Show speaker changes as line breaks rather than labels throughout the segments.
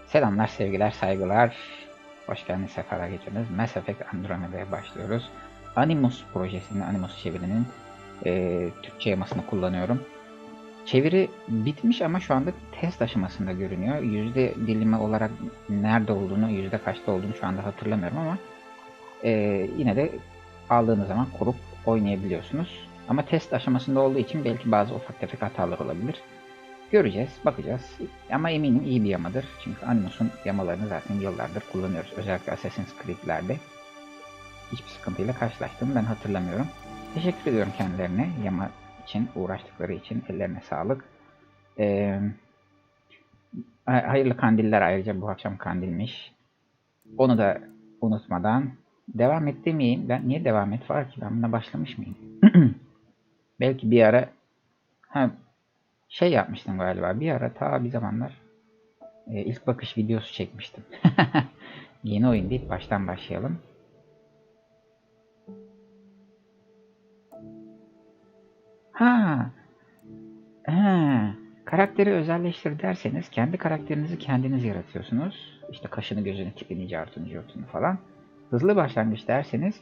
Selamlar, sevgiler, saygılar. Hoş geldiniz, sefalar getirdiniz. Mass Effect Andromeda'ya başlıyoruz. Animus projesinin, Animus çevirinin Türkçe yamasını kullanıyorum. Çeviri bitmiş ama şu anda test aşamasında görünüyor. Yüzde dilimi olarak nerede olduğunu, yüzde kaçta olduğunu şu anda hatırlamıyorum ama yine de aldığınız zaman kurup oynayabiliyorsunuz. Ama test aşamasında olduğu için belki bazı ufak tefek hatalar olabilir. Göreceğiz, bakacağız. Ama eminim iyi bir yamadır. Çünkü Animus'un yamalarını zaten yıllardır kullanıyoruz. Özellikle Assassin's Creed'lerde hiçbir sıkıntıyla karşılaştığımı ben hatırlamıyorum. Teşekkür ediyorum kendilerine yama için, uğraştıkları için. Ellerine sağlık. Hayırlı kandiller, ayrıca bu akşam kandilmiş. Onu da unutmadan devam et demeyeyim. Ben niye devam et var ki? Ben buna başlamış mıyım? Belki bir ara şey yapmıştım galiba. Bir ara ta bir zamanlar ilk bakış videosu çekmiştim. Yeni oyun değil. Baştan başlayalım. Karakteri özelleştir derseniz kendi karakterinizi kendiniz yaratıyorsunuz. İşte kaşını, gözünü, tipini, cartını, curtunu falan. Hızlı başlangıç derseniz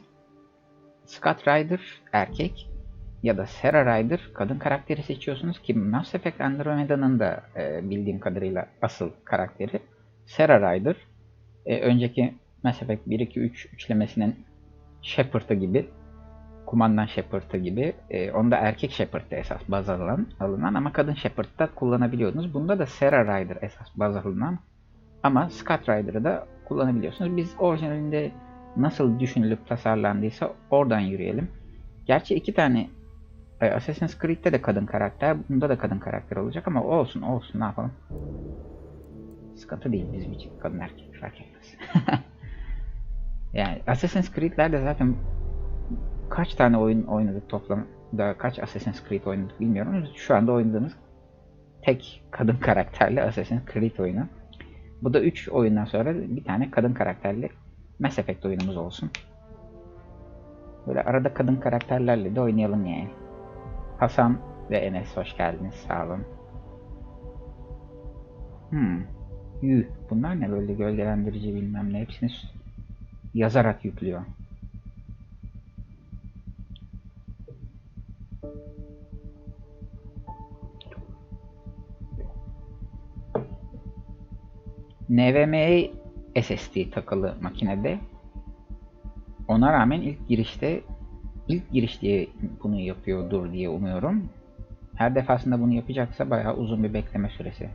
Scott Ryder erkek ya da Sarah Ryder kadın karakteri seçiyorsunuz ki Mass Effect Andromeda'nın da bildiğim kadarıyla asıl karakteri Sarah Ryder. Önceki Mass Effect 1-2-3 üçlemesinin Shepard'ı gibi, kumandan Shepard'ı gibi, onda erkek Shepard'da esas baz alınan ama kadın Shepard'da kullanabiliyordunuz. Bunda da Sarah Ryder esas baz alınan ama Scott Ryder'ı da kullanabiliyorsunuz. Biz orijinalinde nasıl düşünülüp tasarlandıysa oradan yürüyelim. Gerçi iki tane Assassin's Creed'de de kadın karakter, bunda da kadın karakter olacak ama olsun ne yapalım. sıkıntı değil bizim için. Kadın erkek fark etmez. Yani Assassin's Creed'lerde zaten kaç tane oyun oynadık toplamda, kaç Assassin's Creed oynadık bilmiyorum. Şu anda oynadığımız tek kadın karakterli Assassin's Creed oyunu. Bu da 3 oyundan sonra bir tane kadın karakterli Mass Effect oyunumuz olsun. Böyle arada kadın karakterlerle de oynayalım yani. Hasan ve Enes hoş geldiniz. Sağ olun. Bunlar ne böyle gölgelendirici bilmem ne. Hepsini yazarak yüklüyor. NVMe SSD takılı makinede. Ona rağmen ilk giriş diye bunu yapıyordur diye umuyorum. Her defasında bunu yapacaksa bayağı uzun bir bekleme süresi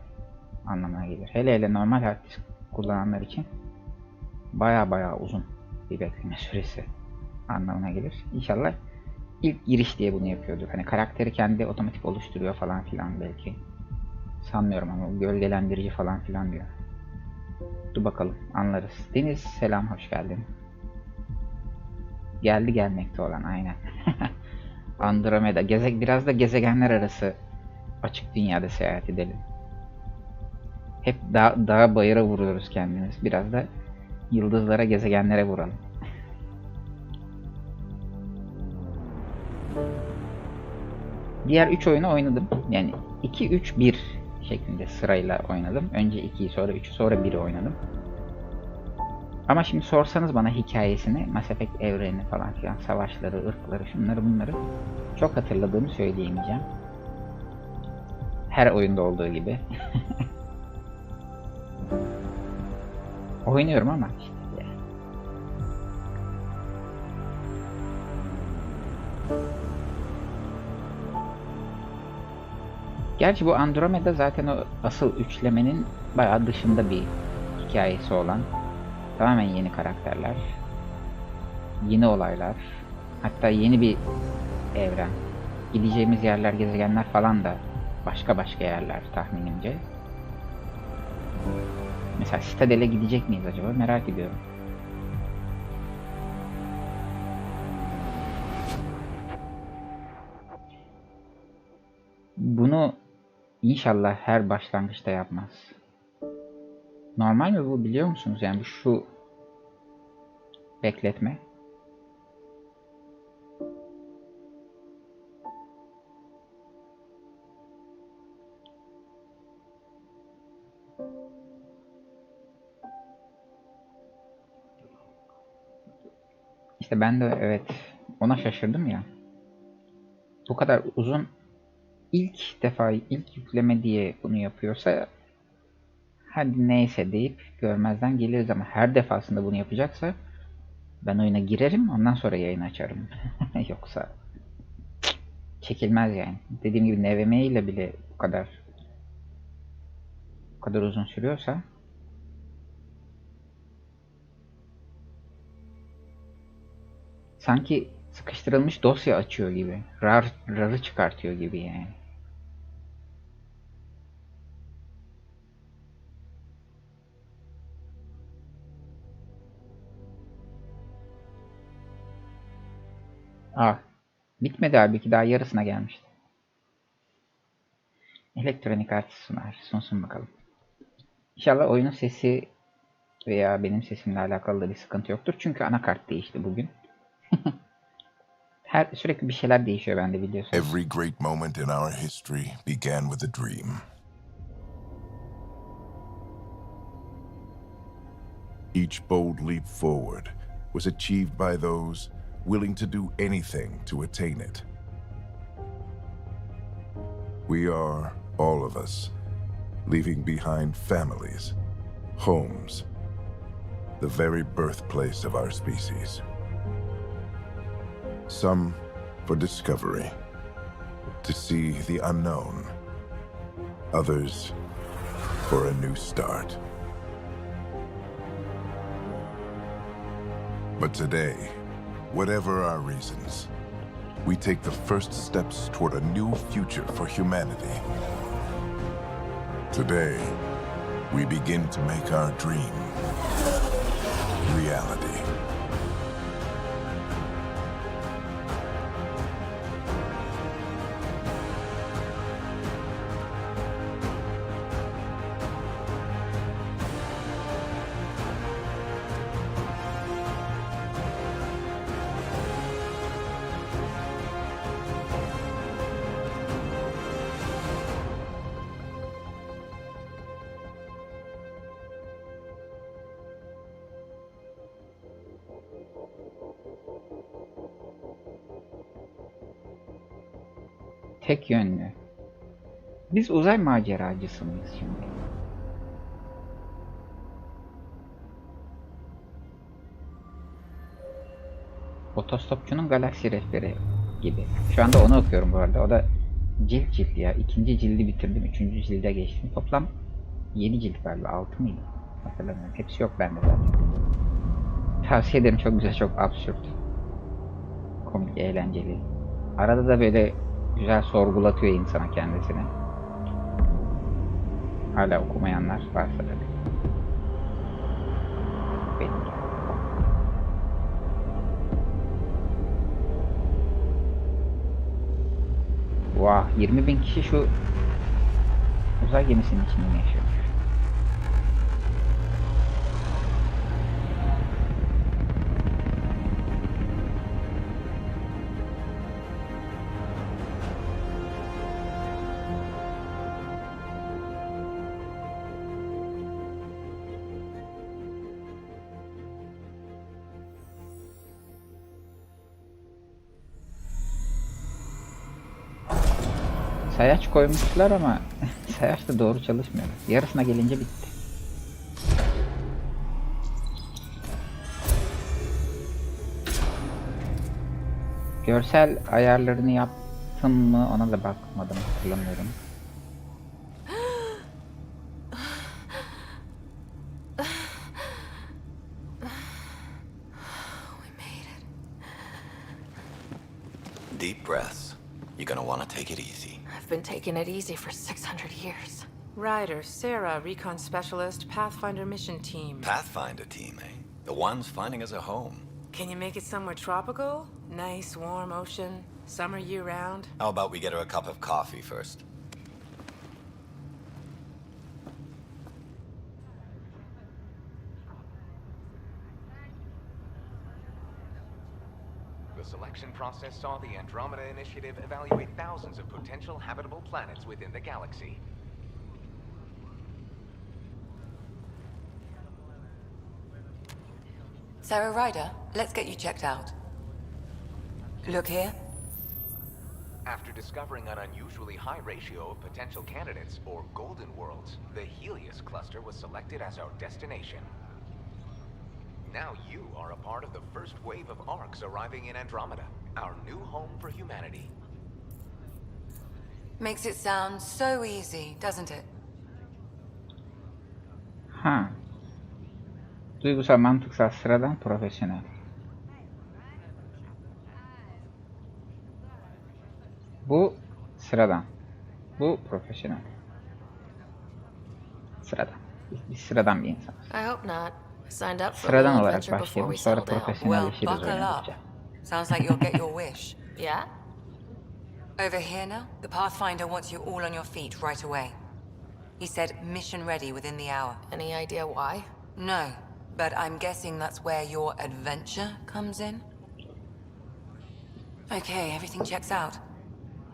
anlamına gelir. Hele normal hard disk kullananlar için bayağı uzun bir bekleme süresi anlamına gelir. İnşallah ilk giriş diye bunu yapıyordur. Hani karakteri kendi otomatik oluşturuyor falan filan belki. Sanmıyorum ama gölgelendirici falan filan diyor. Dur bakalım anlarız. Deniz selam hoş geldin. Geldi gelmekte olan aynen. Andromeda. Biraz da gezegenler arası açık dünyada seyahat edelim. Hep dağa bayıra vuruyoruz kendimiz. Biraz da yıldızlara, gezegenlere vuralım. Diğer 3 oyunu oynadım. Yani 2, 3, 1 şeklinde sırayla oynadım. Önce 2'yi sonra 3'ü sonra 1'i oynadım. Ama şimdi sorsanız bana hikayesini, Mass Effect evrenini falan filan, savaşları, ırkları, şunları bunları çok hatırladığımı söyleyemeyeceğim. Her oyunda olduğu gibi. Oynuyorum ama işte. Gerçi bu Andromeda zaten o asıl üçlemenin bayağı dışında bir hikayesi olan, tamamen yeni karakterler, yeni olaylar, hatta yeni bir evren. Gideceğimiz yerler, gezegenler falan da başka yerler tahminimce. Mesela Citadel'e gidecek miyiz acaba? Merak ediyorum. Bunu inşallah her başlangıçta yapmaz. Normal mi bu biliyor musunuz? Yani şu bekletme. İşte ben de evet ona şaşırdım ya. Bu kadar uzun ilk yükleme diye bunu yapıyorsa hadi neyse deyip görmezden geliriz ama her defasında bunu yapacaksa ben oyuna girerim ondan sonra yayın açarım. Yoksa çekilmez yani. Dediğim gibi NVMe ile bile bu kadar uzun sürüyorsa sanki sıkıştırılmış dosya açıyor gibi. RAR'ı çıkartıyor gibi yani. Bitmedi halbuki daha yarısına gelmişti. Elektronik art sunsun bakalım. İnşallah oyunun sesi veya benim sesimle alakalı da bir sıkıntı yoktur. Çünkü anakart değişti bugün. Sürekli bir şeyler değişiyor bende biliyorsunuz.
Every great moment in our history began with a dream. Each bold leap forward was achieved by those willing to do anything to attain it. We are, all of us, leaving behind families, homes, the very birthplace of our species. Some for discovery, to see the unknown. Others for a new start. But today, whatever our reasons, we take the first steps toward a new future for humanity. Today, we begin to make our dream reality.
Tek yönlü. Biz uzay maceracısı mıyız şimdi? Otostopçunun galaksi rehberi gibi. Şu anda onu okuyorum bu arada. O da cilt cilt ya. İkinci cildi bitirdim. Üçüncü cilde geçtim. Toplam 7 cilt galiba. 6 mıydı? Hatırlamıyorum. Hepsi yok bende zaten. Tavsiye ederim. Çok güzel, çok absürt. Komik, eğlenceli. Arada da böyle güzel sorgulatıyor insana kendisini. Hala okumayanlar varsa tabii. Benim gibi. Vah, 20.000 kişi şu uzay gemisinin içinde mi yaşıyormuş? Sayaç koymuşlar ama sayaç da doğru çalışmıyor. Yarısına gelince bitti. Görsel ayarlarını yaptım mı ona da bakmadım, hatırlamıyorum.
Deep breaths. You're gonna want to take it easy.
I've been taking it easy for 600 years.
Ryder, Sarah, Recon Specialist, Pathfinder Mission Team.
Pathfinder team, eh? The ones finding us a home.
Can you make it somewhere tropical? Nice, warm ocean, summer year-round?
How about we get her a cup of coffee first?
The selection process saw the Andromeda Initiative evaluate thousands of potential habitable planets within the galaxy.
Sarah Ryder, let's get you checked out. Look here.
After discovering an unusually high ratio of potential candidates, or golden worlds, the Helios cluster was selected as our destination. Now you are a part of the first wave of arcs arriving in Andromeda, our new home for humanity.
Makes it sound so easy, doesn't it?
Ha. Duygusal, mantıksal, sıradan, profesyonel. Bu sıradan. Bu profesyonel. Sıradan. Biz sıradan bir insanız.
I hope not. I signed up for a
Sıradan
little
olarak
adventure before
başlayalım,
we
sonra
settle down.
Well,
profesyonelleşiriz
buckle up.
oynadıkça.
Sounds like you'll get your wish.
Yeah?
Over here now, the Pathfinder wants you all on your feet right away. He said mission ready within the hour.
Any idea why?
No, but I'm guessing that's where your adventure comes in. Okay, everything checks out.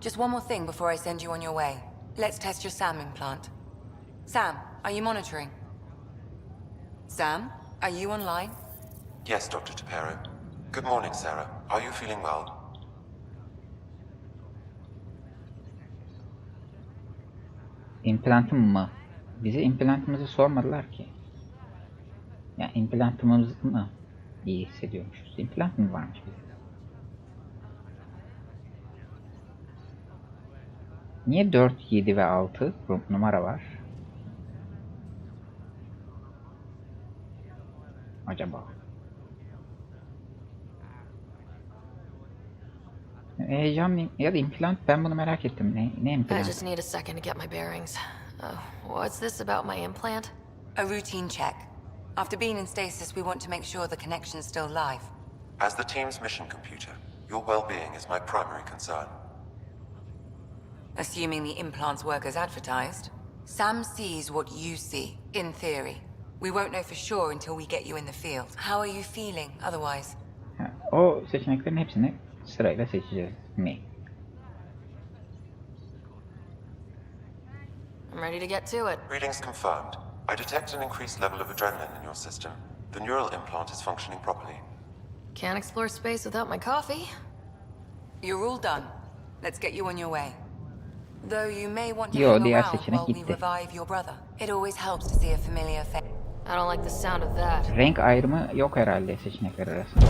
Just one more thing before I send you on your way. Let's test your SAM implant. Sam, are you monitoring? Sam, are you online?
Yes, Dr. Tapero. Good morning, Sarah. Are you feeling well?
İmplantım mı? Bize implantımızı sormadılar ki. Yani implantımız mı iyi hissediyormuşuz? İmplant mı varmış bizde? Niye 4, 7 ve 6 numara var? Acaba? Heyecanlıyım. Ya da implant, ben bunu merak ettim. Ne
I
implant?
just need a second to get my bearings. What's this about my implant?
A routine check. After being in stasis, we want to make sure the connection's still live.
As the team's mission computer, your well-being is my primary concern.
Assuming the implants work as advertised, Sam sees what you see, in theory. We won't know for sure until we get you in the field. How are you feeling otherwise?
Ha, o seçeneklerin hepsini sırayla seçeceğiz mi?
I'm ready to get to it.
Readings confirmed. I detect an increased level of adrenaline in your system. The neural implant is functioning properly.
Can't explore space without my coffee.
You're all done. Let's get you on your way. Though you may want to
Yo,
hang
diğer
around
seçenek
while we
gitti.
revive your brother. It always helps to see a familiar face.
I don't like the sound of that.
Renk ayrımı yok herhalde seçenekler arasında.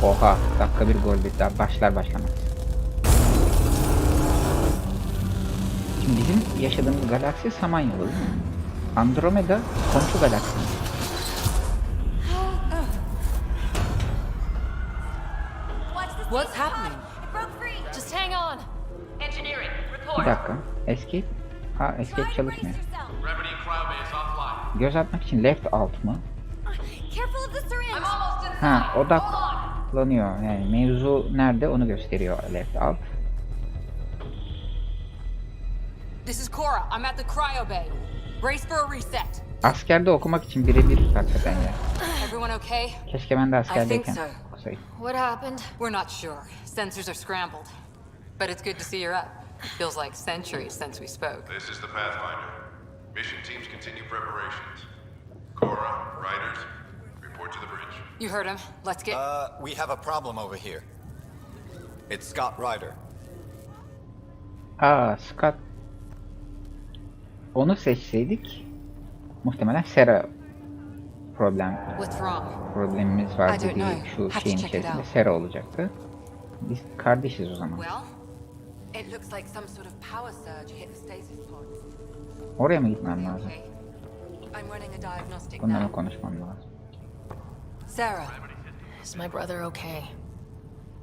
Oha, dakika bir gol bir daha başlar başlamaz. Şimdi bizim yaşadığımız galaksi Samanyolu değil mi? Andromeda komşu galaksi.
What's happening?
Just hang on.
Engineering,
Bir
report.
dakika. Escape. Ha, escape çalışmıyor.
Gravity and cryobase offline.
Göz atmak için left alt mı?
Careful of the syringe. I'm almost inside.
Ha, odaklanıyor. Yani mevzu nerede onu gösteriyor left alt.
This is Cora. I'm at the cryo bay. Brace for a reset.
Askerde okumak için birebir hakikaten ya.
Everyone okay?
Keşke ben de askerdeyken
I think
okusaydım.
What happened?
We're not sure. Sensors are scrambled. But it's good to see you're up. It feels like centuries since we spoke.
This is the Pathfinder. Mission teams continue preparations. Cora, Riders, report to the bridge.
You heard him. Let's get...
We have a problem over here. It's Scott Ryder.
Aa, Scott. Onu seçseydik muhtemelen Sera
What's wrong?
problemimiz var
I don't
dediği
know.
şu
Have to
şeyin
check it
içerisinde
out.
Sera olacaktı. Biz kardeşiz o zaman.
Well, it looks like some sort of power surge hit the stasis pod.
Oraya mı gitmem lazım?
Okay. I'm running a diagnostic
Bununla mı
now.
konuşmam lazım?
Sarah,
Is my brother okay?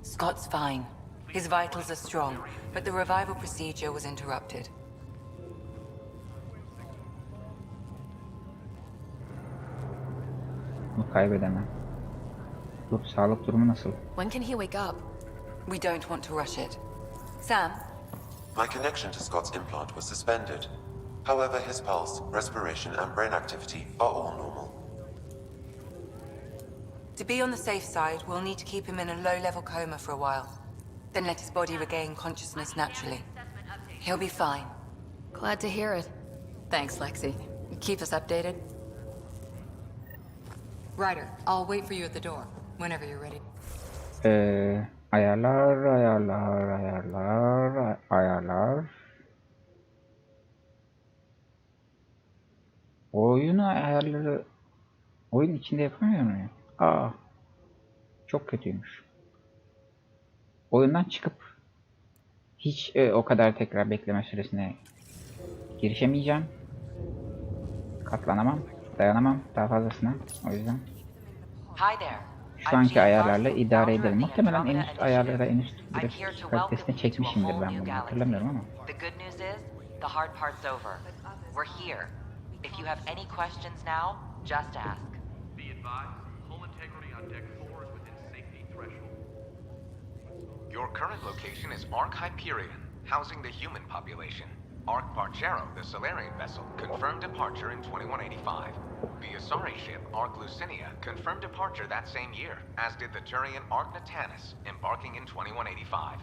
Scott's fine. His vitals are strong, but the revival procedure was interrupted.
Bunu kaybedemem. Dur, sağlık durumu nasıl?
When can he wake up?
We don't want to rush it. Sam,
My connection to Scott's implant was suspended. However, his pulse, respiration, and brain activity are all normal.
to be on the safe side, we'll need to keep him in a low-level coma for a while. Then let his body regain consciousness naturally. He'll be fine.
Glad to hear it.
Thanks, Lexi. Keep us updated. Ryder, I'll wait for you at the door, whenever you're ready.
Ayarlar. Oyunu ayarları oyun içinde yapamıyor muyum? Aa. Çok kötüymüş. Oyundan çıkıp hiç o kadar tekrar bekleme süresine girişemeyeceğim. Katlanamam, dayanamam daha fazlasına. O yüzden
Hi there.
şu anki ayarlarla idare edelim. Muhtemelen en üst ayarlara, en üst grafik kalitesine çekmişimdir ben bunu. Hatırlamıyorum ama.
The good news is, the hard part's over. We're here. If you have any questions now, just ask.
Be advised, hull integrity on deck 4 is within safety threshold.
Your current location is Ark Hyperion, housing the human population. Ark Parchero, the Solarian vessel, confirmed departure in 2185. The Asari ship, Ark Lucinia, confirmed departure that same year, as did the Turian Ark Natanus, embarking in 2185.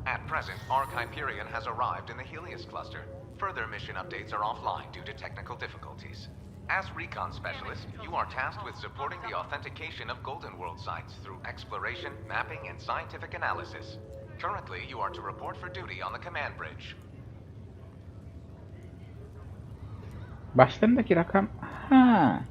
At present, Ark Hyperion has arrived in the Helios cluster. Further mission updates are offline due to technical difficulties. As recon specialist, you are tasked with supporting the authentication of Golden World sites through exploration, mapping, and scientific analysis. Currently, you are to report for duty on the command bridge.
Başlarındaki rakam ha.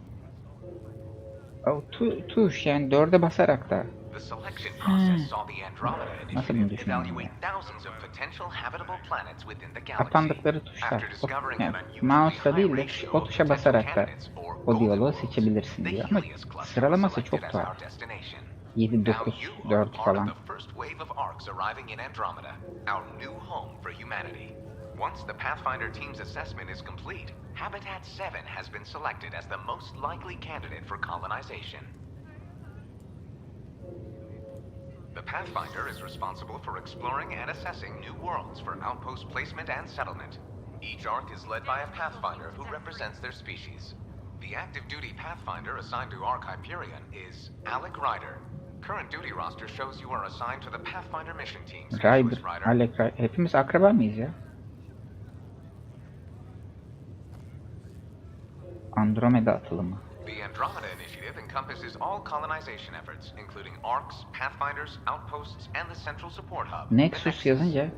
O tuş yani 4'e basarak da.
The selection process saw the Andromeda
Nasıl bunu
initiative
düşünüyorum
evaluate
ya?
thousands of potential habitable planets within the galaxy.
Atandıkları tuşlar.
After discovering
Yani
an unusually
mouse'la
high
değil de
ratio
o
of
tuşa
potential
basarak da
candidates for
o
Golden
diyaloğu
Worlds,
seçebilirsin
the
diyor. Ama
Helios cluster was
sıralaması
selected
çok
as
tuhaf.
our destination.
7,
Now
9,
you are
4
part
falan.
of the first wave of arcs arriving in Andromeda, our new home for humanity. Once the Pathfinder team's assessment is complete, Habitat 7 has been selected as the most likely candidate for colonization. The Pathfinder is responsible for exploring and assessing new worlds for outpost placement and settlement. Each arc is led by a Pathfinder who represents their species. The active duty Pathfinder assigned to Arc Hyperion is Alec Ryder. Current duty roster shows you are assigned to the Pathfinder mission team.
Ryder, Alec Ryder. Hepimiz akraba mıyız ya? Andromeda atılımı.
The Andromeda initiative encompasses all colonization efforts, including arcs, pathfinders, outposts, and the central support hub.
Nexus yazınca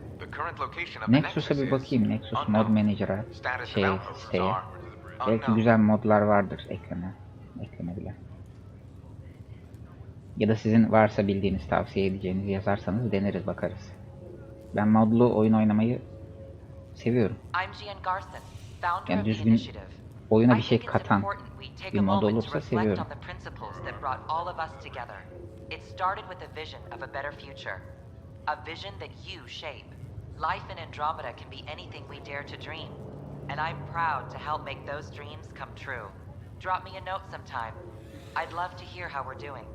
Nexus'a bir bakayım. Nexus mod manager'a siteye. Belki güzel modlar vardır eklenebilen. Ya da sizin varsa bildiğiniz, tavsiye edeceğiniz yazarsanız deneriz, bakarız. Ben modlu oyun oynamayı seviyorum. Yani düzgün oyuna bir şey katan bir mod olursa seviyorum.
It started with a vision of a better future. A vision that you shape. Life in Andromeda can be anything we dare to dream. And I'm proud to help make those dreams come true. Drop me a note sometime. I'd love to hear how we're doing.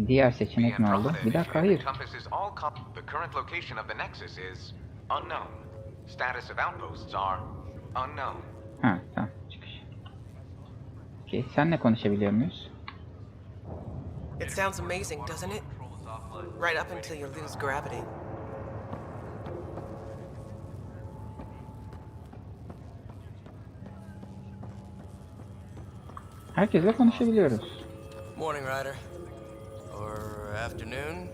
Diğer seçenek ne oldu? Bir dakika, hayır.
The current location of the Nexus is unknown. Status of outposts are unknown.
Ha, tamam, çıkış. Okay, senle konuşabiliyor muyuz?
It sounds amazing, doesn't it? Right up until you lose gravity.
Herkesle konuşabiliyoruz.
Morning, Ryder. Or afternoon.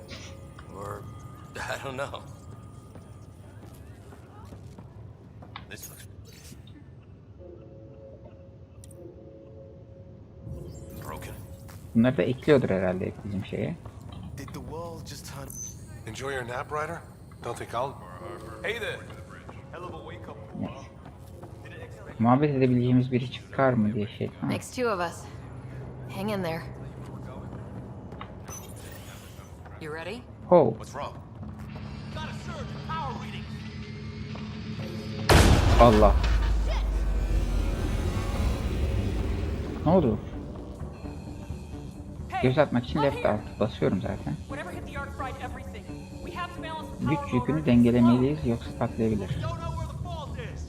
Or I don't know. This looks broken.
Bunları da ekliyordur herhalde bizim şeye.
Did the wall just hunt? Enjoy your nap, Ryder? Don't think I'll...
Hey there. Hell of a wake up.
Neyse. Muhabbet edebileceğimiz biri çıkar mı diye şey. Ha.
Makes two of us. Hang in there.
You ready?
Oh.
What's wrong?
Allah. Ne oldu? Göz atmak için left alt basıyorum zaten. Güç yükünü dengelemeliyiz yoksa patlayabilir.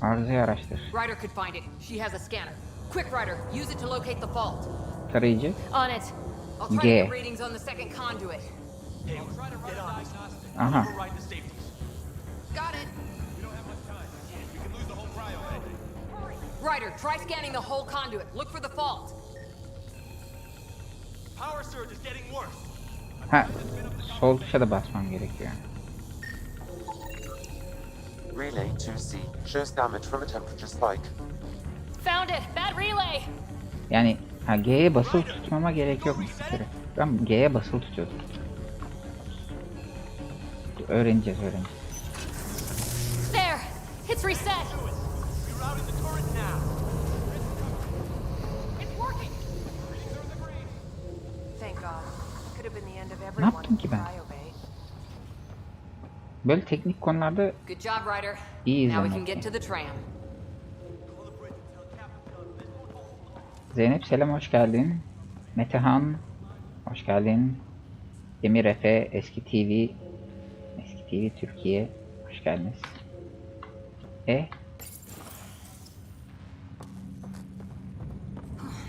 Arızayı araştır.
Ryder could find it. She has a scanner. Quick, Ryder, use it to locate the fault.
Tarayıcı.
On it.
I'll try to
G.
get readings on the second conduit.
Aha.
Got it. Ryder, try scanning the whole conduit. Look for the fault.
Power surge is getting worse.
Ha. Sol tuşa da basmam gerekiyor.
Relay 2C shows damage from a temperature spike.
Found it. Bad relay.
Yani ha, G'ye basılı tutmama gerek yokmuş bir kere. Ben G'ye basılı tutuyordum. Öğreneceğiz.
There. It's reset.
Thank God. Could have been the end of
Ne
everyone
yaptım
in
ki ben?
Cryo Bay.
Böyle teknik konularda
Good job, Ryder.
İyi
Now we can
izlemek.
get to the tram.
Zeynep selam, hoş geldin. Metehan hoş geldin. Emir Efe, Eski TV Türkiye, hoş geldiniz.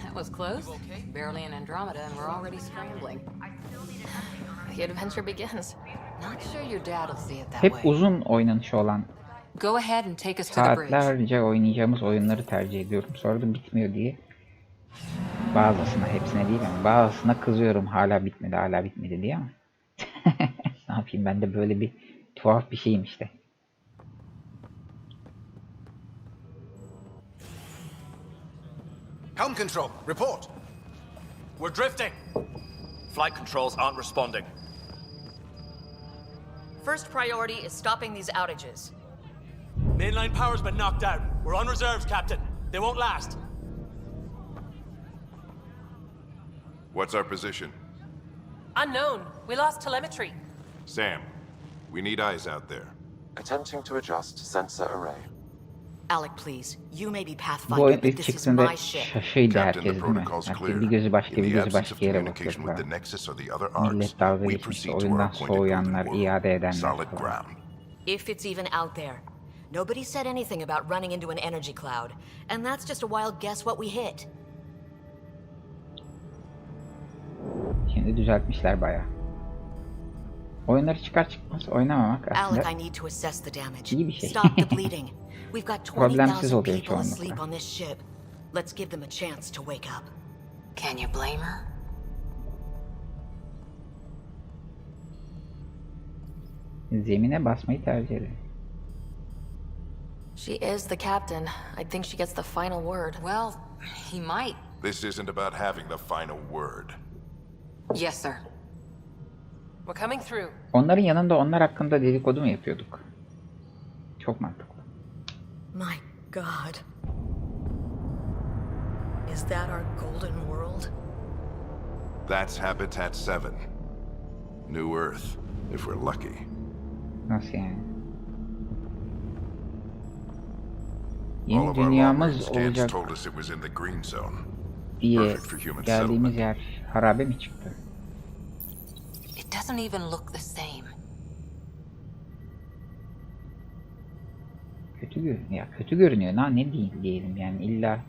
That was close. Barely in Andromeda and we're already scrambling.
The adventure begins.
Not sure your dad'll see it that
Hep
way.
uzun oynanışı olan,
Go ahead and take us to the bridge.
saatlerce oynayacağımız oyunları tercih ediyorum. Sonra da bitmiyor diye. Bazısına, hepsine değil ama bazısına kızıyorum hala bitmedi diye ama. Ne yapayım, ben de böyle bir tuhaf bir şeyim işte.
Helm control, report.
We're drifting. Flight controls aren't responding.
First priority is stopping these outages.
Mainline power's been knocked out. We're on reserves, Captain. They won't last.
What's our position?
Unknown. We lost telemetry.
Sam, We need eyes out there.
Attempting to adjust sensor array.
Alec, please. You may be
Bu
Pathfinder,
oyun
but
ilk
this is
çıktığında
my ship.
şaşıydı
Captain, the
herkes değil mi?
protocol's
Herkes
clear.
bir gözü başka
In
bir
the
gözü
absence of
başka yere
communication
bakıyordu
with the
falan.
Nexus or the other arcs,
Millet dalga
we
geçmişti.
proceed to our
Oyundan
appointed
soğuyanlar,
golden
iade
world.
edenler
Solid
falan.
ground.
If it's even out there. Nobody said anything about running into an energy cloud. And that's just a wild guess what we hit.
Şimdi düzeltmişler bayağı. Oyunları çıkar çıkmaz oynamamak aslında
Alec, I need to assess the damage.
iyi bir şey.
Stop the bleeding. We've got
Problemsiz
20,000
oluyor
people asleep
çoğunlukla.
on this ship. Let's give them a chance to wake up.
Can you blame her?
Zemine basmayı tercih ederim.
She is the captain. I think she gets the final word.
Well, he might.
This isn't about having the final word.
Yes, sir.
We're coming through.
Onların yanında onlar hakkında dedikodu mu yapıyorduk? Çok mantıklı.
My God. Is that our golden world?
That's Habitat 7. New Earth, if we're lucky.
Nasıl yani?
All
Yeni
of our long-range
dünyamız
scans
olacak
told us it was in the green zone.
diye
Perfect for human
geldiğimiz
settlement.
yer harabe mi çıktı?
It doesn't even look the same.
Kötü görünüyor. Ya kötü görünüyor. Ne diyelim yani illa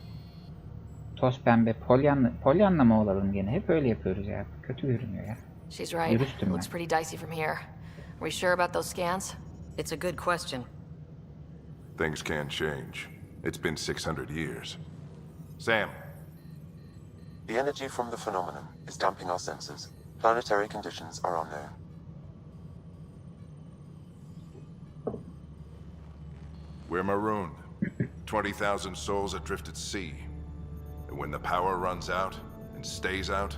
toz pembe polyanla mı olalım gene? Hep öyle yapıyoruz ya. Kötü görünüyor ya.
She's right.
Dürüstüm ben.
Looks pretty dicey from here. Are we sure about those scans?
It's a good question.
Things can change. It's been 600 years. Sam,
The energy from the phenomenon is damping our senses. Planetary conditions are unknown.
we're marooned. 20,000 souls adrift at sea. And when the power runs out and stays out,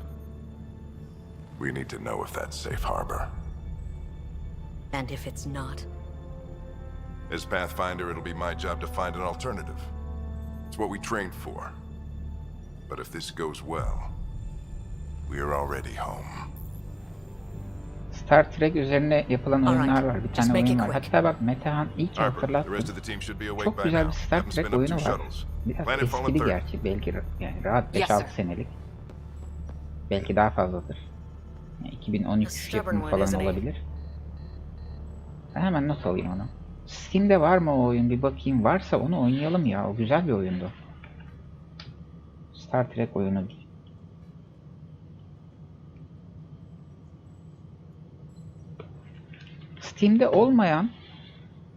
we need to know if that's safe harbor.
And if it's not?
As Pathfinder, it'll be my job to find an alternative. It's what we trained for. But if this goes well, we are already home.
Star Trek üzerine yapılan oyunlar var. Bir
Just
tane
make
oyun
it
var.
quick.
Hatta bak Metehan ilk
Harper, the rest
hatırlattım.
of the team should be awake
Çok
by
güzel bir
now.
Star
Haven't spin
Trek
up
oyunu
two
var.
shuttles.
Biraz
Planet Fallen
eskidi
30.
gerçi. Belki yani rahat
Yes,
5-6
sir.
senelik. Belki daha fazladır. Yani 2013
stubborn
yapımı
one,
falan
isn't he?
olabilir. Ben hemen not alayım onu. Steam'de var mı o oyun? Bir bakayım. Varsa onu oynayalım ya. O güzel bir oyundu. Star Trek oyunu. Steam'de olmayan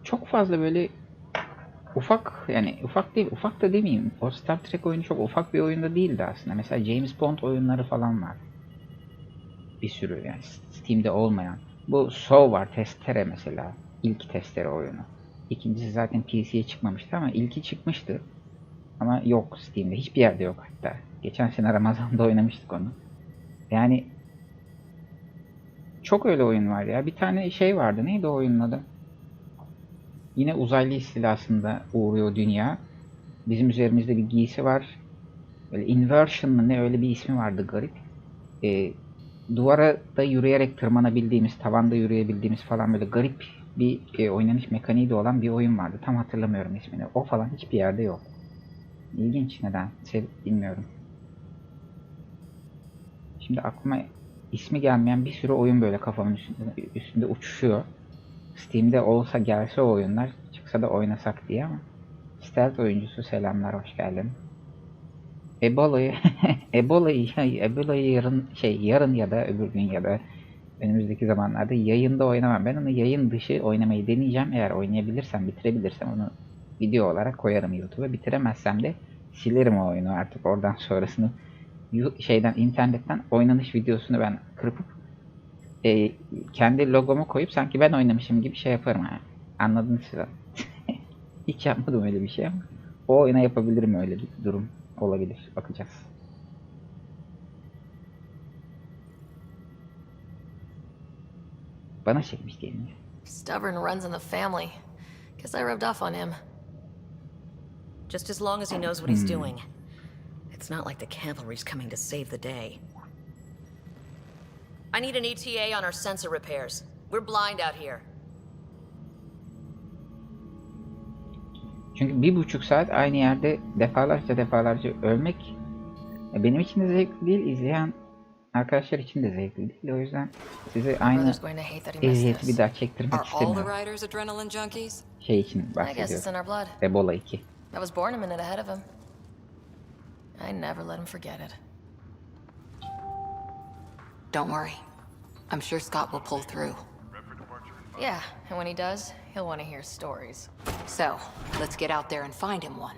çok fazla böyle ufak yani ufak değil ufak da demeyeyim. O Star Trek oyunu çok ufak bir oyunda değildi aslında. Mesela James Bond oyunları falan var. Bir sürü yani Steam'de olmayan. Bu Saw var, Testere mesela. İlk Testere oyunu. İkincisi zaten PC'ye çıkmamıştı ama ilki çıkmıştı. Ama yok Steam'de. Hiçbir yerde yok hatta. Geçen sene Ramazan'da oynamıştık onu. Yani çok öyle oyun var ya. Bir tane şey vardı. Neydi o oyunun adı? Yine uzaylı istilasında uğruyor dünya. Bizim üzerimizde bir giysi var. Böyle inversion mı ne öyle bir ismi vardı garip. Duvara da yürüyerek tırmanabildiğimiz, tavanda yürüyebildiğimiz falan böyle garip bir oynanış mekaniği de olan bir oyun vardı. Tam hatırlamıyorum ismini. O falan hiçbir yerde yok. İlginç neden? Bilmiyorum. Şimdi aklıma ismi gelmeyen bir sürü oyun böyle kafamın üstünde uçuşuyor. Steam'de olsa gelse o oyunlar çıksa da oynasak diye ama Stealth oyuncusu selamlar, hoş geldin. Ebola'yı yarın ya da öbür gün ya da önümüzdeki zamanlarda yayında oynamam. Ben onu yayın dışı oynamayı deneyeceğim. Eğer oynayabilirsem, bitirebilirsem onu video olarak koyarım YouTube'a. Bitiremezsem de silerim o oyunu artık. Oradan sonrasını internetten oynanış videosunu ben kırpıp kendi logomu koyup sanki ben oynamışım gibi şey yaparım ha. Anladınız siz? Hiç yapmadım öyle bir şey ama o oyuna yapabilirim, öyle bir durum olabilir. Bakacağız. Bana çekmiş değil mi?
Stubborn runs in the family. Guess I rubbed off on him.
Just as long as he knows what he's doing. It's not like the cavalry's coming to save the day. I need an ETA on our sensor repairs. We're blind out here.
Çünkü 1,5 saat aynı yerde defalarca ölmek benim için de zevkli değil, izleyen arkadaşlar için de zevkli değil. O yüzden size aynı eziyeti bir daha çektirmek
Are all the
istemiyorum.
riders adrenaline junkies?
Şey için
I guess it's in
bahsediyorum.
our blood.
Ebola 2.
I was born a minute ahead of him. I never let him forget it.
Don't worry. I'm sure Scott will pull through.
Yeah, and when he does, he'll want to hear stories.
So, let's get out there and find him one.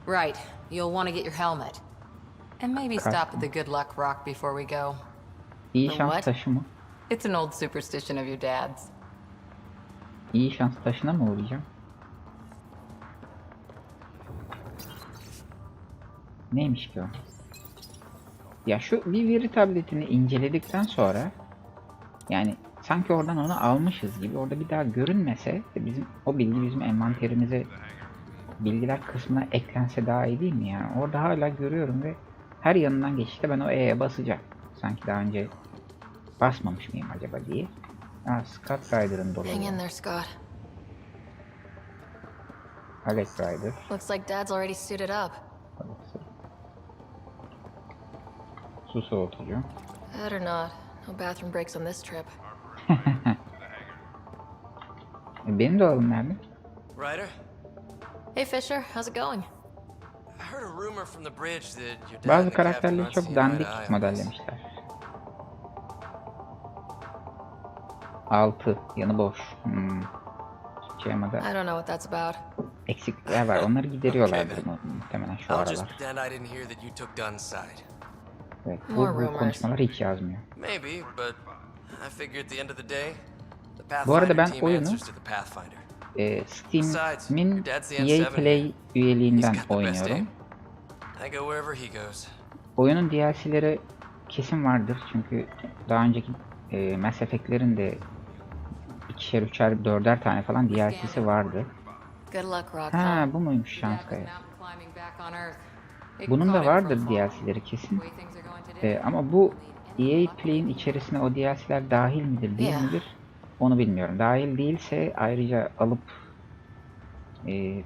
Right, you'll want to get your helmet. And maybe stop at the Good Luck Rock before we go.
İyi
The
şans
what?
taşı mı?
It's an old superstition of your dad's.
İyi şans taşına mı uğrayacağım? Neymiş ki o? Ya şu bir veri tabletini inceledikten sonra yani sanki oradan onu almışız gibi orada bir daha görünmese bizim o bilgi bizim envanterimize bilgiler kısmına eklense daha iyi değil mi ya? Orada hala görüyorum ve her yanından geçişte ben o E'ye basacağım. Sanki daha önce basmamış mıyım acaba diye. Aa, Scott Ryder'ın
Hang in
dolabı.
there, Scott.
Alex Rider.
Looks like Dad's already suited up.
Su soğutucu.
Better not. No bathroom breaks on this trip.
Benim dolabım nerede?
Ryder,
Hey Fisher, how's it going?
I heard a rumor from the bridge that your dad
Bazı
and the captain
karakterleri
aren't
çok
seeing eye to
dandik
eye on this.
modellemişler. 6 yanı boş. Çeyamada
I don't know what that's about.
eksiklikler var. Onları gideriyorlardır muhtemelen şu
I'll just
aralar.
pretend I didn't hear that you took Dunn's side.
Evet,
More
bu
rumors.
konuşmalar hiç yazmıyor.
Maybe, but I figure at the end of the day, the
Bu arada
Pathfinder
ben
team
oyunu
answers to the Pathfinder.
Steam'in EA Play üyeliğinden oynuyorum.
I go wherever he goes.
Oyunun DLC'leri kesin vardır çünkü daha önceki Mass Effect'lerin de 2'şer, 3'er, 4'er tane falan DLC'si vardı.
Good luck, Rock.
Ha, bu muymuş şans kayası? Bunun da vardır DLC'leri kesin. Ama bu EA Play'in içerisine o DLC'ler dahil midir değil midir? Onu bilmiyorum. Dahil değilse ayrıca alıp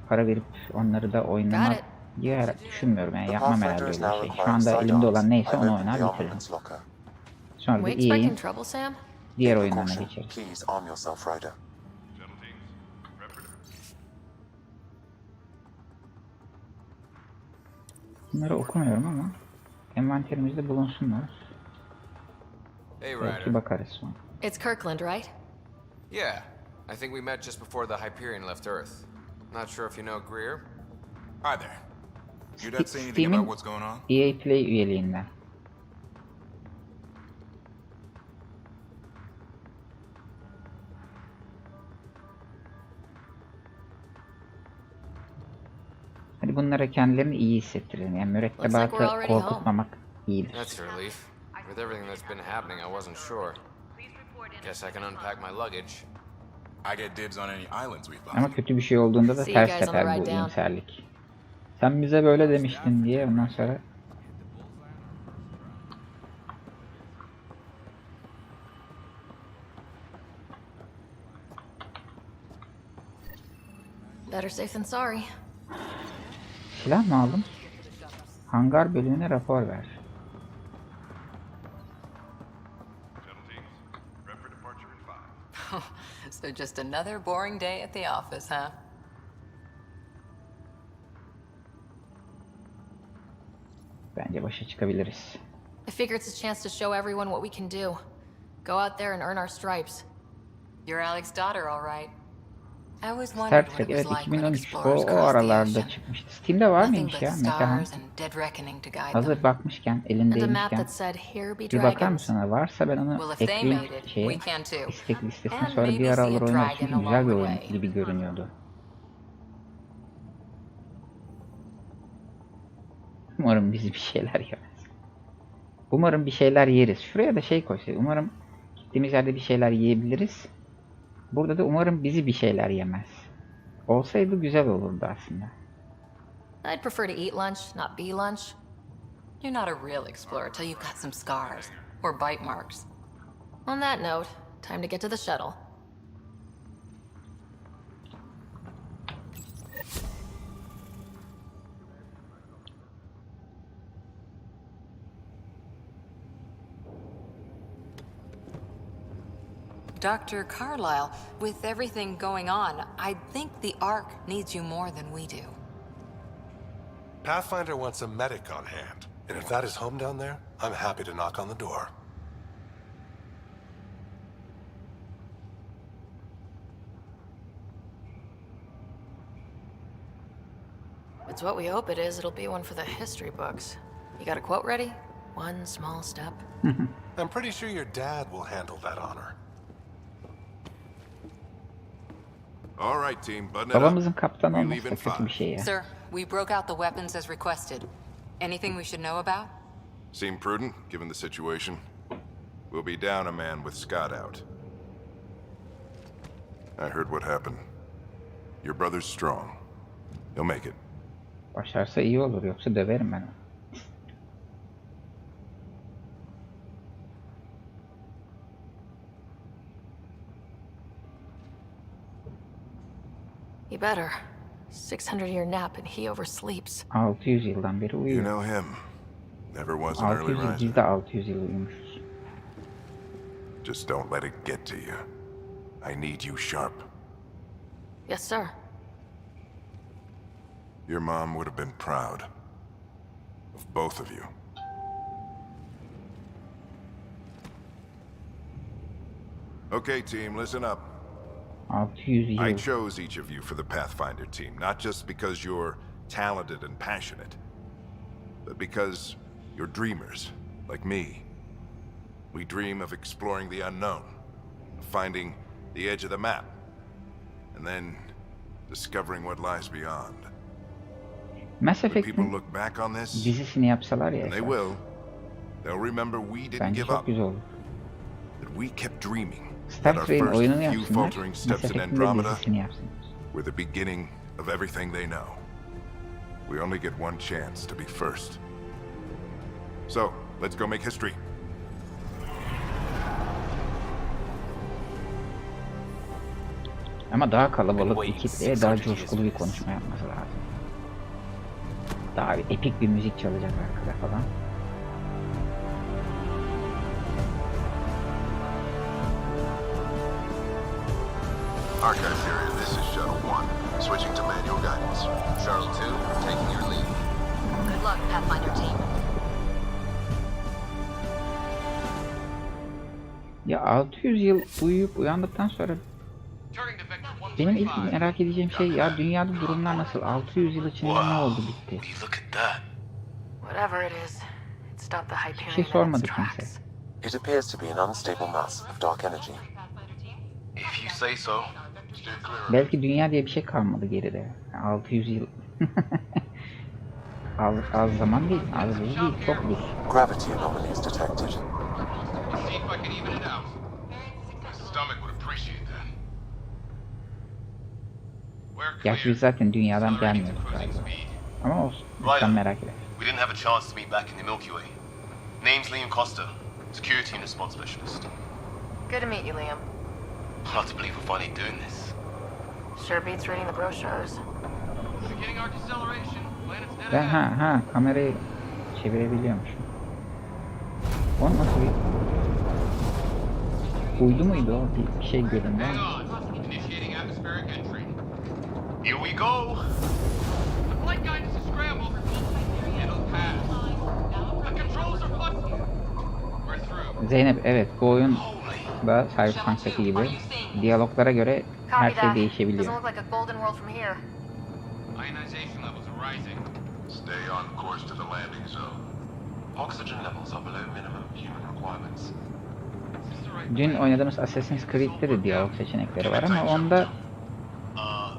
para verip onları da oynamak düşünmüyorum. Yani yapmam herhalde öyle bir şey. Şu anda elimde olan neyse onu oynar bitiririm. Sonra da EA'in diğer oyunlarına geçeriz.
Please arm yourself, Ryder.
Bunları okumuyorum ama envanterimizde bulunsunlar.
Hey,
Belki
Ryder.
bakarız sonra.
It's Kirkland, right?
Yeah, I think we met just before the Hyperion left Earth. Not sure if you know Greer.
Hi there. Your dad say anything about
Steam'in
what's going on?
EA Play üyeliğinden. Hadi bunlara kendilerini iyi hissettirelim. Yani mürettebatı korkutmamak iyidir.
That's a relief. With everything that's been happening, I wasn't sure. Guess I can unpack my luggage.
I get dibs on any islands we've
Ama kötü bir şey olduğunda da ters teper bu iyimserlik. Sen bize böyle demiştin diye ondan sonra
Better safe than sorry.
silah mı aldım? Hangar bölümüne rapor ver.
So just another boring day at the office, huh?
Bence başa çıkabiliriz.
I figure it's a chance to show everyone what we can do. Go out there and earn our stripes.
You're Alex's daughter, all right.
I always
Star
wondered what
Trek
it was
evet
like when
2013
explorers
o
crossed the
aralarda
ocean.
çıkmıştı. Steam'de var
Nothing
mıymış
but
ya Metehan?
stars and dead reckoning to guide them.
Hazır bakmışken
And a map
elindeymişken
that said, "Here be
bir bakar
dragons."
mısın? Varsa ben onu
Well, if they
ekleyeyim
made it,
şeye,
we can too.
istek listesine
And
sonra bir
maybe
ara
see
alır
a
oynarız.
dragon
Çünkü güzel
along
bir
the
oyun
way.
gibi görünüyordu. Umarım bizi bir şeyler yemez. Umarım bir şeyler yeriz. Şuraya da şey koysa. Umarım gittiğimiz yerde bir şeyler yiyebiliriz. Burada da umarım bizi bir şeyler yemez. Olsaydı güzel olurdu aslında.
I'd prefer to eat lunch, not be lunch.
You're not a real explorer till you've got some scars or bite marks.
On that note, time to get to the shuttle.
Dr. Carlyle, with everything going on, I think the Ark needs you more than we do.
Pathfinder wants a medic on hand. And if that is home down there, I'm happy to knock on the door.
If it's what we hope it is, it'll be one for the history books. You got a quote ready? One small step.
I'm pretty sure your dad will handle that honor.
All right, team, button it up.
Babamızın kaptanı
We
olması
leave
da
in
kötü bir
5.
şey ya.
Sir, we broke out the weapons as requested. Anything we should know about?
Seem prudent, given the situation. We'll be down a man with Scott out. I heard what happened. Your brother's strong. He'll make it.
Başarsa iyi olur, yoksa döverim ben onu.
He better. 600-year nap and he oversleeps.
600 yıldan beri
You
uyuyor.
know him. Never was an early
600 yıl,
riser.
biz de 600 yıl uyumuşuz.
Just don't let it get to you. I need you sharp.
Yes, sir.
Your mom would have been proud of both of you. Okay, team, listen up.
600 yıl.
I chose each of you for the Pathfinder team, not just because you're talented and passionate, but because you're dreamers, like me. We dream of exploring the unknown, of finding the edge of the map, and then discovering what lies beyond.
Mass
When people
Effect'in
look back on this,
dizisini yapsalar ya.
and they will, they'll remember we didn't
Bence
give
çok
up,
güzel olur.
that we kept dreaming,
Star
that our
Trek'in
first
oyununu
few
yapsınlar.
faltering
Mass
steps in
Effect'in de
Andromeda
dizisini yapsınlar.
were the beginning of everything they know. We only get one chance to be first. So, let's go make history.
Ama daha kalabalık bir kitleye daha coşkulu bir konuşma yapması lazım. Daha bir epik bir müzik çalacak arkada falan.
Archive area, this is Shuttle 1. Switching to manual guidance.
Shuttle 2, taking your lead.
Good luck, Pathfinder team.
Ya 600 yıl uyuyup uyandıktan sonra benim ilk merak edeceğim şey ya dünyada durumlar nasıl? 600 yıl içinde ne oldu bitti?
Whatever it is, it stopped the
Bir şey
Hyperion in its
sormadı
tracks.
kimse.
It appears to be an unstable mass of dark energy.
If you say so.
Belki dünya diye bir şey kalmadı geride. 600 yıl. az zaman değil, az değil, çok değil.
Gravity anomalies detected.
See if I can even it out. My stomach would appreciate that. We're
Gerçi biz zaten dünyadan gelmiyoruz galiba. Ama olsun, sen merak eder.
We didn't have a chance to meet back in the Milky Way. Name's Liam Costa, Security and Response Specialist.
Good to meet you, Liam.
Hard to believe we're finally doing this.
Sure beats reading the brochures.
beginning our deceleration. Planet's dead
Ben
ahead.
kamerayı çevirebiliyormuşum. O nasıl bir... Uydu muydu o? Bir şey göründü
Hang
ama.
on. Initiating atmospheric entry.
Here we go!
The flight guidance is scrambled. It'll pass. The controls are fussy. We're through.
Zeynep, evet, bu oyun da Cyberpunk'taki gibi diyaloglara göre her
Copy
şey
that.
değişebiliyor.
Doesn't look like a golden world from here.
Ionization levels are rising.
Stay on course to the landing zone.
Oxygen levels are below minimum human requirements.
Dün oynadığımız Assassin's Creed'de de diyalog seçenekleri var ama onda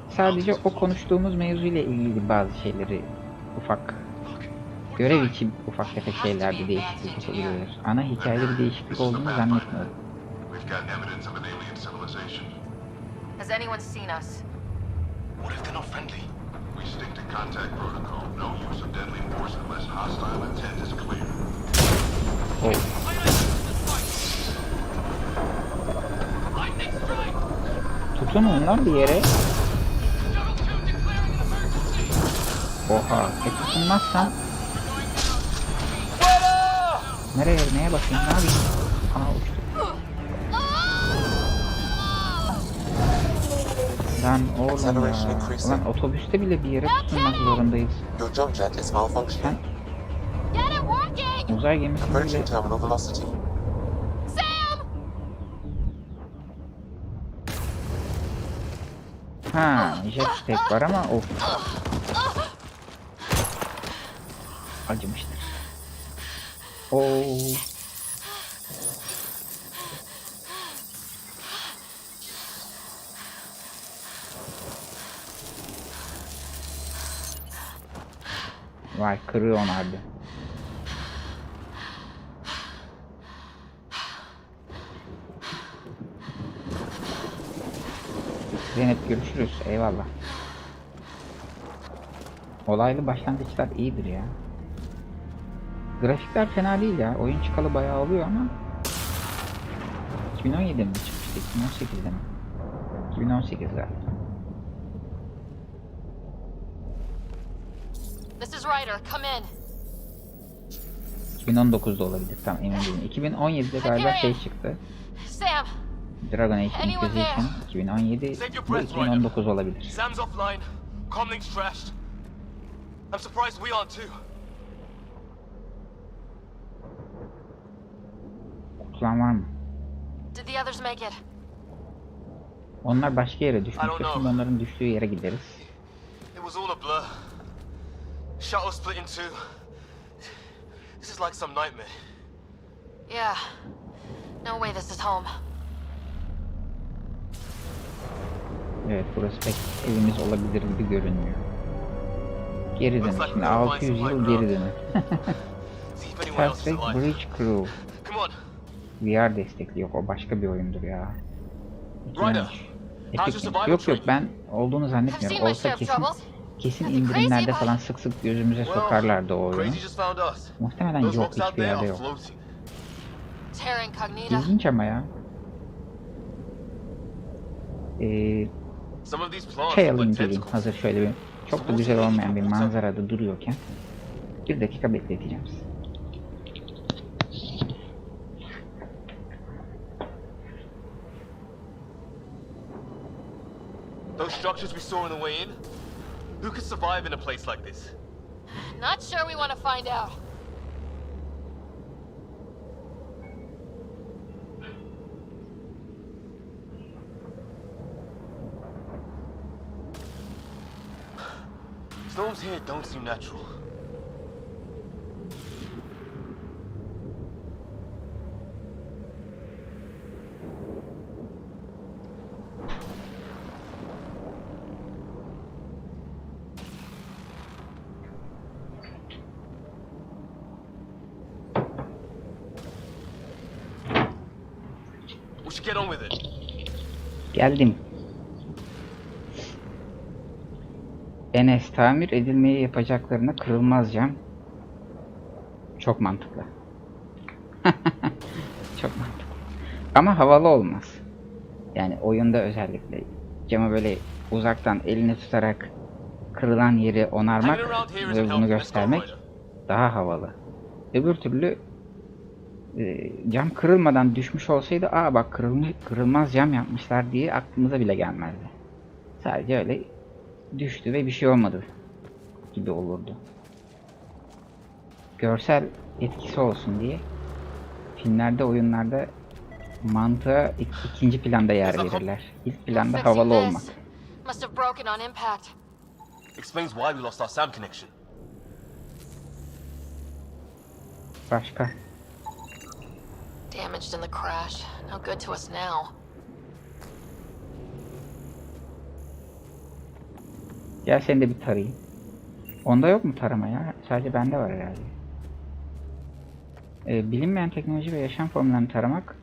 sadece o konuştuğumuz mevzuyla ilgili bazı şeyleri ufak görev için ufak tefek şeylerde değişiklik yapabiliyoruz. Ana hikayede bir değişiklik olduğunu zannetmiyorum.
We've got evidence of an alien civilization.
Has anyone seen us?
What if they're not friendly?
We stick to contact protocol. No use of deadly force unless hostile intent is clear.
Oh. Tutunun lan bir yere. Oha, tutunmazsam neye basayım, ne yapayım? Aa, uçtu. Lan oğlum
Acceleration
ya.
increasing.
Ulan otobüste bile bir yere tutunmak zorundayız.
Your jump jet is malfunctioning.
Uzay gemisinde bile...
Approaching terminal velocity.
Ha, jetpack var ama of. Acımıştır. Oo. Vay, kırıyor onu abi. Zeynep görüşürüz. Eyvallah. Olaylı başlangıçlar iyidir ya. Grafikler fena değil ya. Oyun çıkalı bayağı oluyor ama 2017'de mi çıkmıştı? 2018'de mi? 2018 galiba.
This is Ryder. Come in.
2019'da olabilir. Tam emin değilim. 2017'de galiba şey çıktı.
Sam.
Dragon Age Inquisition 2017. Bu 2019 olabilir.
Sam's offline. Comlink's trashed. I'm surprised we aren't too.
Kurtulan var mı?
Did the others make it?
Onlar başka yere düşmüştür. Şimdi onların düştüğü yere gideriz.
It was all a blur. Shuttle split in two. This is like some nightmare.
Yeah. No way this is home.
Evet, burası pek evimiz olabilir gibi görünmüyor. Geri dönün şimdi, 600 yıl geri dönün. Star Trek Bridge Crew. VR destekli, yok o başka bir oyundur ya. 2013. Epic Games. Yok ben olduğunu zannetmiyorum. Olsa kesin indirimlerde falan sık sık gözümüze sokarlardı o oyunu. Muhtemelen yok, hiçbir yerde yok. İlginç ama ya. Şey alayım geleyim, hazır şöyle bir çok da güzel olmayan bir manzarada duruyorken. Bir dakika bekleteceğim sizi.
Those structures we saw on the way in? Who could survive in a place like this?
Not sure we want to find out.
Storms here don't seem natural. We should get on with it.
Geldim. Enes, tamir edilmeye yapacaklarına kırılmaz cam. Çok mantıklı. Çok mantıklı. Ama havalı olmaz. Yani oyunda özellikle camı böyle uzaktan elini tutarak kırılan yeri onarmak ve bunu göstermek daha havalı. Öbür türlü cam kırılmadan düşmüş olsaydı, aa bak kırılmaz cam yapmışlar diye aklımıza bile gelmezdi. Sadece öyle düştü ve bir şey olmadı gibi olurdu. Görsel etkisi olsun diye filmlerde, oyunlarda mantığa ikinci planda yer verirler. İlk planda havalı olmak.
Explains why we lost our Sam connection.
Başka?
Damaged in the crash. No good to us now.
Gel seni de bir tarayayım. Onda yok mu tarama ya? Sadece bende var herhalde. Bilinmeyen teknoloji ve yaşam formlarını taramak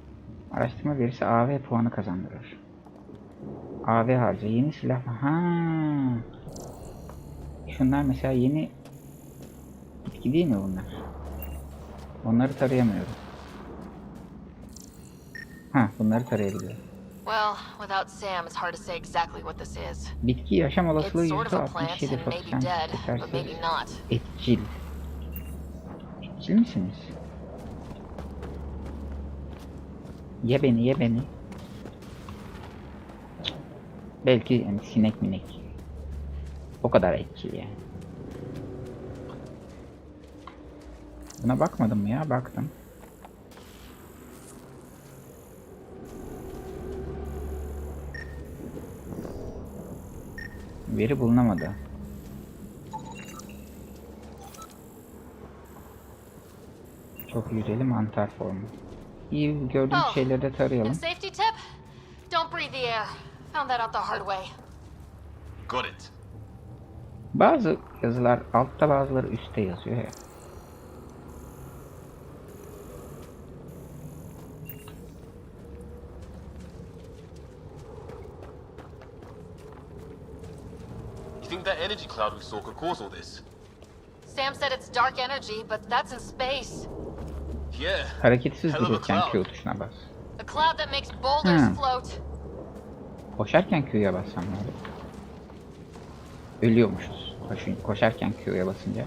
araştırma verisi AV puanı kazandırır. AV harca. Yeni silah. Ha. Şunlar mesela yeni bitki değil mi bunlar? Onları tarayamıyorum. Ha, bunları tarayabiliyorum.
Well, without Sam, it's hard to say exactly what this is.
Bitki yaşam olasılığı
It's sort of a plant
%67
and maybe dead, but maybe not.
Etçil. Etçil misiniz? Ye beni, ye beni. Belki yani sinek minek. O kadar etkili yani. Buna bakmadım mı ya? Baktım. Veri bulunamadı. Çok güzeli mantar formu. İyi, gördüğümüz şeyleri de tarayalım.
Safety tip? Don't breathe the air. Found that out the hard way.
Got it.
Bazı yazılar altta, bazıları üstte yazıyor ya.
You think that energy cloud we saw could cause all this?
Sam said it's dark energy, but that's in space.
Yeah.
Hareketsiz
Hell of a
dururken
cloud.
Q tuşuna bas.
A cloud that makes boulders float.
Koşarken Q'ya bassam ne olur? Ölüyormuşuz. Koşarken Q'ya basınca.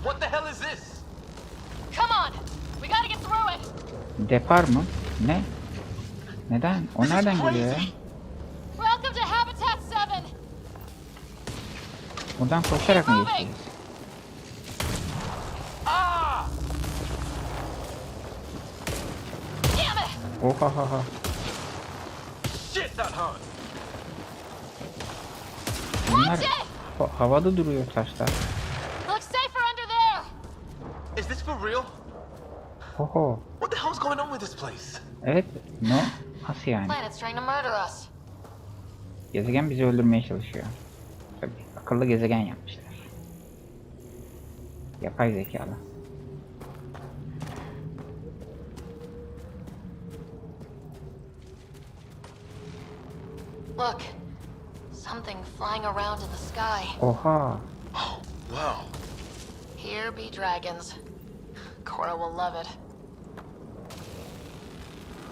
What the hell is this?
Come on! We gotta get through it!
Depar mı? Ne? Neden? O nereden geliyor ya?
Welcome to Habitat 7!
Buradan koşarak mı geçeceğiz?
Damn it!
Oha.
Shit, that hurt.
Bunlar havada duruyor taşlar.
Looks safer under there!
Is this for real?
Oho.
What the hell's going on with this place?
Evet. No. Nasıl yani?
Planet's trying to murder us.
Gezegen bizi öldürmeye çalışıyor. Tabii. Akıllı gezegen yapmışlar. Yapay zekalı.
Look. Something flying around in the sky.
Oha.
Oh, wow.
Here be dragons. Cora will love it.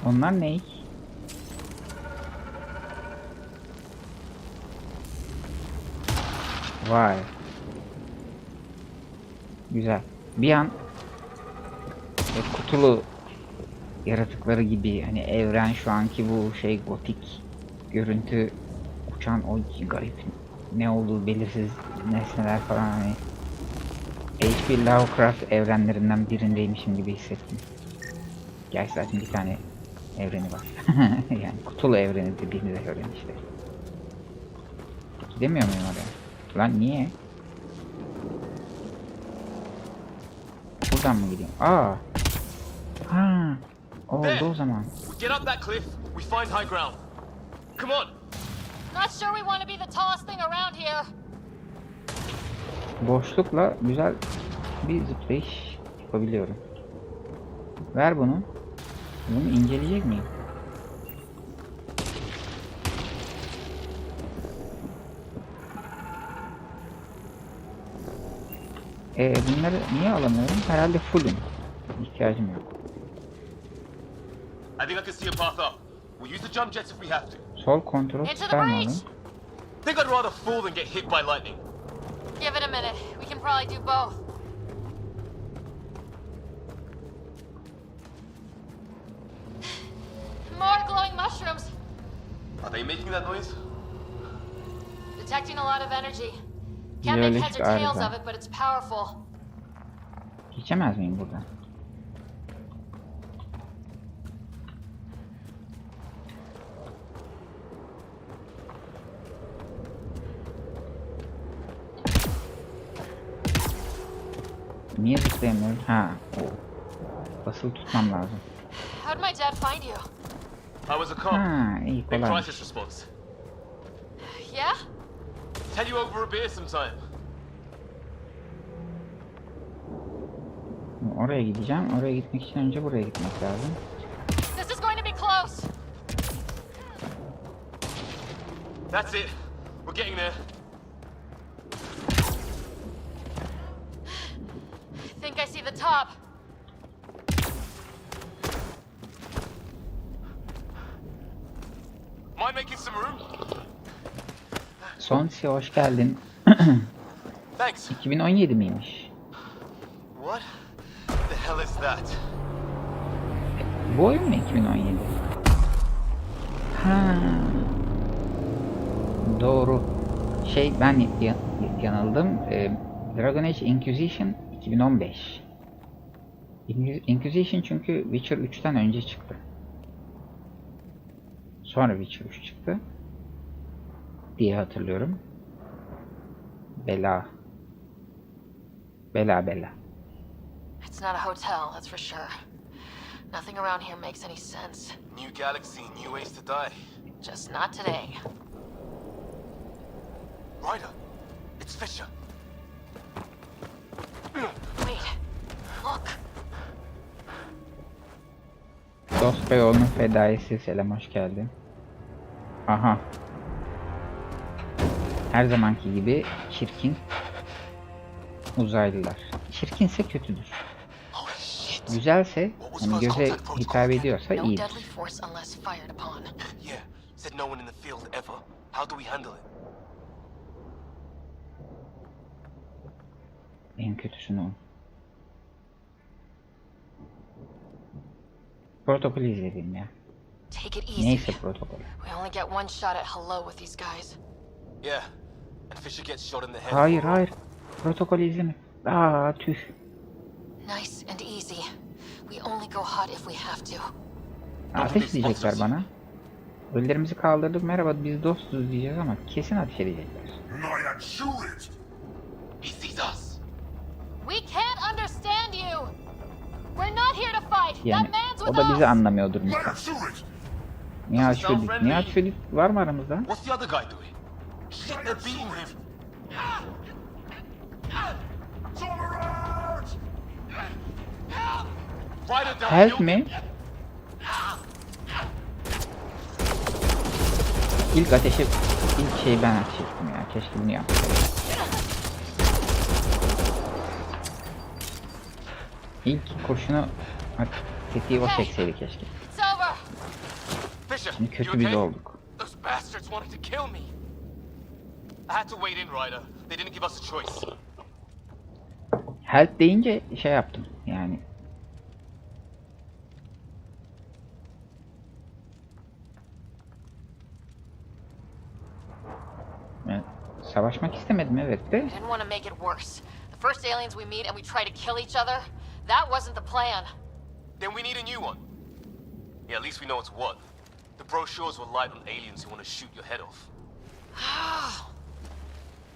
Onlar ne? Vay. Güzel. Bir an kutulu yaratıkları gibi, hani evren şu anki bu şey gotik görüntü, uçan o garip ne olduğu belirsiz nesneler falan, hani H.P. Lovecraft evrenlerinden birindeymişim gibi hissettim. Gerçi zaten bir tane evreni var. Yani kutulu evreni dediğimiz evren işte. Gidemiyor muyum oraya? Lan niye? Buradan mı gideyim? Aa. Ha. Oldu o zaman.
We get up that cliff, we find high ground. Come on.
Not sure we want to be the tallest thing around here.
Boşlukla güzel bir zıplayış yapabiliyorum. Ver bunu. Bunu inceleyecek miyim? Bunları niye alamıyorum? Herhalde fullüm. İhtiyacım yok.
I think I can see a path up. We'll use the jump jets if we have to.
Sol kontrol çıkarmadım.
Think I'd rather fall than get hit by lightning.
Give it a minute. We can probably do both. More glowing mushrooms.
Are they making that noise?
Detecting a lot of energy. Can't make heads or tails of it, but it's powerful.
Geçemez miyim buradan? Niye zıplayamıyorum? Ha, o. Basılı tutmam lazım.
How'd my dad find you?
I was a cop.
Ha, iyi
In
kolay.
crisis response.
Yeah?
Tell you over a beer sometime.
Oraya gideceğim. Oraya gitmek için önce buraya gitmek lazım.
This is going to be close.
That's it. We're getting there.
I think I see the top.
Mind making some room?
Sonsi hoş geldin.
Thanks.
2017 miymiş?
What the hell is that?
Bu oyun mu 2017? Ha. Doğru. Ben yanıldım. Dragon Age Inquisition 2015. Inquisition çünkü Witcher 3'ten önce çıktı. Sonra Witcher 3 çıktı diye hatırlıyorum. Bela.
It's not a hotel, that's for sure. Nothing around here makes any sense.
New galaxy, new ways to die.
Just not today.
Ryder, it's Fisher.
Wait, look.
Dost ve yolunun fedaisi, selam, hoş geldin. Aha. Her zamanki gibi çirkin uzaylılar. Çirkinse kötüdür. Güzelse, yani göze hitap ediyorsa
No
iyidir.
deadly force unless fired upon.
Yeah, said no one in the field ever. How do we handle it?
En kötüsünü o. Protokolü izledim ya.
Take it easy.
Neyse protokol.
We only get one shot at hello with these guys.
Yeah, and Fisher gets shot in the head.
Hayır. Protokolü izleme. Tüh.
Nice and easy. We only go hot if we have to.
Ateş edecekler bana. Ölülerimizi kaldırdık, merhaba biz dostuz diyeceğiz ama kesin ateş edecekler.
He sees us.
We can't understand you. We're not here to fight.
Yani o da bizi anlamıyordur mutlaka. Nihat Şödük var mı aramızda?
What's the other guy doing? Shit, they're beating him.
Help mi? İlk şeyi ben ateş ettim ya. Keşke bunu yapsaydım. İlk kurşunu tetiği o çekseydi keşke. Şimdi kötü biri olduk.
Those bastards wanted to kill me. I had to wait in, Ryder. They didn't give us a choice.
Help deyince şey yaptım yani. Savaşmak istemedim evet de.
We didn't want to make it worse. The first aliens we meet and we try to kill each other. That wasn't the plan.
Then we need a new one. Yeah, at least we know it's what. The brochures were light on aliens who want to shoot your head off.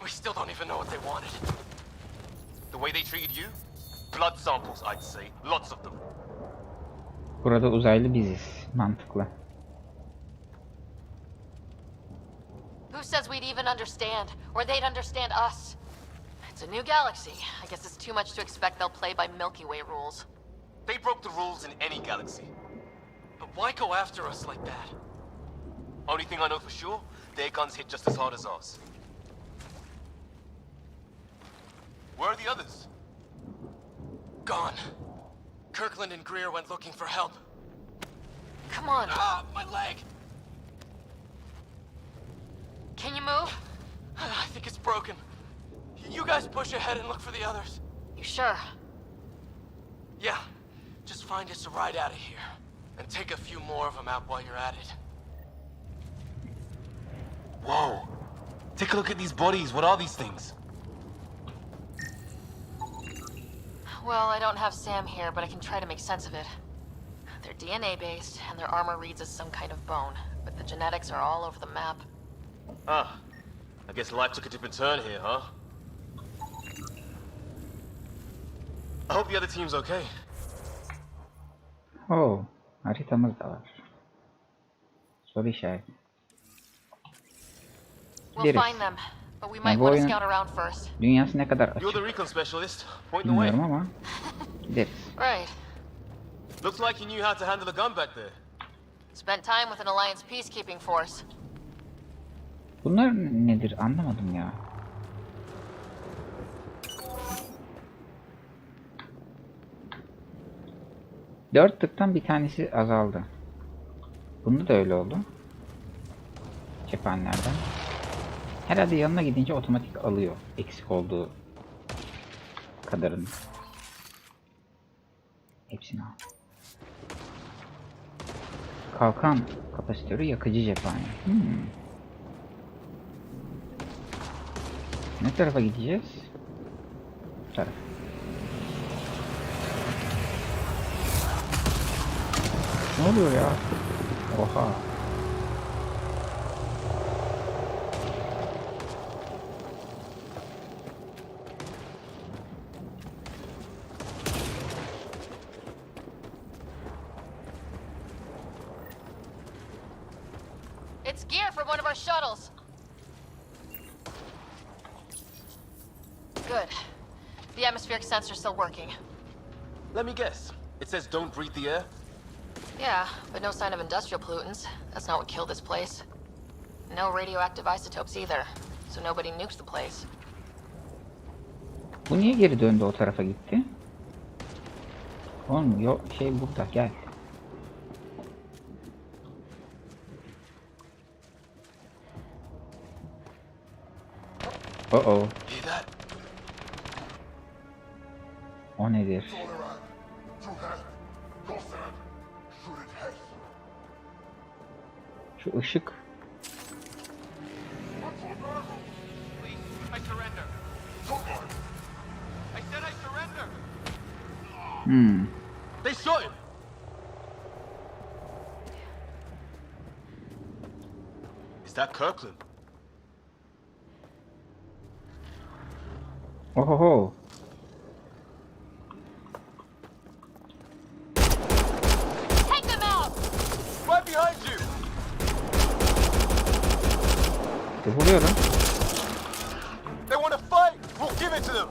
We still don't even know what they wanted. The way they treated you? Blood samples, I'd say. Lots of them.
Burada uzaylı biziz. Mantıklı.
Who says we'd even understand? Or they'd understand us? It's a new galaxy. I guess it's too much to expect they'll play by Milky Way rules.
They broke the rules in any galaxy. But why go after us like that? Only thing I know for sure, their guns hit just as hard as ours. Where are the others? Gone. Kirkland and Greer went looking for help.
Come on.
My leg!
Can you move?
I think it's broken. You guys push ahead and look for the others.
You sure?
Yeah. Just find us a ride out of here. And take a few more of them out while you're at it. Whoa. Take a look at these bodies. What are these things?
Well, I don't have Sam here, but I can try to make sense of it. They're DNA-based, and their armor reads as some kind of bone, but the genetics are all over the map.
Ah. I guess life took a different turn here, huh? I hope the other team's okay.
Oh, haritamız da var. Soru işareti.
We'll find them, but we might want to scout around first.
Dünyası ne kadar
You're the
açık
recon specialist. Point the way.
bilmiyorum ama gideriz.
Right.
Looks like you knew how to handle a gun back there.
Spent time with an Alliance peacekeeping force.
Bunlar nedir anlamadım ya. Dört tıktan bir tanesi azaldı. Bunda da öyle oldu. Cephanelerden. Herhalde yanına gidince otomatik alıyor eksik olduğu kadarını. Hepsini al. Kalkan kapasitörü yakıcı cephane. Ne tarafa gideceğiz? Bu taraf. Ne oluyor ya? Oha.
It's gear from one of our shuttles. Good. The atmospheric sensor's still working.
Let me guess. It says don't breathe the air?
Yeah, but no sign of industrial pollutants. That's not what killed this place. No radioactive isotopes either, so nobody nukes the place.
Bu niye geri döndü o tarafa gitti? Oğlum yok şey burada gel. Oh. O nedir? Şu ışık.
I surrender. I said I surrender.
They shot him. Is that Kirkland?
Ohoho.
Take them out!
Right behind you.
Vuruyorum.
They want to fight. We'll give it to them.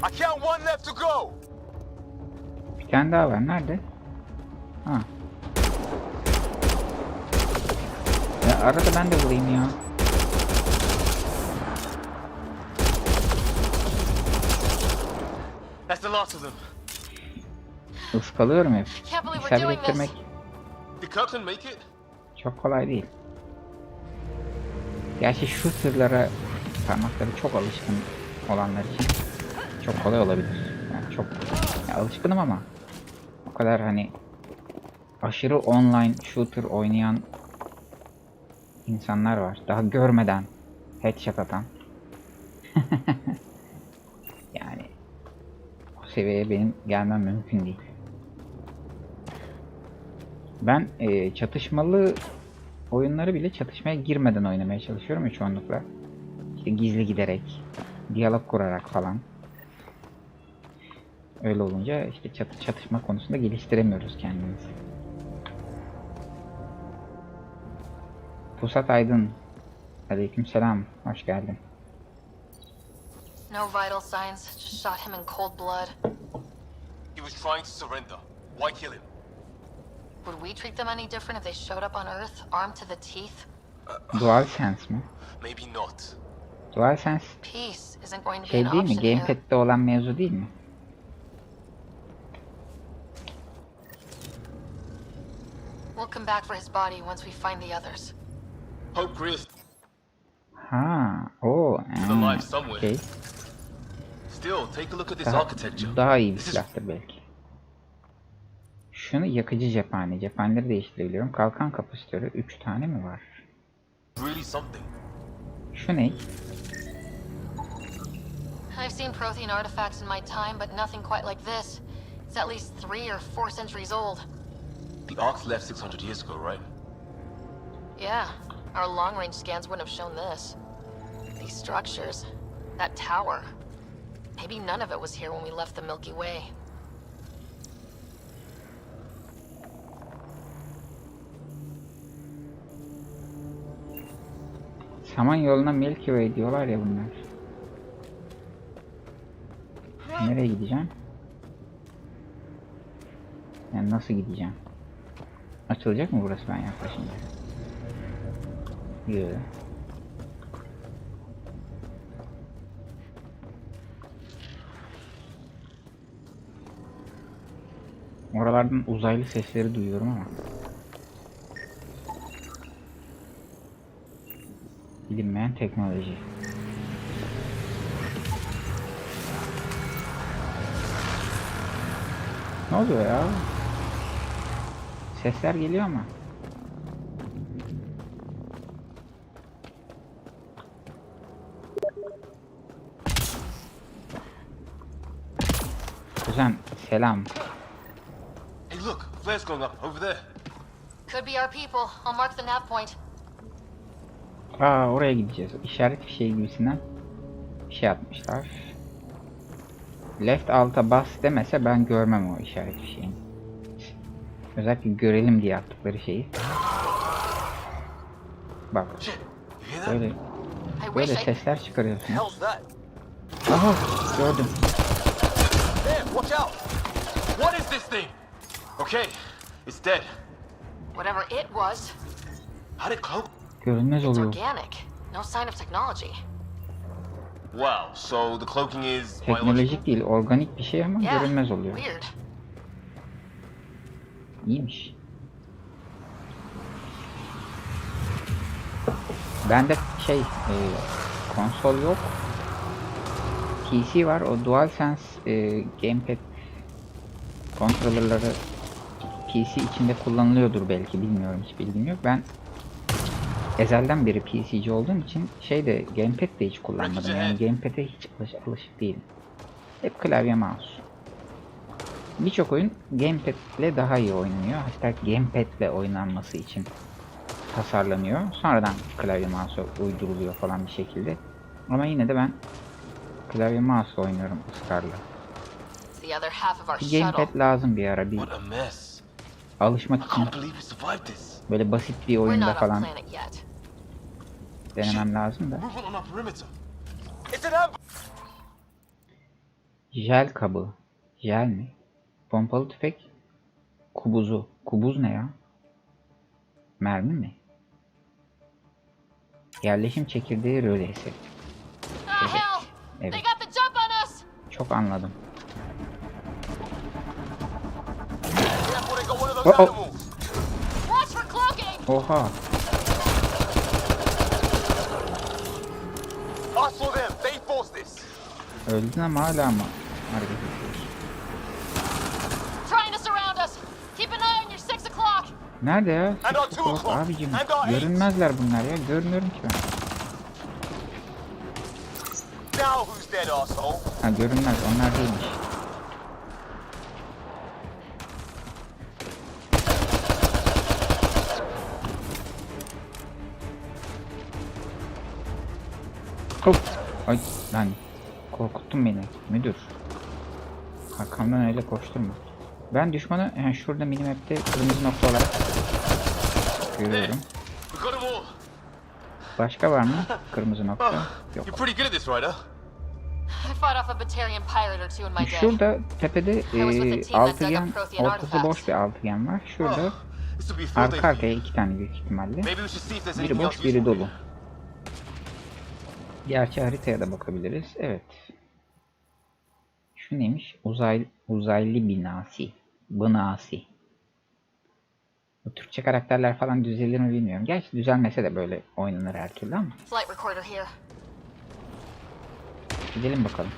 I count one left to go.
Bir tane daha var. Nerede? Ha. Ya arada ben de vurayım ya.
That's the last of them.
Iskalıyorum hep.
Can't believe we're
İçeri
doing
getirmek
this.
Did Kirkland make it?
çok kolay değil. Gerçi şu tırlara parmakları çok alışkın olanlar için çok kolay olabilir. Yani çok ya alışkınım ama o kadar hani aşırı online shooter oynayan insanlar var. Daha görmeden headshot atan. Yani o seviyeye benim gelmem mümkün değil. Ben çatışmalı oyunları bile çatışmaya girmeden oynamaya çalışıyorum ya çoğunlukla. İşte gizli giderek, diyalog kurarak falan. Öyle olunca işte çatışma konusunda geliştiremiyoruz kendimizi. Pusat Aydın. Aleykümselam. Hoş geldin.
No vital signs, just shot him in cold blood.
He was trying to surrender. Why kill him?
Would we treat them any different if they showed up on Earth, armed to the teeth?
DualSense mi?
Maybe not.
DualSense
Peace isn't going to be
şey
an
değil mi?
option here.
Gamepad'de olan mevzu değil mi?
We'll come back for his body once we find the others.
Hope Greer's
Ha, o.
alive somewhere.
Okay.
Still, take a look at this
Daha,
architecture.
daha iyi bir
This is
silahtır belki. Şunu yakıcı cephane. Cephaneleri değiştirebiliyorum. Kalkan kapasitörü 3 tane mi var?
really something.
Şu ne?
I've seen Prothean artifacts in my time, but nothing quite like this. It's at least 3 or 4 centuries old.
The Ark's left 600 years ago, right?
Yeah, our long-range scans wouldn't have shown this. These structures, that tower. Maybe none of it was here when we left the Milky Way.
Samanyolu'na Milky Way diyorlar ya bunlar. Nereye gideceğim? Yani nasıl gideceğim? Açılacak mı burası ben yaklaşınca? Yok. Oralardan uzaylı sesleri duyuyorum ama. Bilinmeyen teknoloji. Ne oluyor ya? Sesler geliyor ama. Kuzen selam.
Hey, look, flare's going up over there.
Could be our people. I'll mark the nav point.
Aa, oraya gideceğiz. İşaret fişeği gibisinden bir şey atmışlar. Left alta bas demese ben görmem o işaret fişeğini. Özellikle görelim diye attıkları şeyi. Bak. Böyle sesler çıkarıyorsunuz. Aha, gördüm.
There, watch out! What is this thing? Okay, it's dead.
Whatever it was.
How did cloak?
Görünmez
It's
oluyor.
organic. No sign of technology.
Wow, so the cloaking is
Teknolojik değil, organik bir şey ama
Yeah,
görünmez oluyor.
weird.
İyiymiş. Bende konsol yok. PC var. O DualSense gamepad kontrolörleri PC içinde kullanılıyordur belki, bilmiyorum, hiç bilgim yok. Ben ezelden beri PC'ci olduğum için gamepad de hiç kullanmadım. Yani gamepad'e hiç alışık değilim. Hep klavye mouse. Birçok oyun gamepad ile daha iyi oynanıyor. Hatta gamepad ile oynanması için tasarlanıyor. Sonradan klavye mouse'a uyduruluyor falan bir şekilde. Ama yine de ben klavye mouse oynuyorum ısrarla. Bir gamepad lazım bir ara, bir alışmak için. Böyle basit bir oyunda falan denemem lazım da. Jel kabı. Jel mi? Pompalı tüfek. Kubuzu. Kubuz ne ya? Mermi mi? Yerleşim çekirdeği rölesi. Evet. Çok anladım. Oha. Öldün ama hala mı hareket ediyorsun? Nerede ya? 6 o'clock abicim. Görünmezler bunlar ya. Görmüyorum ki ben. Ha, görünmez. Onlar değilmiş. Of. Ay lan. Korkuttun beni. Müdür. Arkamdan öyle koşturma. Ben düşmanı yani şurada minimap'te kırmızı nokta olarak görüyorum. Başka var mı? Kırmızı nokta. Yok. Şurada tepede altıgen, ortası boş bir altıgen var. Şurada arka arkaya 2 tane büyük ihtimalle. Biri boş, biri dolu. Gerçi haritaya da bakabiliriz. Evet. Şu neymiş? Uzaylı binası. Binası. Bu Türkçe karakterler falan düzelir mi bilmiyorum. Gerçi düzelmese de böyle oynanır her türlü ama. Gidelim bakalım.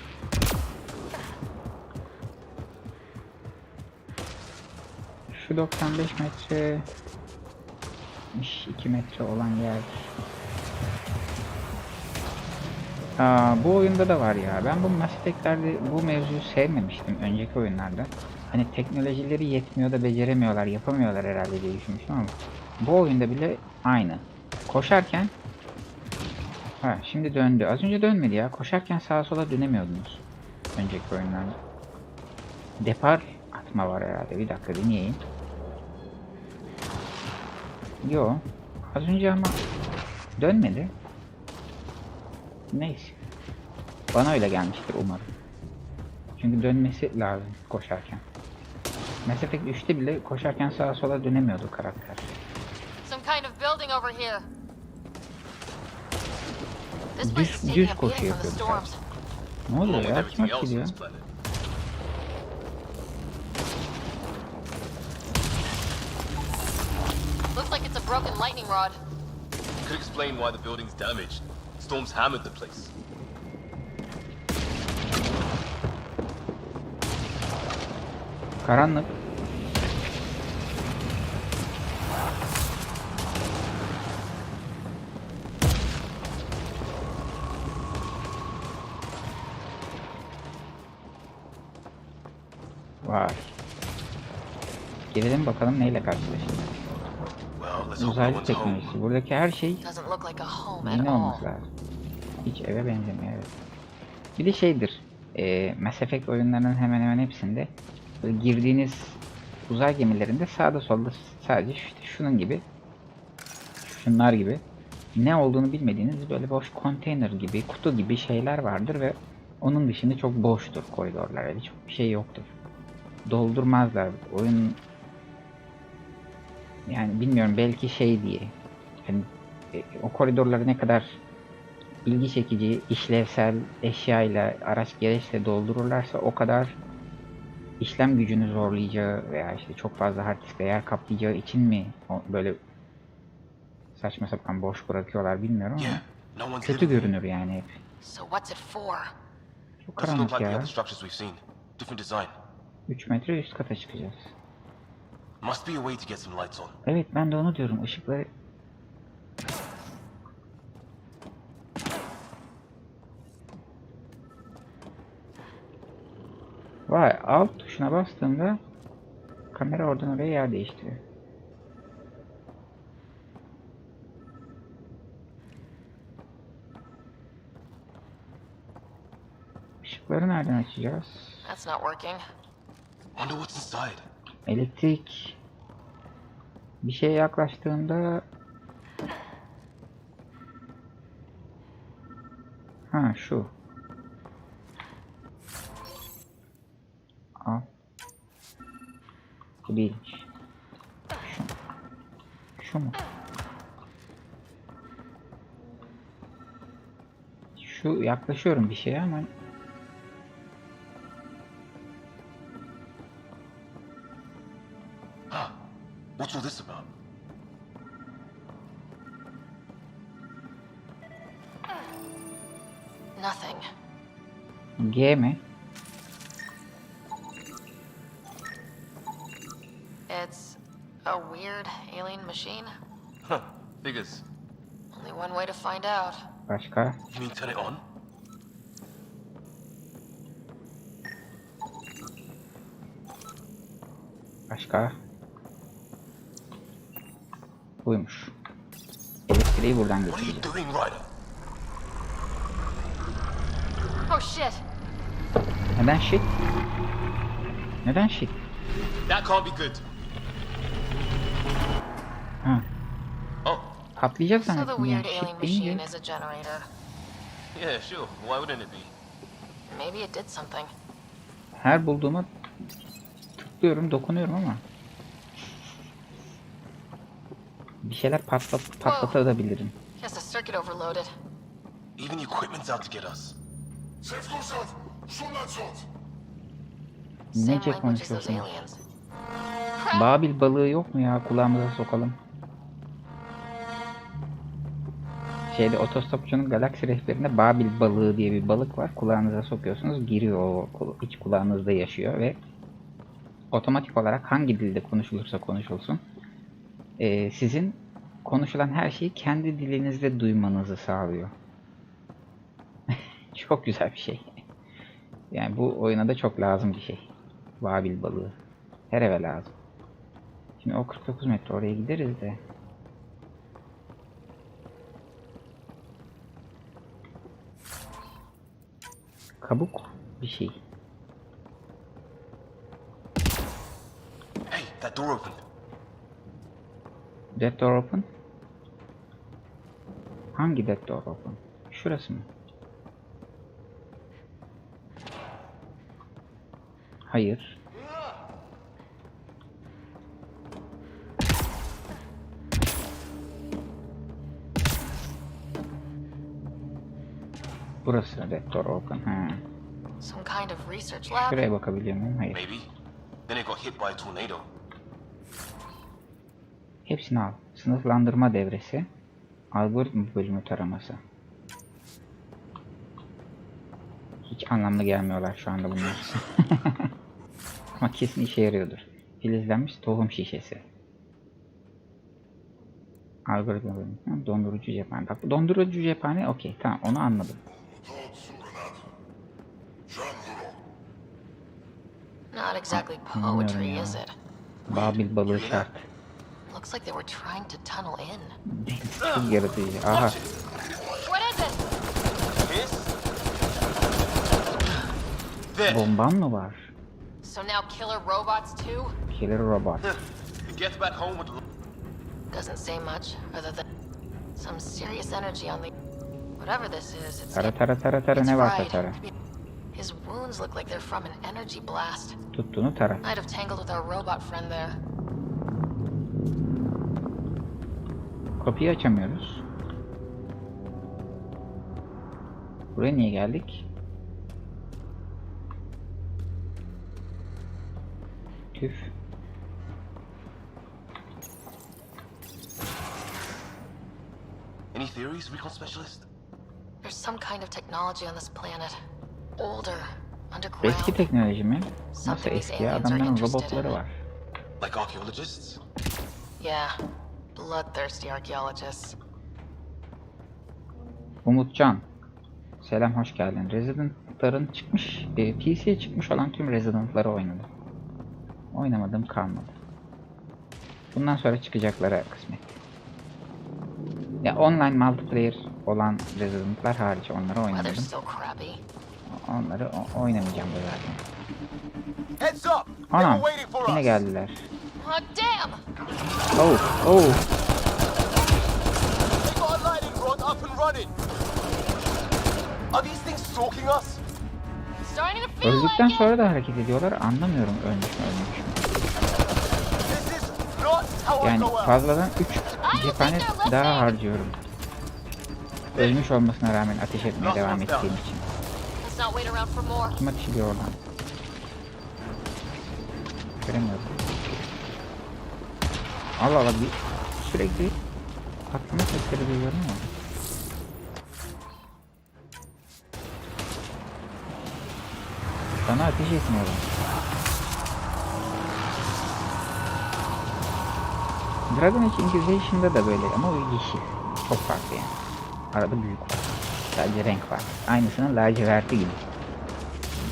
Şu 95 metre 2 metre olan yer. Bu oyunda da var ya. Ben bu Mass Effect'lerde bu mevzuyu sevmemiştim önceki oyunlarda. Hani teknolojileri yetmiyor da beceremiyorlar, yapamıyorlar herhalde diye düşünmüştüm ama bu oyunda bile aynı. Koşarken şimdi döndü. Az önce dönmedi ya. Koşarken sağa sola dönemiyordunuz önceki oyunlarda. Depar atma var herhalde. Bir dakika dinleyeyim. Yo. Az önce ama dönmedi. Neyse. Bana öyle gelmiştir umarım. Çünkü dönmesi lazım koşarken. Mass Effect 3'te bile koşarken sağa sola dönemiyordu karakter. Düz koşu yapıyordu sadece. Ne oluyor ya? Kim atılıyor?
Looks like it's a broken lightning rod.
Could explain why the building's damaged. Storms hammered the place.
Karanlık. Vay. Gelelim bakalım neyle karşılaşacağız. Uzaylı teknolojisi. Buradaki her şey yeni olması lazım. Hiç eve benzemiyor, evet. Bir de şeydir. Mass Effect oyunlarının hemen hemen hepsinde böyle girdiğiniz uzay gemilerinde sağda solda sadece işte şunun gibi, şunlar gibi ne olduğunu bilmediğiniz böyle boş konteyner gibi, kutu gibi şeyler vardır ve onun dışında çok boştur koridorlar. Yani çok bir şey yoktur. Doldurmazlar. Oyun yani bilmiyorum, belki şey diye. Yani, o koridorları ne kadar ilgi çekici, işlevsel eşyayla, araç gereçle doldururlarsa o kadar işlem gücünü zorlayacağı veya işte çok fazla hard diskte yer kaplayacağı için mi böyle saçma sapan boş bırakıyorlar bilmiyorum ama kötü görünür yani hep. Çok karanlık ya. 3 metre üst kata çıkacağız. Evet, ben de onu diyorum. Işıkları... Vay, alt tuşuna bastığımda kamera oradan oraya yer değiştiriyor. Işıkları nereden açacağız? Elektrik bir şeye yaklaştığında şu. Al. Bu değilmiş. Şu mu? Şu, yaklaşıyorum bir şeye ama
What's all this about?
Nothing.
G mi?
It's a weird alien machine.
Huh, figures.
Only one way to find out.
Başka?
You mean turn it on?
Başka? Buymuş. Elektriği buradan geçireceğiz.
Oh shit.
Neden shit? Neden shit?
That can't be good.
Ha.
Oh.
Patlayacak
So the
zannettim
weird
ya.
alien
Shit
machine
deyince.
is a generator.
Yeah, sure. Why wouldn't it be?
Maybe it did something.
Her bulduğuma tıklıyorum, dokunuyorum ama bir şeyler patlatabilirim.
Guess the circuit overloaded.
Even the equipment's out to get us.
Nece konuşuyorsunuz? Babil balığı yok mu ya? Kulağımıza sokalım. Şeyde, otostopçunun galaksi rehberinde Babil balığı diye bir balık var. Kulağınıza sokuyorsunuz, giriyor, o iç kulağınızda yaşıyor ve otomatik olarak hangi dilde konuşulursa konuşulsun sizin konuşulan her şeyi kendi dilinizde duymanızı sağlıyor. Çok güzel bir şey. Yani bu oyuna da çok lazım bir şey. Babil balığı. Her eve lazım. Şimdi o 49 metre oraya gideriz de. Kabuk bir şey.
Hey, that door opened.
That door open? Hangi that door open? Şurası mı? Hayır. Burası that door open. Ha.
Some kind of research lab.
Şuraya bakabiliyor muyum? Hayır.
Maybe. Then it got hit by a tornado.
Hepsini al. Sınıflandırma devresi. Algoritma bölümü taraması. Hiç anlamlı gelmiyorlar şu anda bunlar. Ama kesin işe yarıyordur. Filizlenmiş tohum şişesi. Algoritma bölümü. Dondurucu cephane. Bak bu dondurucu cephane okey. Tamam onu anladım.
Not exactly poetry, is it?
Babil balığı şart.
Looks like they were trying to tunnel in.
Çok yaratıcı. Aha.
What is it?
Bomban mı var?
So now killer robots too?
Killer robot.
It gets back home with.
Doesn't say much other than some serious energy on the. Whatever this is, it's.
Tara
it's
ne varsa
right.
tara.
His wounds look like they're from an energy blast.
Tuttuğunu tara.
Might have tangled with our robot friend there.
Kapıyı açamıyoruz. Buraya niye geldik? Tüf.
Any theories, recon specialist?
There's some kind of technology on this planet. Older, underground.
Eski teknoloji mi? Nasıl eski ya? Adamların robotları var.
Like archaeologists?
Yeah, bloodthirsty archaeologists.
Umutcan. Selam hoş geldin. Resident'ların çıkmış, PC'ye çıkmış olan tüm Resident'ları oynadım. Oynamadım kalmadı. Bundan sonra çıkacaklara kısmet. Ya online multiplayer olan Resident'lar hariç onları oynadım. Onları oynamayacağım da zaten. Anam yine geldiler.
Oh damn!
Oh.
They got a lightning rod up and running. Are these things stalking us?
Starting to feel
Öldükten
like
sonra da hareket ediyorlar. Anlamıyorum ölmüş mü.
This is not how I
Yani
go out.
fazladan 3 cephane daha harcıyorum. Ölmüş olmasına rağmen ateş etmeye devam ettiğim için.
Let's not wait around for more.
Kim ateş ediyor oradan? Göremiyorum. Allah Allah bir sürekli patlama sesleri duyuyorum ama. Bana ateş etmiyorum. Dragon Age Inquisition'da da böyle ama o yeşil. Çok farklı yani. Arada büyük var. Sadece renk var. Aynısının laciverti gibi.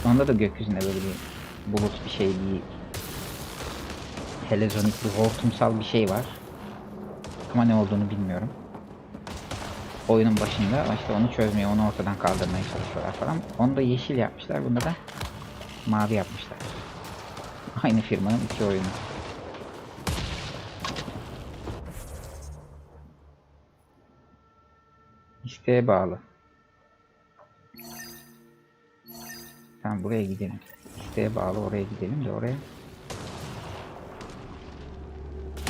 Onda da gökyüzünde böyle bir bulut bir şey, bir telezonik, bir hortumsal bir şey var. Ama ne olduğunu bilmiyorum. Oyunun başında işte onu çözmeye, onu ortadan kaldırmaya çalışıyorlar falan. Onu da yeşil yapmışlar. Bunda da mavi yapmışlar. Aynı firmanın iki oyunu. İsteğe bağlı. Tamam buraya gidelim. İsteğe bağlı oraya gidelim de oraya.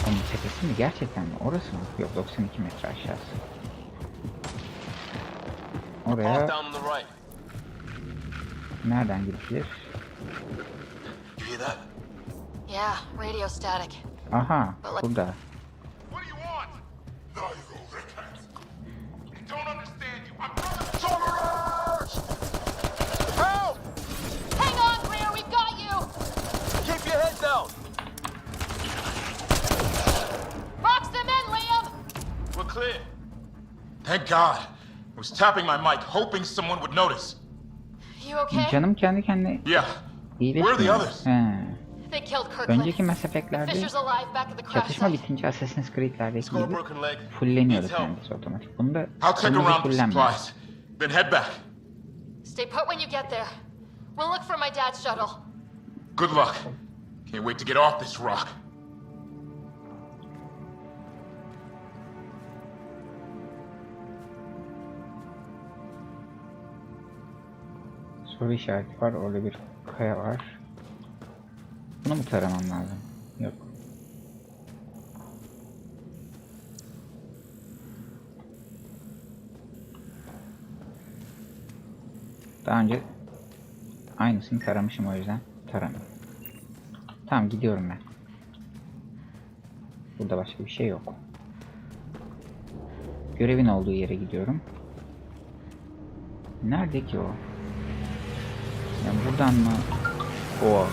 Onun tepesi mi? Gerçekten mi? Orası mı? Yok 92 metre aşağısı. Oraya nereden gidilir?
Yeah, radio static.
Aha, burada.
Hang on, Greer, we got you!
Keep your head down.
Box them in, Liam!
We're clear. Thank God. I was tapping my mic, hoping someone would notice.
You okay?
Canım kendi kendine
Yeah. Where are the
iyileşmiyor.
others?
They killed Kirkland.
Önceki Mass Effect'lerde
Fisher's alive back at the crash
çatışma
site.
bitince Assassin's Creed'lerdeki gibi fulleniyordu kendisi otomatik. Bunda
I'll check
kırmızı
around for
fullenmiyor.
supplies, then head back.
Stay put when you get there. We'll look for my dad's shuttle.
Good luck. Can't wait to get off this rock.
Soru işareti var. Orada bir kaya var. Bunu mu taramam lazım? Yok. Daha önce aynısını taramışım o yüzden taramıyorum. Tamam gidiyorum ben. Burada başka bir şey yok. Görevin olduğu yere gidiyorum. Nerede ki o? Yani buradan mı? O.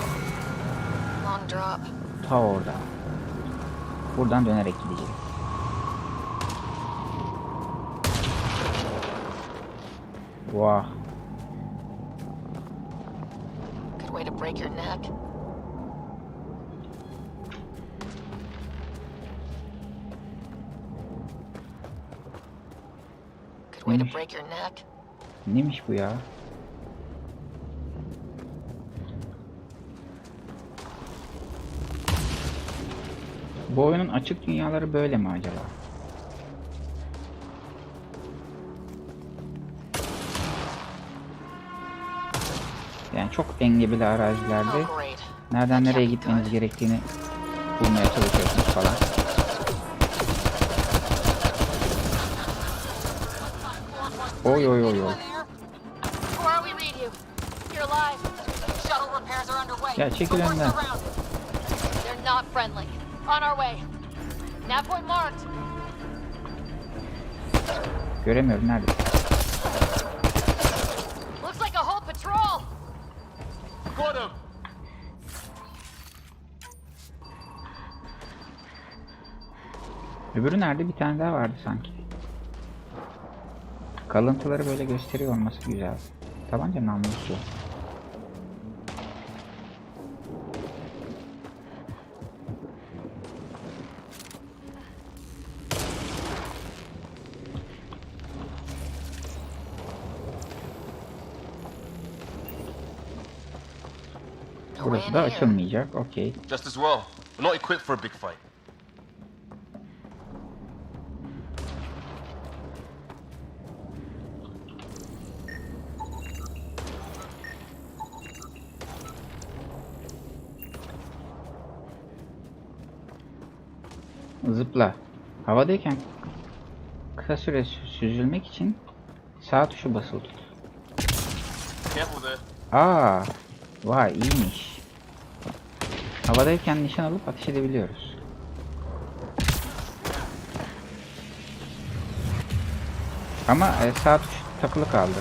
drop.
Ta orada. Buradan dönerek gideceğiz. Vah.
Good way to break your neck. Good way to break your neck.
Neymiş bu ya? Bu oyunun açık dünyaları böyle mi acaba? Yani çok engebeli arazilerde nereden nereye gitmeniz gerektiğini bulmaya çalışıyorsunuz falan. Oy oy oy oy. Ya çekil önden.
They're not friendly. On our way. Nav point marked.
Göremiyorum, nerede?
Looks like a whole patrol.
Got him!
Öbürü nerede? Bir tane daha vardı sanki. Kalıntıları böyle gösteriyor olması güzel. Tabanca namlusu. Burası da açılmayacak. Okey.
Just as well. We're not equipped for a big fight.
Zıpla. Havadayken kısa süre süzülmek için sağ tuşu basılı tut.
Careful there.
Aa, vay iyiymiş. Havadayken nişan alıp ateş edebiliyoruz. Ama sağ tuş takılı kaldı.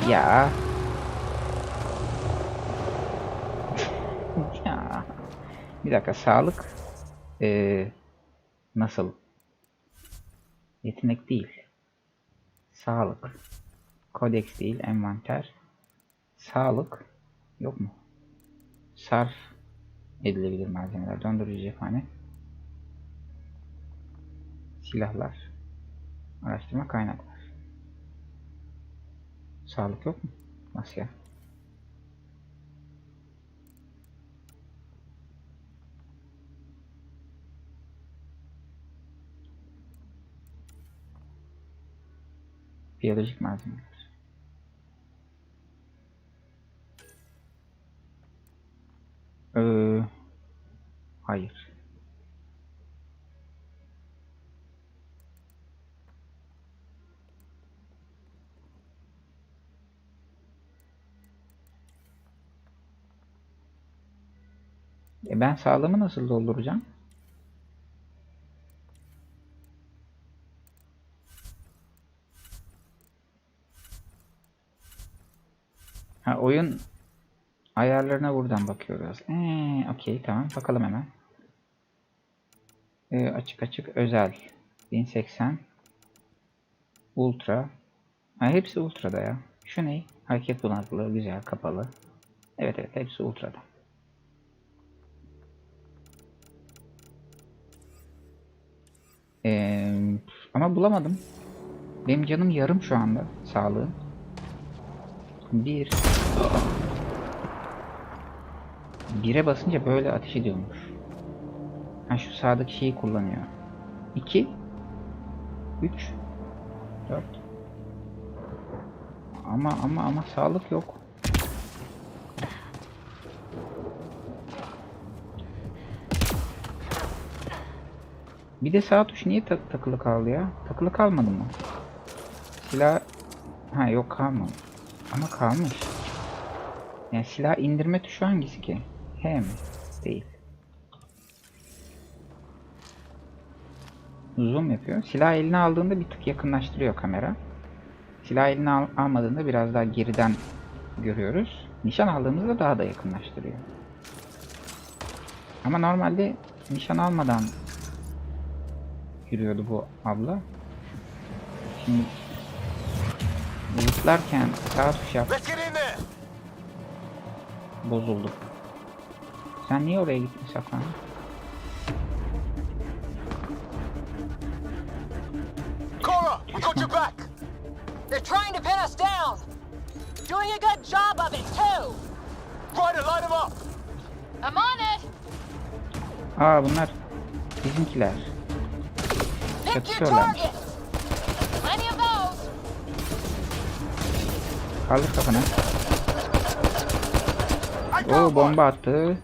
Ya. Ya. Bir dakika, sağlık nasıl? Yetenek değil. Sağlık. Kodeks değil, envanter. Sağlık yok mu? Sarf edilebilir malzemeler. Dondurucu cephane. Silahlar. Araştırma, kaynaklar. Sağlık yok mu? Nasıl ya? Biyolojik malzemeler. Hayır. Ben sağlığımı nasıl dolduracağım? Ha, oyun ayarlarına buradan bakıyoruz. Okey, tamam, bakalım hemen. Açık özel 1080 ultra. Ha, hepsi ultra'da ya. Şu ne? Hareket bulanıklığı güzel, kapalı. Evet hepsi ultra'da. Ama bulamadım. Benim canım yarım şu anda sağlığım. 1'e basınca böyle ateş ediyormuş. Ha, şu sağdaki şeyi kullanıyor. 2 3 4 Ama sağlık yok. Bir de sağ tuş niye takılı kaldı ya? Takılı kalmadı mı? Silah... Ha yok, kalmadı. Ama kalmış. Yani silah indirme tuşu hangisi ki? H mi? Değil. Zoom yapıyor. Silah eline aldığında bir tık yakınlaştırıyor kamera. Silah eline almadığında biraz daha geriden görüyoruz. Nişan aldığımızda daha da yakınlaştırıyor. Ama normalde nişan almadan yürüyordu bu abla. Şimdi zıplarken sağ tuş yap. Bozuldu. Sen niye oraya gittin Safran?
Cora, we got your back.
They're trying to pin us down. Doing a good job of it too.
Ryder, line them up.
I'm on it.
Aa bunlar bizimkiler.
Pick your
Çatışıyorlar.
targets.
Plenty of those.
Kaldır kafanı. Oo bomba attı.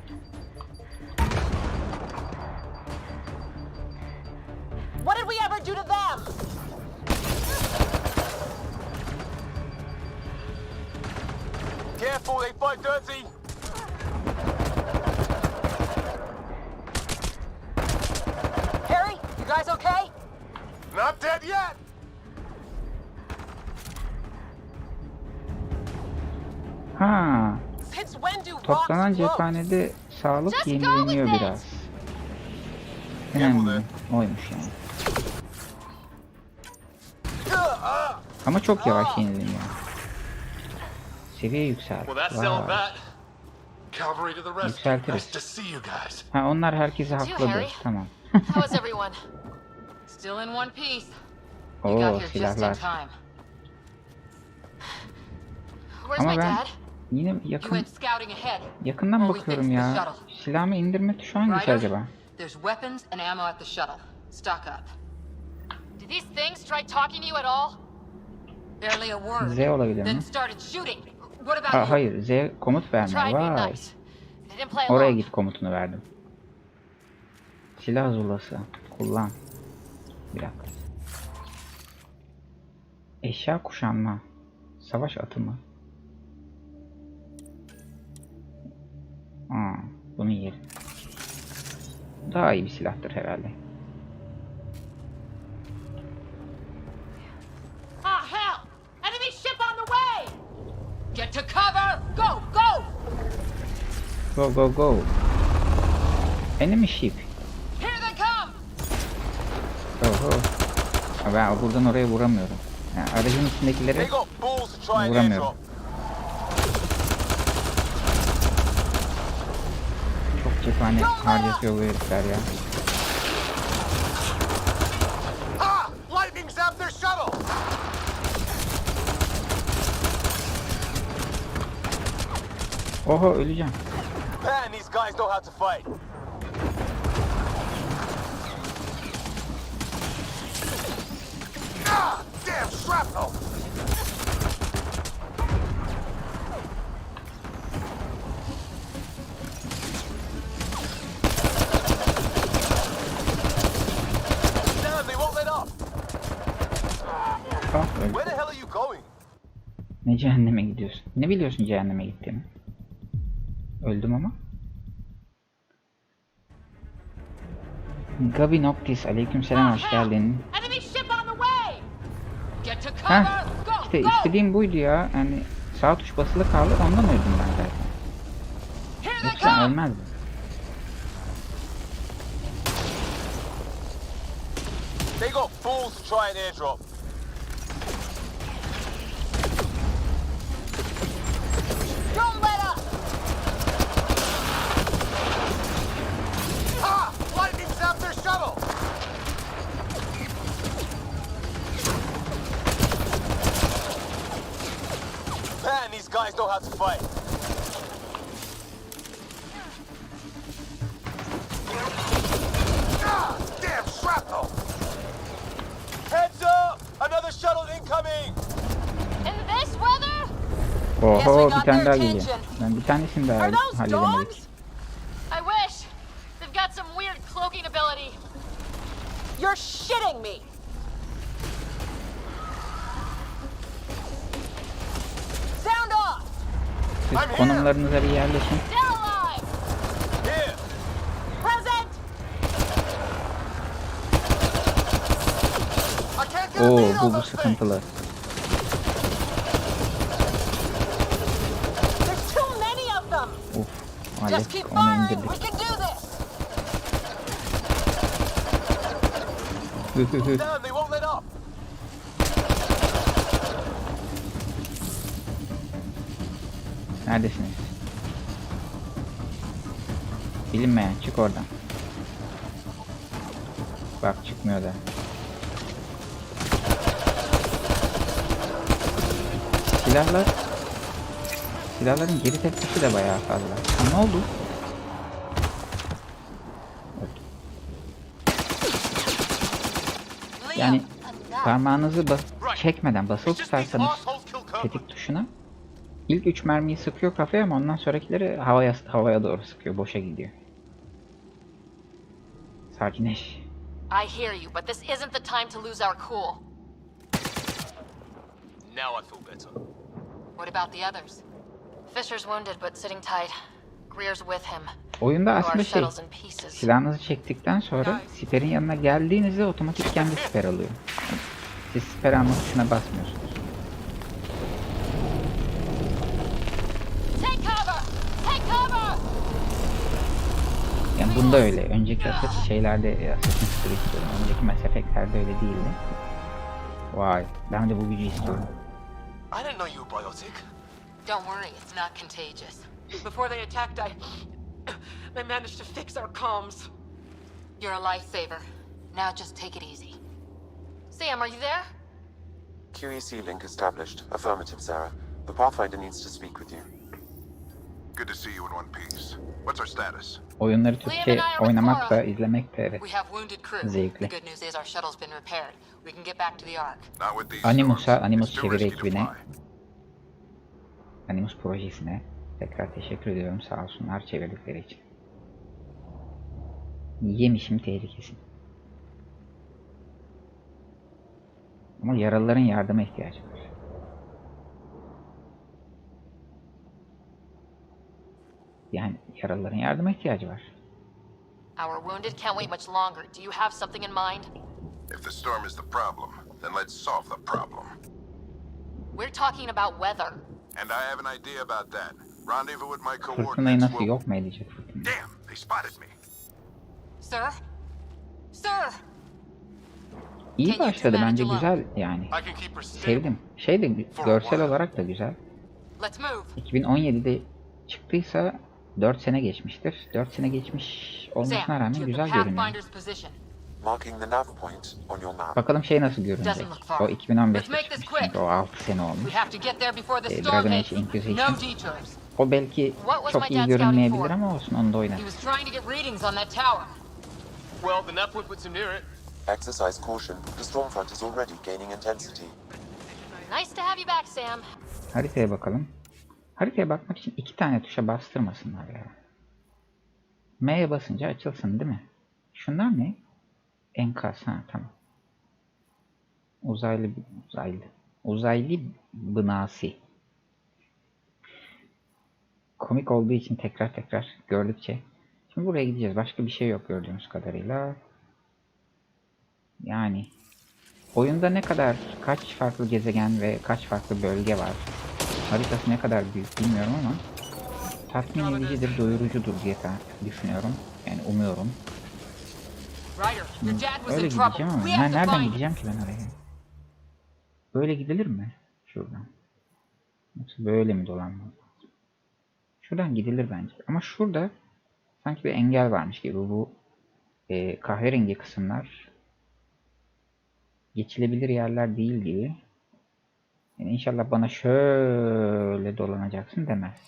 What did we ever do to them?
Careful, they fight dirty.
Harry, you guys okay?
Not dead yet.
Ha,
Since when do
toplanan
rocks float?
cephanede sağlık yenileniyor biraz. Önemli oymuş yani. Ama çok yavaş yenileniyor. Seviye yükselt.
Well, that settled
Vay.
that. Cavalry to the rescue.
Yükseltiriz.
Nice to see you guys.
Ha onlar herkese
Harry.
haklıdır. Tamam.
How is everyone?
Still in one piece. You
Oo
got here just in
silahlar.
time.
Where's
Ama
my
ben
dad?
yine
You
yakın
went scouting ahead.
yakından
While we
bakıyorum
fix the
ya.
shuttle.
Silahımı indirme tuşu hangisi acaba?
There's weapons and ammo at the shuttle. Stock up.
Did these things try talking to you at all?
Barely a word.
Z olabilir
Then
mi?
started shooting. What about
Ha,
you?
hayır Z komut vermiyor.
Tried being
Vay.
nice. They didn't play
Oraya
along.
git komutunu verdim. Silah zulası. Kullan. Bir dakika. Eşya kuşanma. Savaş atı mı? Aa, bunu yerim. Daha iyi bir silahtır herhalde.
Ah, hell! Enemy ship on the way!
Get to cover! Go! Go!
Go go go. Enemy ship.
Here they come!
Oho. Ha, ben buradan oraya vuramıyorum. Yani aracın içindekileri
They got balls to try and
vuramıyorum.
airdrop.
Çok cephane harcatıyor bu herifler ya.
Ha! Lightning zapped their shuttle.
Oho öleceğim.
Man, these guys know how to fight. Ah! Damn shrapnel! Damn, they won't let up.
Ah, öldüm.
Where the hell are you going?
Ne cehenneme gidiyorsun? Ne biliyorsun cehenneme gittiğimi? Öldüm ama. Gabi Noctis, aleykümselam, hoş geldin.
Enemy ship on the way!
Get to
Heh,
cover! Go!
işte
Go!
istediğim buydu ya. Yani sağ tuş basılı kaldı, ondan öldüm ben zaten.
Here they
Yoksa
come!
ölmezdim.
They got balls to try and airdrop.
Don't let up!
Ha! Lightning zapped their shuttle. Man, these guys know how to fight. Ah! Damn shrapnel! Heads up! Another shuttle incoming!
In this weather?
Oho bir tane daha geliyor. Ben bir tanesini daha
Are those
halledemedik.
dogs?
I wish. They've got some weird cloaking ability.
You're shitting me! Sound off!
Siz konumlarınıza bir yerleşin.
Still alive!
Here!
Present!
I can't get a
Oo
lead on
bu
those things!
sıkıntılı.
There's too many of them!
Uf,
Just keep
hallettik onu
firing!
indirdik.
We can do this!
Damn, they won't let up.
Neredesiniz? Bilinmeyen, çık oradan. Bak çıkmıyor da. Silahların geri tepkisi de bayağı fazla. Ne oldu? Yani parmağınızı çekmeden basılı tutarsanız tetik tuşuna ilk 3 mermiyi sıkıyor kafaya ama ondan sonrakileri havaya doğru sıkıyor. Boşa gidiyor. Sakinleş.
I hear you, but this isn't the time to lose our cool.
Now I feel better.
What about the others? Fisher's wounded but sitting tight. Greer's with him.
Oyunda aslında silahınızı çektikten sonra siperin yanına geldiğinizde otomatik kendi siper alıyor. Siz siper alma tuşuna basmıyorsunuz. Yani bunda öyle. Önceki şeylerde Assassin's Creed istiyorum. Önceki Mass Effect'lerde öyle değildi. Vay, ben de bu gücü istiyorum.
I didn't know you were biotic.
Don't worry, it's not contagious. Before they attacked, I managed to fix our comms.
You're a lifesaver. Now just take it easy. Sam, are you there?
QEC link established. Affirmative, Sarah. The Pathfinder needs to speak with you.
Good to see you in one piece. What's our status?
Oyunları Türkçe oynamak da izlemek de evet. Zevkli. Animus çeviri ekibine, Animus projesine tekrar teşekkür ediyorum, sağ olsunlar çevirdikleri için. Yemişim tehlikesi. Ama yaralıların yardıma ihtiyacı var. Yani yaralıların yardıma ihtiyacı var.
Our wounded can't wait much longer. Do you have something in mind?
If the storm is the problem, then let's solve the problem.
We're talking about weather.
And I have an idea about that. Rendezvous with my
Fırtınayı
coordinates
nasıl
will...
yok mu edecek fırtına?
Damn, they spotted me.
Sir? Sir?
İyi başladı bence, güzel yani. Sevdim. Şey de görsel olarak da güzel. 2017'de çıktıysa 4 sene geçmiştir. 4 sene geçmiş olmasına rağmen güzel görünüyor. Bakalım şey nasıl görünecek. O 2015'te çıkmış çünkü o 6 sene olmuş. Dragon Age Inquisition. O belki çok iyi görünmeyebilir ama olsun, onu da oynar.
Well, the network puts him near it.
Exercise caution. The storm front is already gaining intensity.
Nice to have you back, Sam.
Haritaya bakalım. Haritaya bakmak için 2 tane tuşa bastırmasınlar ya. M'ye basınca açılsın değil mi? Şunlar ne? Enkaz, ha tamam. Uzaylı binası. Komik olduğu için tekrar gördükçe. Şimdi buraya gideceğiz. Başka bir şey yok gördüğümüz kadarıyla. Yani oyunda ne kadar, kaç farklı gezegen ve kaç farklı bölge var. Haritası ne kadar büyük bilmiyorum ama tatmin edicidir, doyurucudur diye düşünüyorum. Yani umuyorum. Şimdi öyle gideceğim ama ben nereden gideceğim ki ben oraya? Böyle gidilir mi? Şuradan. Yoksa böyle mi dolanmam? Şuradan gidilir bence. Ama şurada sanki bir engel varmış gibi. Bu kahverengi kısımlar geçilebilir yerler değil gibi. Yani inşallah bana şöyle dolanacaksın demez.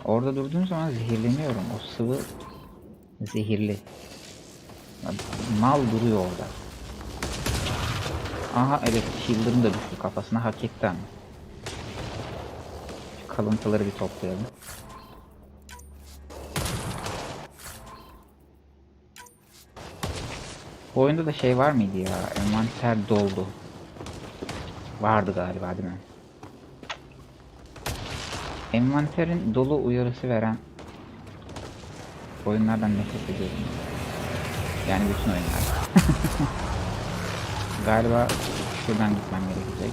Orada durduğum zaman zehirleniyorum. O sıvı zehirli. Mal duruyor orada. Aha evet, shield'ım da düştü kafasına, hak etti ama. Şu kalıntıları bir toplayalım. Bu oyunda da şey var mıydı ya? Envanter doldu. Vardı galiba değil mi? Envanterin dolu uyarısı veren oyunlardan nefret ediyorum. Yani bütün oyunlar. Galiba şuradan gitmem gerekecek.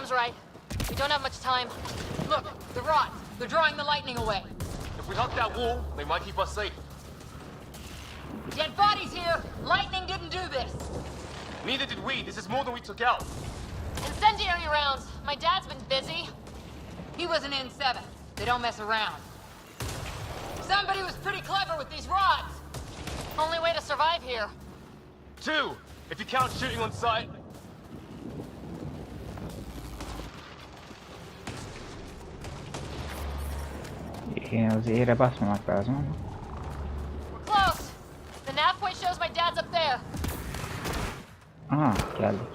Sam's right. We don't have much time.
Look, the rods. They're drawing the lightning away. If we hug that wall, they might keep us safe.
Dead bodies here. Lightning didn't do this.
Neither did we. This is more than we took out.
Incendiary rounds. My dad's been busy.
He was an N7. They don't mess around. Somebody was pretty clever with these rods.
Only way to survive here.
2, if you count shooting on sight.
Zehire basmamak lazım ama.
We're close. The nav point shows my dad's up there.
Aha, geldik.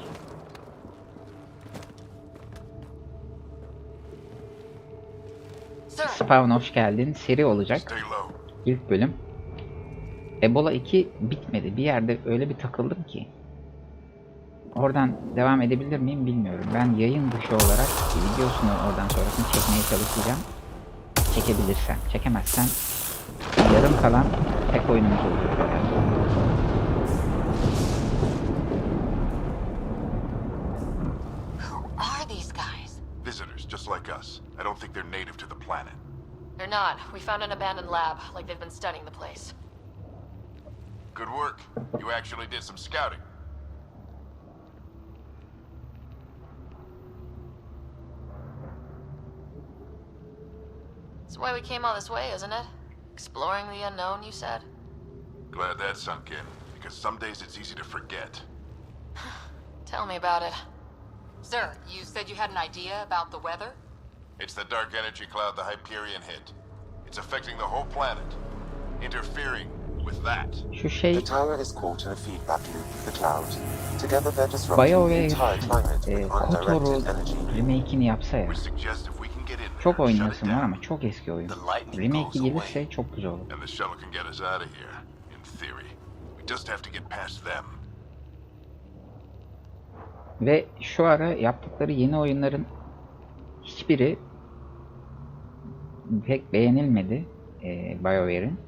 Spawn hoş geldin. Seri olacak. İlk bölüm. Ebola 2 bitmedi. Bir yerde öyle bir takıldım ki. Oradan devam edebilir miyim bilmiyorum. Ben yayın dışı olarak videosunu oradan sonrasını çekmeye çalışacağım. Çekebilirsem. Çekemezsem yarım kalan tek oyunumuz oluyor.
Are these guys?
Visitors, just like us. I don't think they're native to the planet.
They're not. We found an abandoned lab, like they've been studying the place.
Good work. You actually did some scouting.
That's why we came all this way, isn't it? Exploring the unknown, you said?
Glad that sunk in, because some days it's easy to forget.
Tell me about it.
Sir, you said you had an idea about the weather?
It's the dark energy cloud the Hyperion hit. It's affecting the whole planet. Interfering with that.
The tower is caught in a feedback loop with the cloud. Together they're disrupting the entire climate with undirected energy.
Remake'ini yapsa ya. Çok oynayasım var ama çok eski oyun. Remake'i gelirse çok güzel olur.
And the shuttle can get us out of here, in theory. We just have to get past them.
Ve şu ara yaptıkları yeni oyunların hiçbiri pek beğenilmedi BioWare'in.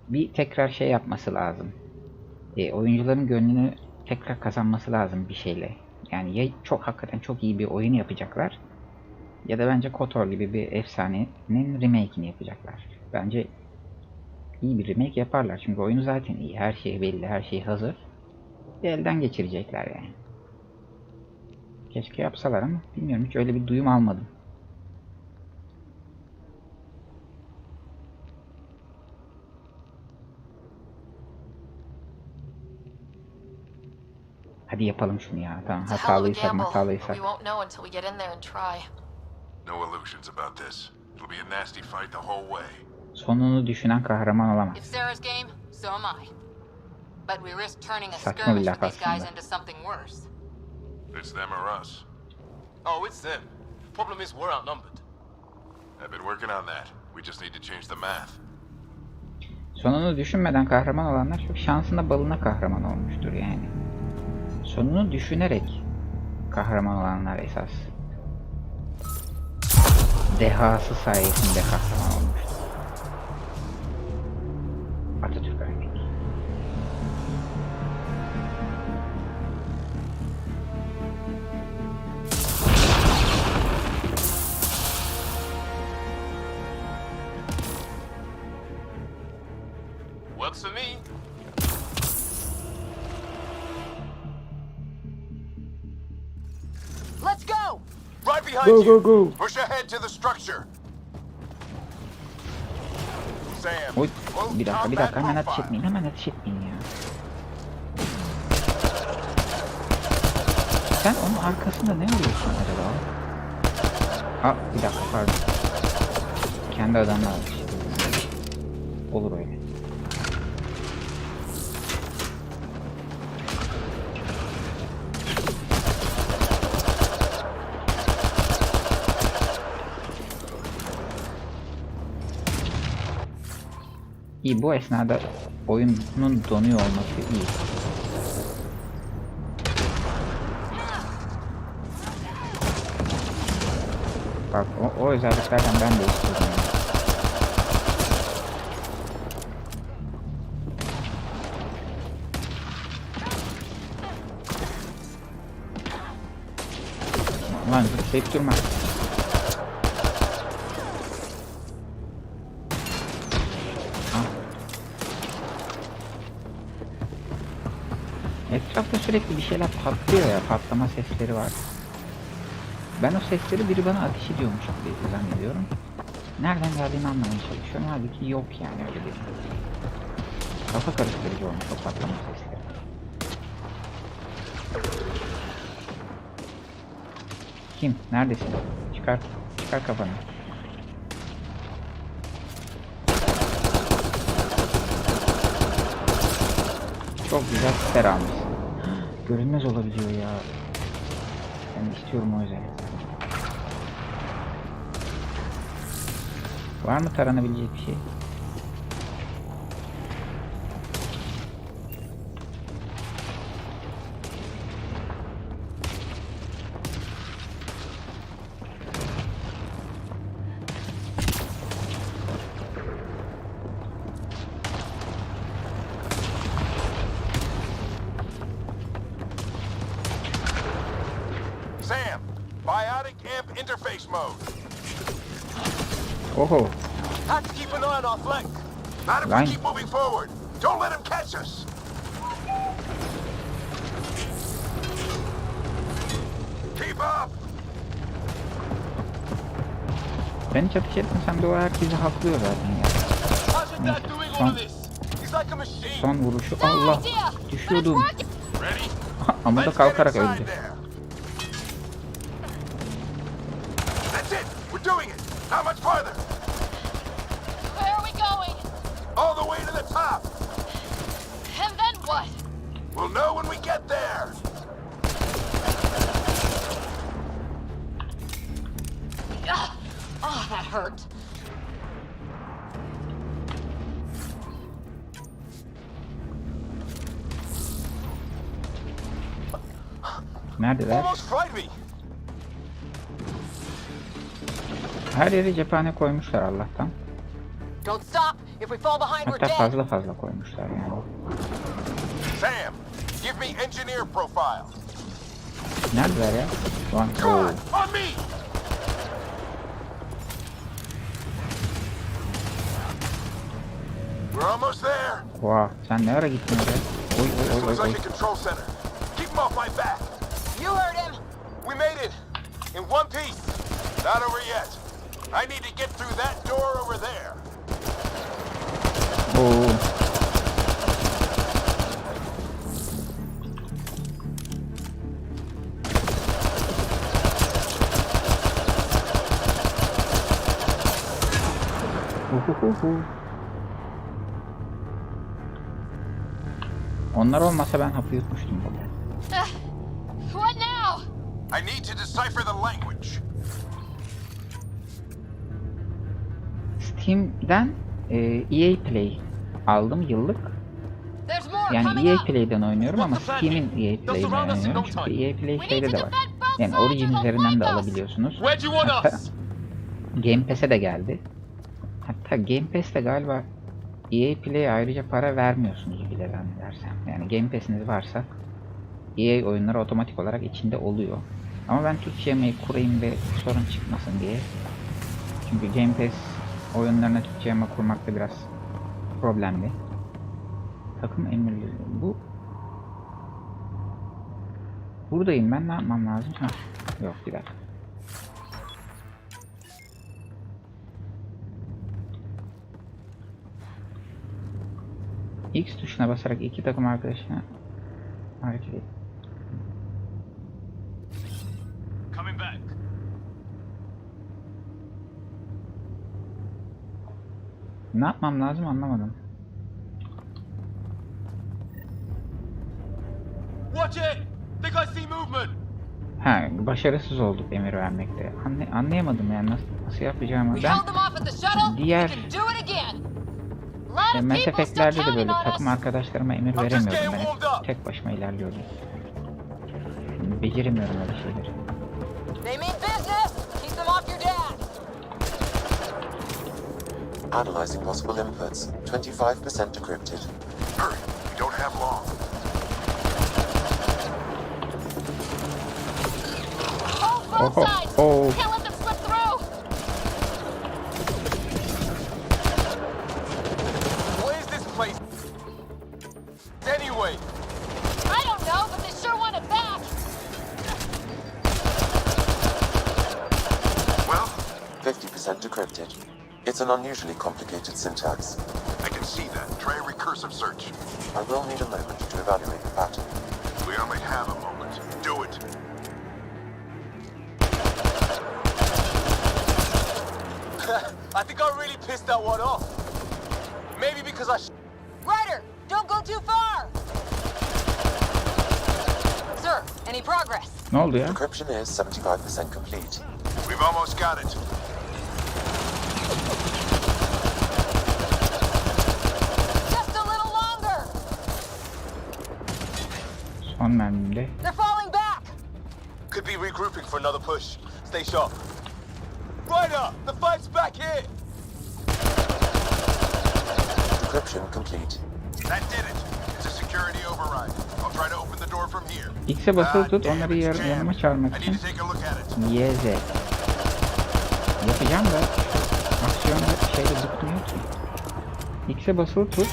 Bir tekrar şey yapması lazım. Oyuncuların gönlünü tekrar kazanması lazım bir şeyle. Yani ya çok hakikaten çok iyi bir oyun yapacaklar ya da bence KOTOR gibi bir efsanenin remake'ini yapacaklar. Bence iyi bir remake yaparlar. Çünkü oyunu zaten iyi. Her şey belli, her şey hazır. Bir elden geçirecekler yani. Keşke yapsalar ama bilmiyorum, hiç öyle bir duyum almadım. Hadi yapalım şunu ya. Tamam, hatalıysak.
No illusions about this. It'll be a nasty fight the whole way.
Sonunu düşünen kahraman olamaz.
If Sarah's game, so am I. But we risk turning a
Saçma bir
skirmish
laf
with these guys
aslında.
into something worse.
It's them or us.
Oh, it's them. Problem is we're outnumbered.
I've been working on that. We just need to change the math.
Sonunu düşünmeden kahraman olanlar çok şansına balına kahraman olmuştur yani. Sonunu düşünerek kahraman olanlar esas dehası sayesinde kahraman olmuştur. Atatürk örnek.
Works for me.
Let's go!
Right behind
Go,
you.
go, go.
Push ahead to the structure. Sam,
Oy,
low
bir dakika
combat
hemen ateş
profile.
etmeyin, hemen ateş etmeyin ya. Sen onun arkasında ne arıyorsun acaba? Aa, bir dakika pardon. Kendi adamla ateş ediyor. Olur öyle. İyi, bu esnada oyunun donuyor olması iyi. Bak o özelliklerden ben de istiyorum. Yani. Lan zıplayıp durma. Etrafta sürekli bir şeyler patlıyor ya, patlama sesleri var. Ben o sesleri biri bana ateş ediyormuş gibi zannediyorum. Nereden geldiğini anlamaya çalışıyorum. Halbuki yok yani öyle bir. Kafa karıştırıcı olmuş o patlama sesleri. Kim? Neredesin? Çıkar kafanı. Çok güzel siper almışsın. Görünmez olabiliyor ya. Ben istiyorum o yüzden. Var mı taranabilecek bir şey?
Sam, biotic amp interface mode.
Oho.
Have to keep an eye on our flank.
Not if
Line.
we keep moving forward. Don't let him catch us. Keep up.
Ben hiç ateş etmesem de o herkesi haklıyor zaten ya.
How's your dad doing all of this? He's like a machine.
Son vuruşu. Allah. Düşüyordum. Ama da kalkarak öldü.
That's it. We're doing it. How much farther?
Where are we going?
All the way to the top.
And then what?
We'll know when we get there.
Ugh. Oh, that hurt.
Neredeler?
Almost fried me.
Her yere cephane koymuşlar Allah'tan.
Don't stop. If we fall behind, we're
Hatta
dead.
fazla koymuşlar yani.
Sam, give me engineer profile.
Neredeler ya? Şu an
Come
oo.
on, on me. We're almost there.
Oha, sen ne ara gittin oraya? Oy
This
oy oy
looks
oy.
like a control center. Keep him off my back.
You heard him.
We made it. In one piece.
Not over yet. I need to get through that door over there.
Oo. Uhuhuhu. Onlar olmasa ben hapı yutmuştum burada.
What now?
I need to decipher the language.
Steam'den EA Play aldım yıllık.
There's more
Yani
coming
EA
up.
Play'den oynuyorum ama Steam'in EA Play'den oynuyorum. Çünkü EA Play şeyde de var. Yani Origin üzerinden de alabiliyorsunuz. Hatta Game Pass'e de geldi. Hatta Game Pass'te galiba EA Play'e ayrıca para vermiyorsunuz bile zannedersem. Yani Game Pass'iniz varsa EA oyunları otomatik olarak içinde oluyor. Ama ben Türkçe yemeği kurayım ve sorun çıkmasın diye. Çünkü Game Pass oyunlarına Türkçe yemeği kurmakta biraz problemli. Takım emirleri. Buradayım ben, ne yapmam lazım? Hah. Yok, bir dakika. X tuşuna basarak iki takım arkadaşına hareket et.
Coming back.
Ne yapmam lazım anlamadım.
Watch it. Think I see movement.
Ha, başarısız olduk emir vermekte. Anlayamadım yani nasıl yapacağımı.
We
Ben
held them off at the shuttle.
diğer
We can do it again. A lot of
Mass
people still
Effect'lerde de
counting
böyle
on
takım
us.
arkadaşlarıma emir veremiyordum. Ben hep tek başıma ilerliyordum. Beceremiyorum öyle şeyleri.
They mean business. Keep them off your dad.
Analyzing possible inputs. 25% decrypted.
Hurry, we don't have long.
both
Oh,
sides!
oh.
Can't let them slip through!
What is this place? Anyway,
I don't know, but they sure want it back!
Well,
50% decrypted. It's an unusually complicated syntax.
I can see that. Try a recursive search.
I will need a moment to evaluate the pattern.
We only have a moment. Do it.
I think I really pissed that one off. Maybe because I.
Ryder, don't go too far! Sir, any progress?
Ne oldu ya?
Decryption is 75% complete.
We've almost got it.
Just a little longer!
Son mermimde.
They're falling back!
Could be regrouping for another push. Stay sharp. Ryder, the fight's back here!
Decryption complete.
That did it. It's a security override. I'll try to open the door from here.
X'e basılı tut,
damn,
onları
it's
yanıma
jammed.
çağırmak
I need
için.
to take a look at it.
YZ. Yapacağım da aksiyonda şeyde bitmiyor ki. X'e basılı tut.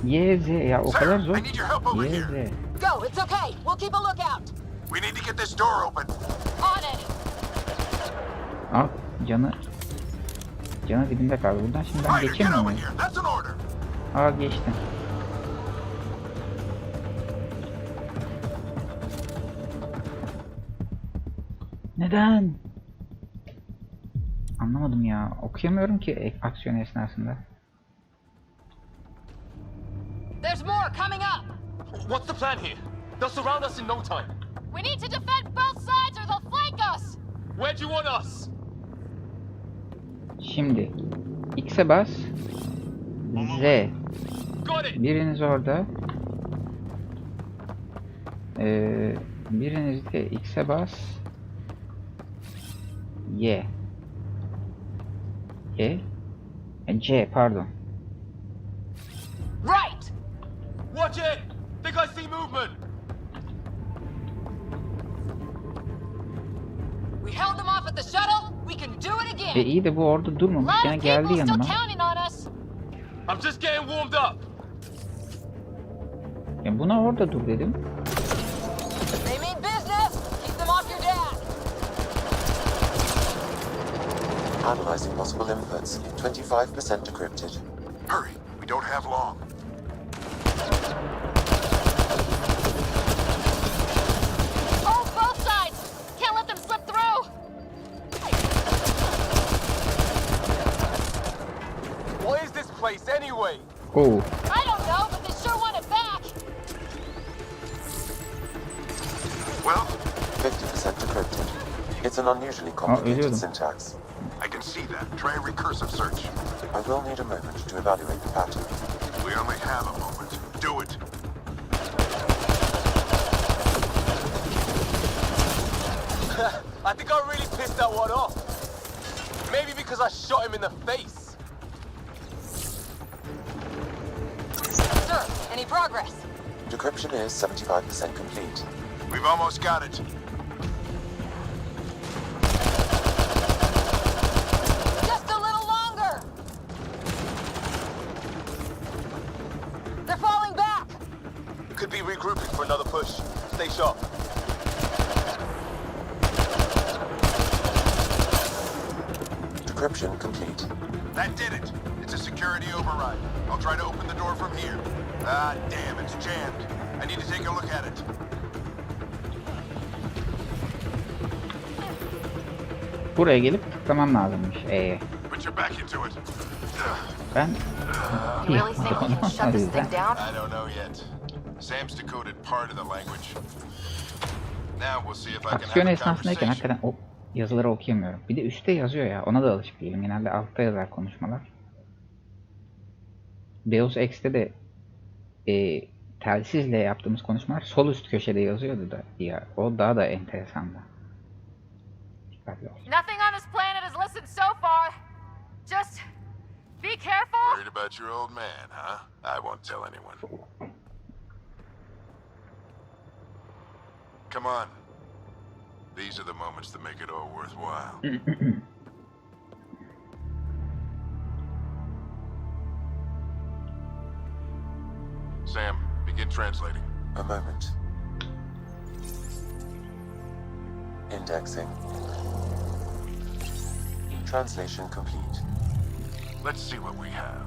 YZ ya o kadar zor.
I need your help over
YZ.
here.
Go, it's okay. We'll keep a lookout.
We need to get this door open.
On it!
Al canı dibinde kaldı. Buradan şimdi ben
Ryder, get
geçemiyor
over
muyum?
here. That's an order.
Aa geçtim. Neden? Anlamadım ya. Okuyamıyorum ki aksiyon esnasında.
There's more coming up!
What's the plan here? They'll surround us in no time.
We need to defend both sides or they'll flank us!
Where do you want us?
Şimdi X'e bas. Z.
Got it!
Biriniz orada. Biriniz de X'e bas. Y. C pardon.
Right!
Watch it! Think I see movement!
We held them off at the shuttle. We can do it again!
İyi de bu orada durmamış.
A lot
Gene
of
geldi
people still
yanıma.
counting on us.
I'm just getting warmed up.
Buna orada dur dedim.
They mean business. Keep them off your dad.
Analyzing possible inputs. 25% decrypted.
Hurry. We don't have long.
Hold both sides. Can't let them slip through.
What is this place anyway?
Oo.
I don't know, but they sure want it back.
Well,
50% decrypted. It's an unusually complicated
ölüyordum.
syntax.
I can see that. Try a recursive search.
I will need a moment to evaluate the pattern.
We only have a moment. Do it.
I think I really pissed that one off. Maybe because I shot him in the face.
Sir, any progress?
Decryption is 75% complete.
We've almost got it.
Just a little longer. They're falling back.
Could be regrouping for another push. Stay sharp.
Decryption complete.
That did it. It's a security override. I'll try to open the door from here. Ah, damn, it's jammed. I need to take a look at it.
Buraya gelip tıklamam lazımmış.
Put your back into it.
Ben
You really think we can shut this thing down?
I don't know yet. Sam's decoded part of the language. Now we'll see if I can
aksiyon
have a
esnasındayken
conversation.
hakikaten o yazıları okuyamıyorum. Bir de üstte yazıyor ya. Ona da alışık değilim. Genelde altta yazar konuşmalar. Deus Ex'te de telsizle yaptığımız konuşmalar sol üst köşede yazıyordu da ya. O daha da enteresandı. Dikkatli ol.
Nothing on this planet has listened so far. Just be careful.
Worried about your old man, huh? I won't tell anyone. Come on. These are the moments that make it all worthwhile. Sam, begin translating.
A moment. Indexing. Translation complete.
Let's see what we have.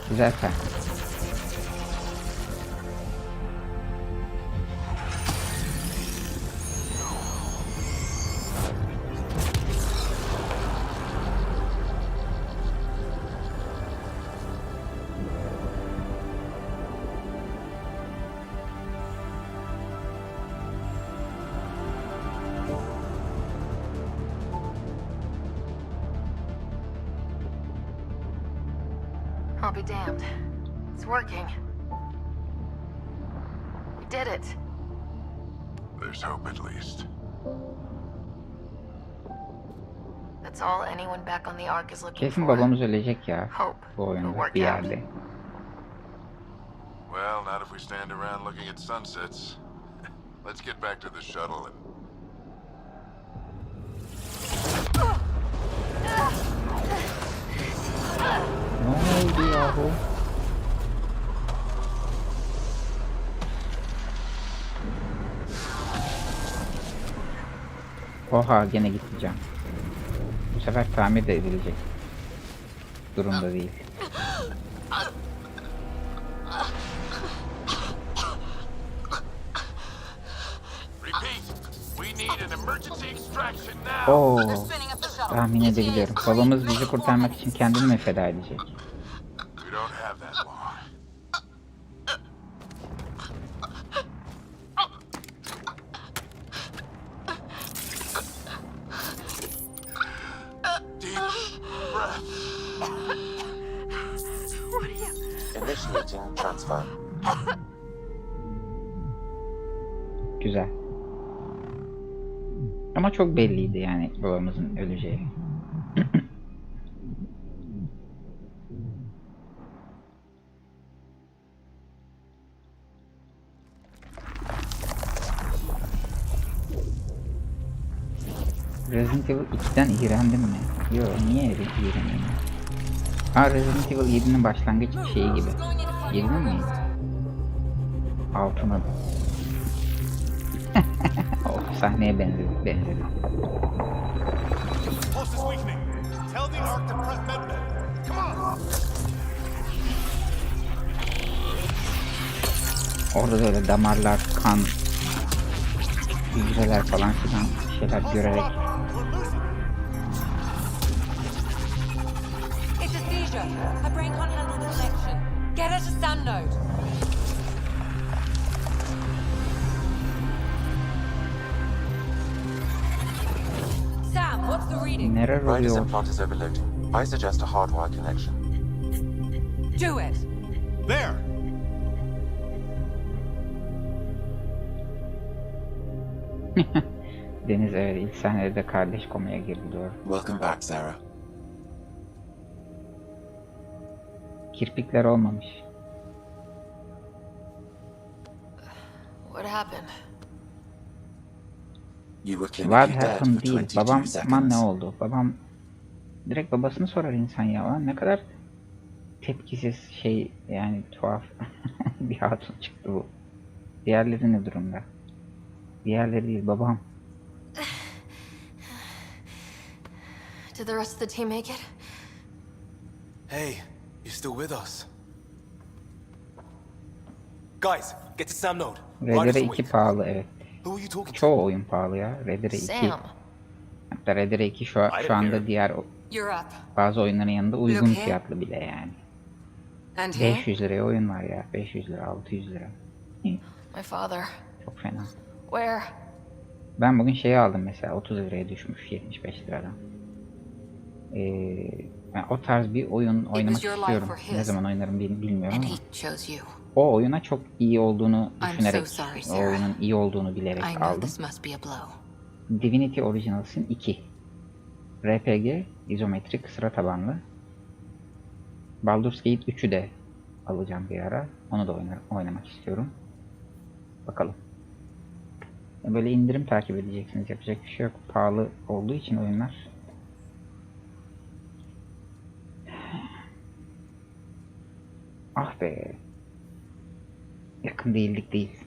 Güzel sen.
I'll be damned. It's working. We did it.
There's hope at least.
That's all anyone back on the Ark is looking
Kesin
for.
babamız ölecek ya.
Hope.
Bu oyunda
It'll work
bir
out.
yerde.
Well, not if we stand around looking at sunsets. Let's get back to the shuttle and...
Ne oldu yahu? Oha gene gideceğim. Bu sefer tamir de edilecek durumda değil. Oo, tahmin edebiliyorum. Babamız bizi kurtarmak için kendini mi feda edecek?
Initiating transfer.
Güzel. Ama çok belliydi yani babamızın öleceği. Resident Evil 2'den iğrendim mi? Yok, niye iğrendim? Ha, Resident Evil 7'nin başlangıç şeyi gibi. 7'nin miydi? 6'nın. O sahneye benzedi. Orada da öyle damarlar, kan, hücreler falan filan şeyler görerek.
It's a seizure. Her brain can't handle the connection. Get her to stand node. Sam, what's the reading?
Neler
Ryder's
oluyor?
implant is overloading. I suggest a hardwire connection.
Do it.
There!
Deniz evet ilk sahnede de kardeş komaya girdi doğru.
Welcome back, Sarah.
Kirpikler olmamış.
What happened?
You were
What
clinically dead
happened
for
değil.
22
Babam
seconds.
ne oldu? Babam direkt babasını sorar insan ya. Ulan ne kadar tepkisiz şey yani tuhaf bir hatun çıktı bu. Diğerleri ne durumda? Diğerleri değil babam.
Did the rest of the team make it?
Hey, you're still with us. Guys, get to Sam node.
Redere 2 pahalı evet.
Who are you talking to?
Çoğu oyun pahalı ya. Redere 2.
Sam.
Hatta Redere 2 şu anda diğer
You're up.
bazı oyunların yanında uygun
Look here.
fiyatlı bile yani.
And here?
500 liraya oyun var ya. 500 lira, 600 lira.
My father.
Çok fena.
Where?
Ben bugün şeyi aldım mesela 30 liraya düşmüş 75 liradan. Yani o tarz bir oyun oynamak istiyorum. Ne zaman oynarım bilmiyorum ama. O oyuna çok iyi olduğunu düşünerek, o oyunun iyi olduğunu bilerek aldım. Divinity Original Sin 2. RPG, izometrik, sıra tabanlı. Baldur's Gate 3'ü de alacağım bir ara. Onu da oynamak istiyorum. Bakalım. Böyle indirim takip edeceksiniz. Yapacak bir şey yok. Pahalı olduğu için oyunlar. Ah be. Yakın değildik değil.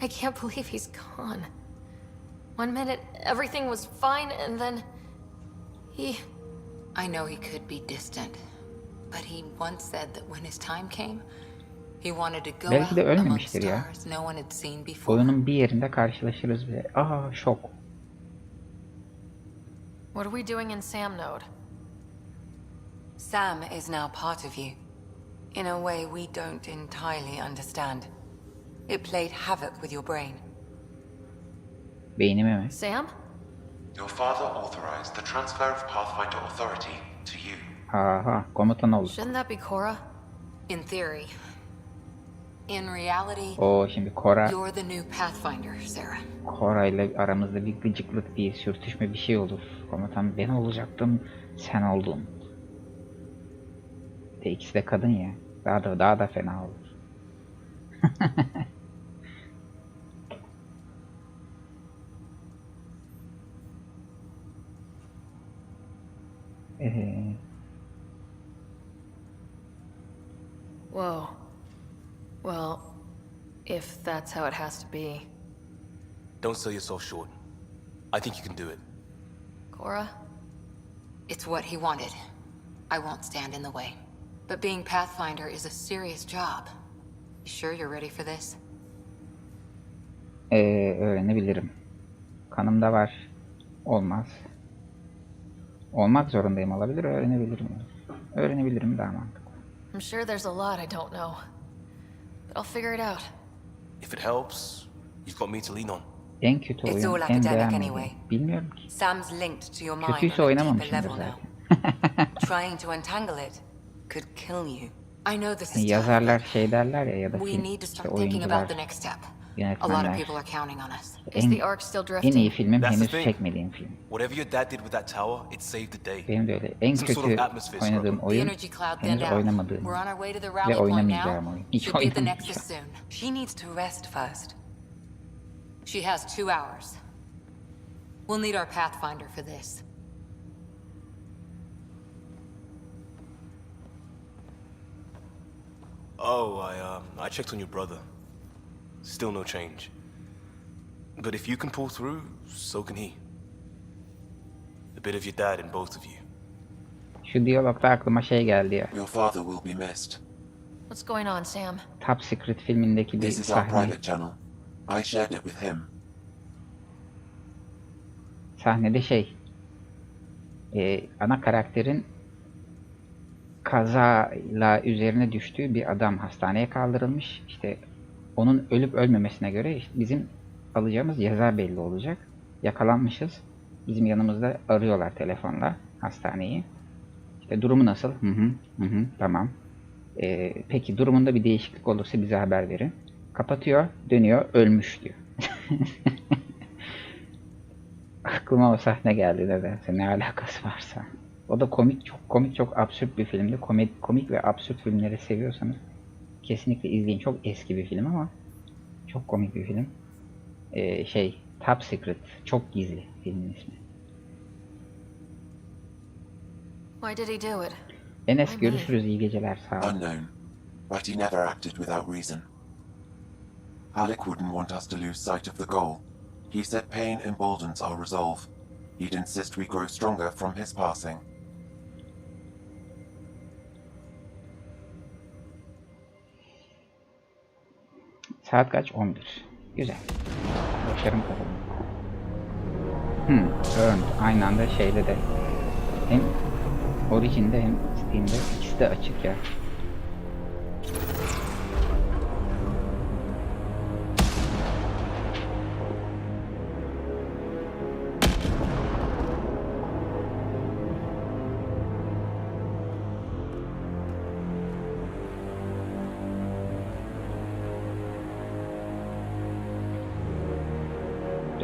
I can't believe he's gone. One minute everything was fine and then
I know he could be distant, but he once said that when his time came, he wanted to go
Belki de
out among
ölmemiştir ya.
stars no one had seen before.
Oyunun bir yerinde karşılaşırız bile. Şok.
What are we doing in Sam Node?
Sam is now part of you, in a way we don't entirely understand. It played havoc with your brain.
Beynime mi?
Sam?
Your father authorized the transfer of Pathfinder authority to you.
Aha, komutan olur.
Shouldn't that be Cora?
In theory. In reality,
Şimdi Cora,
you're the new Pathfinder, Sarah.
Cora ile aramızda bir gıcıklık, bir sürtüşme bir şey olur. Komutan ben olacaktım, sen oldun. İkisi de kadın ya. Daha da fena olur.
Whoa. Well, if that's how it has to be.
Don't sell yourself short. I think you can do it.
Cora?
It's what he wanted. I won't stand in the way. But being Pathfinder is a serious job. You sure you're ready for this?
Öğrenebilirim. Kanımda var. Olmaz. Olmak zorundayım olabilir. Öğrenebilirim. Öğrenebilirim daha mantıklı.
I'm sure there's a lot I don't know. But I'll figure it out.
If it helps, you've got me to lean on.
En kötü
It's
oyun,
all
en
academic
beğenmediğim.
anyway.
Bilmiyorum ki.
Sam's linked to your mind
Kötüyse
on a deeper
oynamamışımdır
level
zaten.
now. Trying to untangle it could kill you. I know this is tough.
Yazarlar şey derler ya da
We
film,
need to
işte
start thinking about the
oyuncular,
next step. A lot of
yönetmenler.
people are counting on us.
Is the arc still
En
drifting?
iyi filmim
That's the
henüz
thing.
çekmediğim film.
Whatever your dad did with that tower, it saved the day.
Benim de öyle. En
Some sort
kötü
of atmosphere
oynadığım
struggle.
The
oyun
energy cloud
henüz
thinned out.
oynamadığım
We're on our way to the
ve
rally point
oynamayacağım
now.
oyun. Hiç
Should be the next
oynamayacağım.
as soon. She needs to rest first. She has 2 hours. We'll need our Pathfinder for this.
Oh, I checked on your brother. Still no change. But if you can pull through, so can he. A bit of your dad in both of you.
Şu diyalogda aklıma şey geldi ya.
Your father will be missed.
What's going on, Sam?
Top Secret filmindeki bir
This is our
sahne.
private channel. I shared it with him.
Sahnede şey. Ana karakterin kazayla üzerine düştüğü bir adam hastaneye kaldırılmış. İşte onun ölüp ölmemesine göre işte bizim alacağımız ceza belli olacak. Yakalanmışız. Bizim yanımızda arıyorlar telefonla hastaneyi. İşte durumu nasıl? Tamam. Peki durumunda bir değişiklik olursa bize haber verin. Kapatıyor, dönüyor, ölmüş diyor. Aklıma o sahne geldi nedense, ne alakası varsa. O da komik, çok absürt bir filmdi. Komik ve absürt filmleri seviyorsanız kesinlikle izleyin. Çok eski bir film ama çok komik bir film. Top Secret, çok gizli filmin ismi.
Why did he do it?
Enes görüşürüz, iyi geceler, sağ ol.
Unknown, but he never acted without reason. Alec wouldn't want us to lose sight of the goal. He said pain emboldens our resolve. He'd insist we grow stronger from his passing.
Saat kaç? 11. Güzel. Başarım kazandım. Earned. Aynı anda şeyde de hem Origin'de hem Steam'de ikisi de açık ya.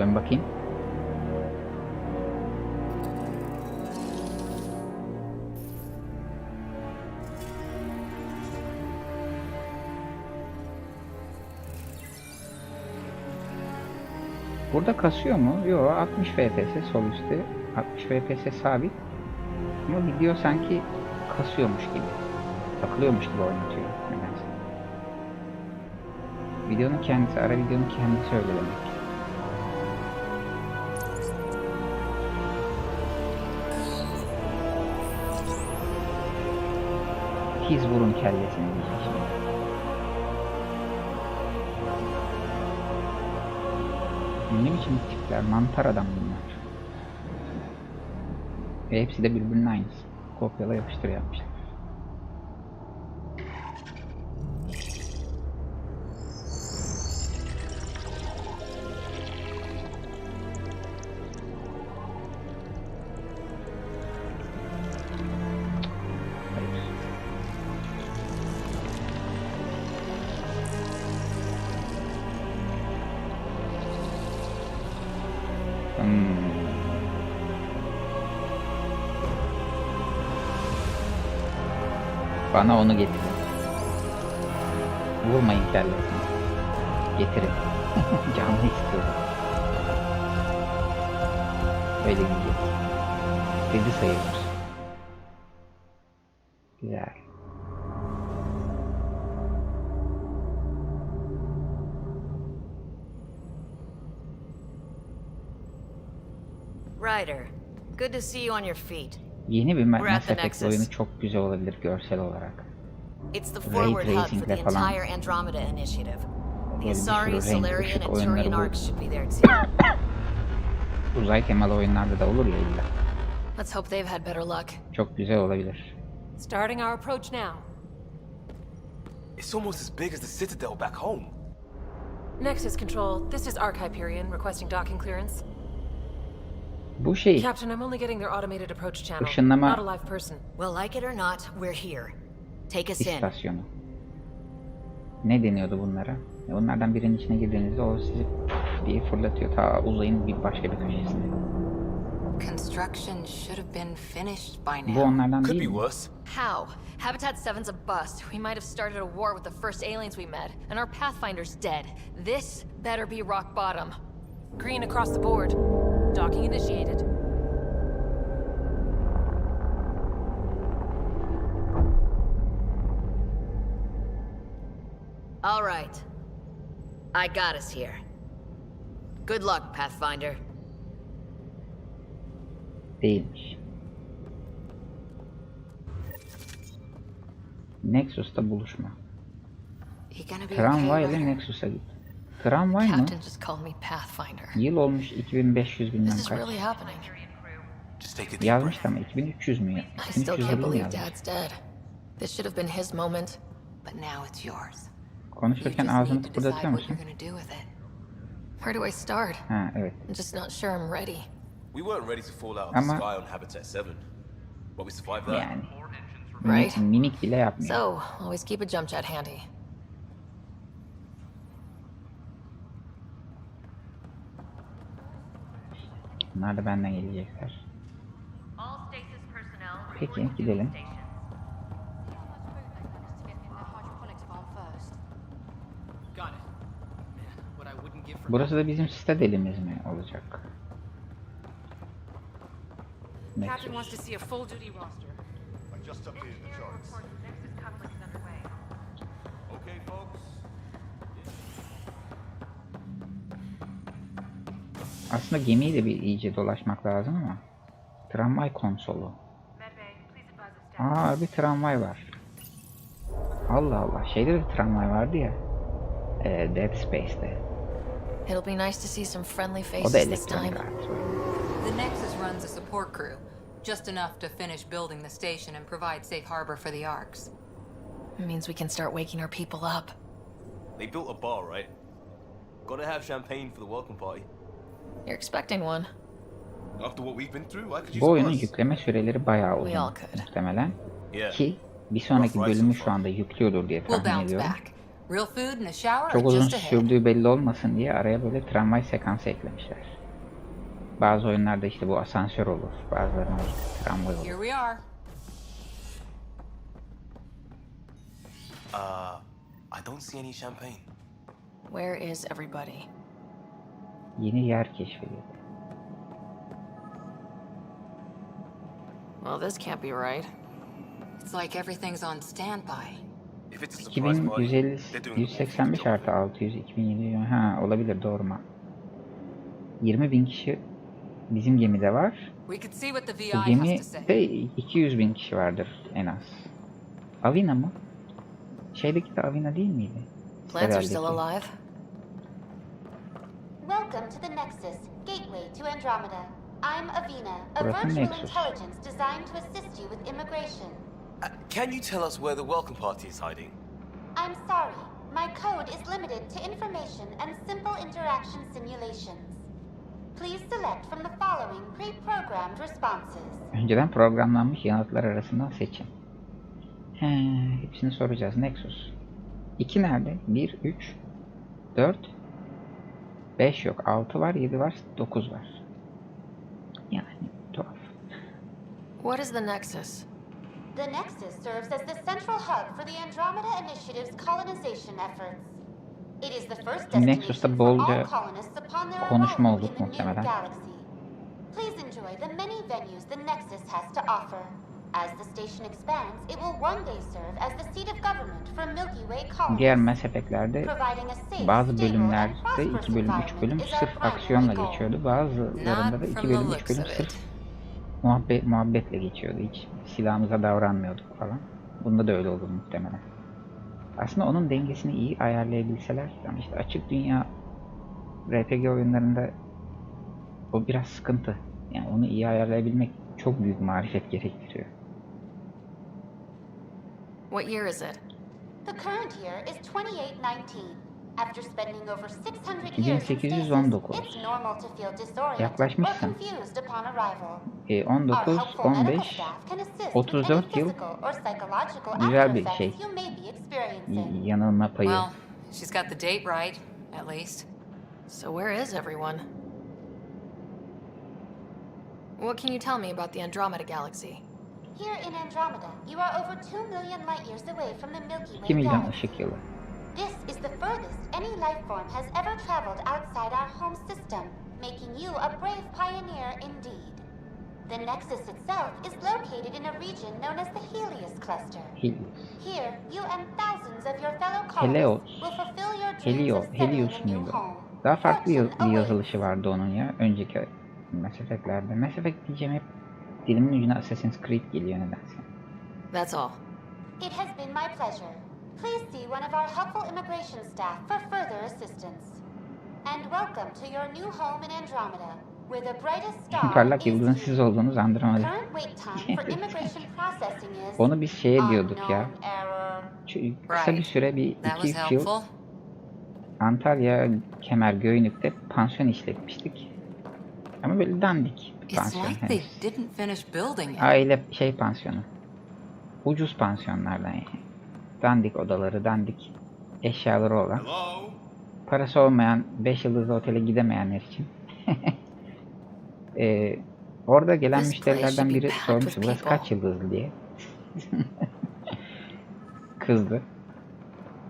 Dön bakayım. Burada kasıyor mu? Yok, 60 FPS sol üstü. 60 FPS sabit. Ama video sanki kasıyormuş gibi. Takılıyormuş gibi oynatıyor. Nedense. Videonun kendisi, ara videonun kendisi öyle demek. Tiz vurun kellesini diyecek şimdi. Ne biçim tipler? Mantar adam bunlar. Ve hepsi de birbirinin aynısı. Kopyala yapıştır yapmışlar. Bana onu getirin. Vurmayın kellesini. Getirin. Canlı istiyorum. Öyle diyecek. Dedi sayılır. Güzel.
Ryder, good to see you on your feet.
Yeni bir Mass Effect oyunu çok güzel olabilir görsel olarak.
It's the forward hub for the entire Andromeda initiative. The Asari, Solarian, and Turian arcs should be there too.
Uzay temalı oyunlarda da olur ya illa.
Let's hope they've had better luck.
Çok güzel olabilir.
Starting our approach now.
It's almost as big as the Citadel back home.
Nexus Control, this is Arc Hyperion requesting docking clearance.
Bu şey,
Captain, I'm only getting their automated approach channel.
ışınlama
Not a live person.
Well, like it or not, we're here. Take us in.
istasyonu. Ne deniyordu bunlara? Onlardan birinin içine girdiğinizde o sizi diye fırlatıyor ta uzayın bir başka bir köşesine.
Construction should have been finished by now.
Bu onlardan
Could
değil
be
mi?
worse.
How? Habitat 7's a bust. We might have started a war with the first aliens we met, and our Pathfinder's dead. This better be rock bottom.
Green across the board. Docking initiated.
All right. I got us here. Good luck, Pathfinder.
Değilmiş. Nexus'ta buluşma. Tramvay ile Nexus'a git. Tramvay mı?
Captain just called me Pathfinder.
Yıl olmuş 2500 bilmem
This is
kaç.
really happening.
Yazmış ama 2300 mü?
I still
2300
can't
yıl
believe
yazmış.
Dad's dead. This should have been his moment.
But now it's yours.
Konuşurken ağzını kıpırdatıyor musun?
Where do I start?
Ha evet.
I'm just not sure I'm ready.
We weren't ready to fall out of the
Ama-
sky on Habitat 7. But we survived that.
Yani.
Right.
Mimik bile yapmıyor.
So, always keep a jump jet handy.
Bunlar da benden gelecekler. Peki gidelim. Burası da bizim sitadelimiz mi olacak?
Captain wants to see a full duty roster.
I just updated the charts. Okay, folks.
Aslında gemiyi de bir iyice dolaşmak lazım ama. Tramvay konsolu. Aa bir tramvay var. Allah Allah. Şeyde de tramvay vardı ya. Dead Space'te.
It'll be nice to see some friendly
O da
faces this time.
elektronik artı.
The Nexus runs a support crew, just enough to finish building the station and provide safe harbor for the arcs.
It means we can start waking our people up.
They built a bar, right? Gotta have champagne for the welcome party.
You're expecting one.
After what we've been through, I could use
Bu
a
oyunun
buzz.
yükleme süreleri bayağı
We all
uzun
could.
muhtemelen.
Yeah.
Ki bir sonraki bölümü şu anda yüklüyordur diye
We'll
tahmin
bounce
ediyorum.
back. Real food and a shower
Çok
are
uzun
just ahead.
sürdüğü belli olmasın diye araya böyle tramvay sekansı eklemişler. Bazı oyunlarda işte bu asansör olur, bazılarında işte tramvay olur.
Here we are.
I don't see any champagne.
Where is everybody?
Yeni yer keşfedildi.
Well, this can't be right.
It's like everything's on standby.
If it's a surprise party,
2150,
they're doing
185 artı 600, 2700, ha olabilir, doğru mu? 20.000 kişi bizim gemide var.
We could see what the VI
Bu
has to
gemide
say.
200.000 kişi vardır en az. Avina mı? Şeydeki de Avina değil miydi?
Plants are still
Serialdeki.
alive.
Welcome to the Nexus, gateway to Andromeda. I'm Avina, a
Burası
virtual
Nexus.
intelligence designed to assist you with immigration.
Can you tell us where the welcome party is hiding?
I'm sorry, my code is limited to information and simple interaction simulations. Please select from the following pre-programmed responses.
Önceden programlanmış yanıtlar arasından seçin. He, hepsini soracağız. Nexus. 2 nerede? 1, 3, 4, 5 yok. 6 var, 7 var, 9 var. Yani tuhaf.
What is the Nexus?
The Nexus serves as the central hub for the Andromeda Initiative's colonization efforts. It is the first
Nexus'ta
destination for all
bolca
colonists upon their
konuşma
arrival
olur
in the new
muhtemelen.
galaxy. Please enjoy the many venues the Nexus has to offer. As the station expands, it will one day serve as the seat of government for Milky Way colonists.
Diğer Mass Effect'lerde
Providing a safe,
bazı
stable, and
bölümlerde
prosperous
2 bölüm, 3 bölüm
environment is our
sırf
primary
aksiyonla
goal.
geçiyordu. Bazılarında da 2 bölüm, 3 bölüm sırf muhabbetle geçiyordu. Hiç silahımıza davranmıyorduk falan. Bunda da öyle olur muhtemelen. Aslında onun dengesini iyi ayarlayabilseler, ama işte açık dünya RPG oyunlarında o biraz sıkıntı. Yani onu iyi ayarlayabilmek çok büyük marifet gerektiriyor.
What year is it?
The current year is 2819. After spending over 600 years in stasis,
2819.
it's normal to feel disoriented or
Yaklaşmışsın.
confused upon arrival.
19, 15, 34 yıl güzel bir şey. Yanılma payı.
Well, she's got the date right, at least.
So where is everyone? What can you tell me about the Andromeda galaxy?
Here in Andromeda, you are over 2 million light years away from the Milky
2
Way
milyon
galaxy.
ışık yılı.
This is the furthest any life form has ever traveled outside our home system, making you a brave pioneer indeed. The Nexus itself is located in a region known as the Helios Cluster. Here, you and thousands of your fellow colonists will fulfill your dreams of settling
Helios
a new
muydu?
home.
Daha farklı
Fortune
bir
awaits.
yazılışı vardı onun ya. Önceki Mass Effect'lerde. Mass Effect diyeceğim, hep dilimin ucuna Assassin's Creed geliyor nedense.
That's all.
It has been my pleasure. Please see one of our helpful immigration staff for further assistance. And welcome to your new home in Andromeda, where the brightest star
Parlak
is
yıldızın
you.
siz olduğunuz Andromeda.
Current wait time for immigration processing is
Onu biz şeye diyorduk ya.
unknown error.
Kısa bir süre, bir
That
2-3
was
yıl
helpful.
Antalya, Kemer, Göynük'te pansiyon işletmiştik. Ama böyle dandik bir
It's
pansiyon.
like they didn't finish building it.
Aile pansiyonu. Ucuz pansiyonlardan yani. Dandik odaları, dandik eşyaları olan. Parası olmayan, 5 yıldızlı otele gidemeyenler için. Orada gelen müşterilerden biri sormuştu, burası kaç yıldızlı diye. Kızdı.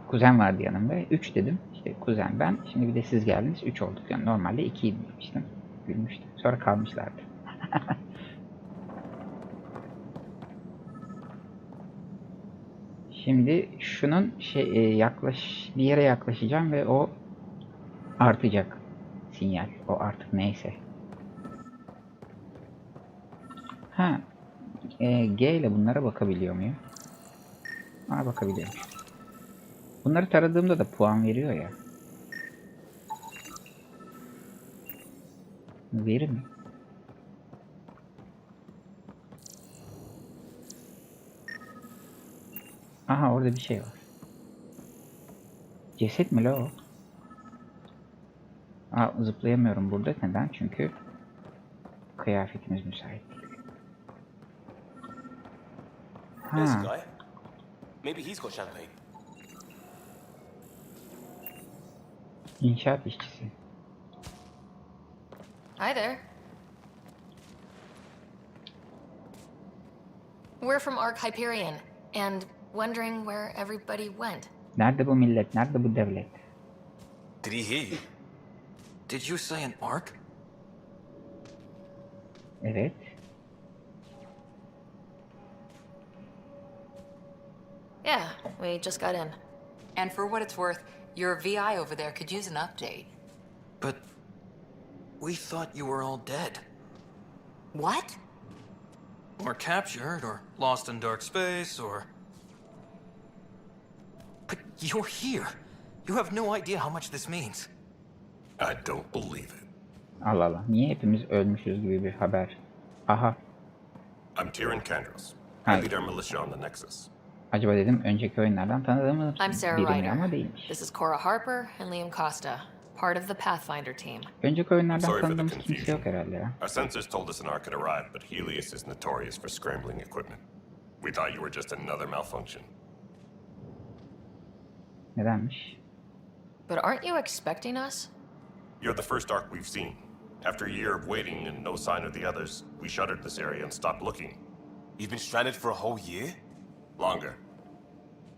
Kuzen vardı yanımda. 3 dedim. İşte kuzen, ben. Şimdi bir de siz geldiniz. 3 olduk. Yani normalde 2'ydi demiştim. Gülmüştüm. Sonra kalmışlardı. Şimdi şunun bir yere yaklaşacağım ve o artacak sinyal. O artık neyse. Ha, G ile bunlara bakabiliyor muyum? Ha, bakabiliyorum. Bunları taradığımda da puan veriyor ya. Verir mi? Aha, orada bir şey var. Ceset mi la o? Aa, zıplayamıyorum burada. Neden? Çünkü kıyafetimiz müsait değil.
There's a
Ha.
guy. Maybe he's got champagne.
İnşaat işçisi.
Hi there. We're from Ark Hyperion, and wondering where everybody went.
Nerede bu millet? Nerede bu devlet?
Did he hear you? Did you say an ark?
Evet.
Yeah, we just got in.
And for what it's worth, your VI over there could use an update.
But we thought you were all dead.
What?
Or captured, or lost in dark space, or... But you're here. You have no idea how much this means.
I don't believe it.
Allah Allah. Niye hepimiz ölmüşüz gibi bir haber? Aha.
I'm Tyrion Kandros. I
Hayır.
lead our militia on the Nexus.
Acaba dedim önceki oyunlardan tanıdığımız
I'm Sarah
biri mi
Ryder.
ama değilmiş.
This is Cora Harper and Liam Costa, part of the Pathfinder team.
Önceki oyunlardan
Sorry for the
tanıdığımız kimse
confusion.
yok herhalde ya.
Our sensors told us an arc had arrived, but Helios is notorious for scrambling equipment. We thought you were just another malfunction.
Nedenmiş?
But aren't you expecting us?
You're the first arc we've seen. After a year of waiting and no sign of the others, we shuttered this area and stopped looking.
You've been stranded for a whole year?
Longer.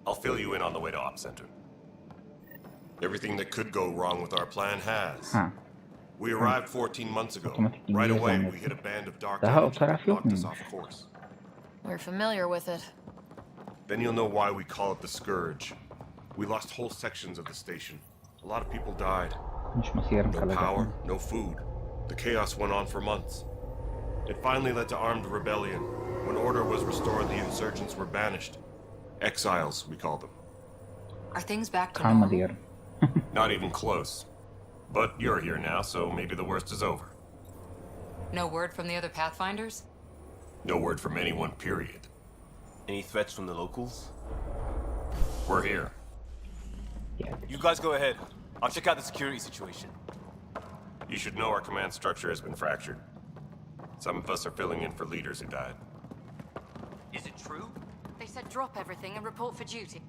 I'll fill you in on the way to Op Center. Everything that could go wrong with our plan has.
Ha.
We arrived 14 months ago.
Otomatik
Right
İngilizce
away, we
zannettim.
hit a band of dark
Daha o
energy
taraf
that
yok
knocked us
muymuş?
off course.
We're familiar with it.
Then you'll know why we call it the Scourge. We lost whole sections of the station. A lot of people died.
Konuşması yarım
No
kalacak.
power, no food. The chaos went on for months. It finally led to armed rebellion. When order was restored, the insurgents were banished. Exiles, we call them.
Are things back to
Kalmadı
normal?
yarım.
Not even close. But you're here now, so maybe the worst is over.
No word from the other Pathfinders?
No word from anyone, period.
Any threats from the locals?
We're here.
You guys go ahead. I'll check out the security situation.
You should know our command structure has been fractured. Some of us are filling in for leaders who died.
Is it true?
They said drop everything and report for duty.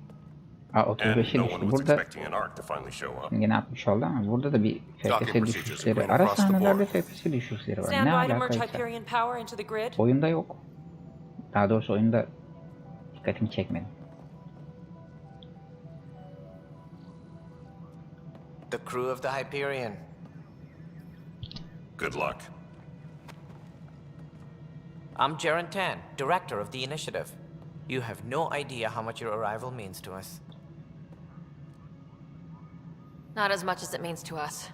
Aa
And
35'e
no
düştü.
one was
Burada
expecting an arc to finally show up.
yine 60 oldu ama burada da bir FPS düşüşleri. Ara sahnelerde FPS düşüşleri var.
Stand
Ne
by to merge
alakaysa.
Hyperion power into the grid.
Oyunda yok. Daha doğrusu oyunda dikkatimi çekmedi.
The crew of the Hyperion.
Good luck.
I'm Jaren Tan, director of the initiative. You have no idea how much your arrival means to us.
Not as much as it means to us.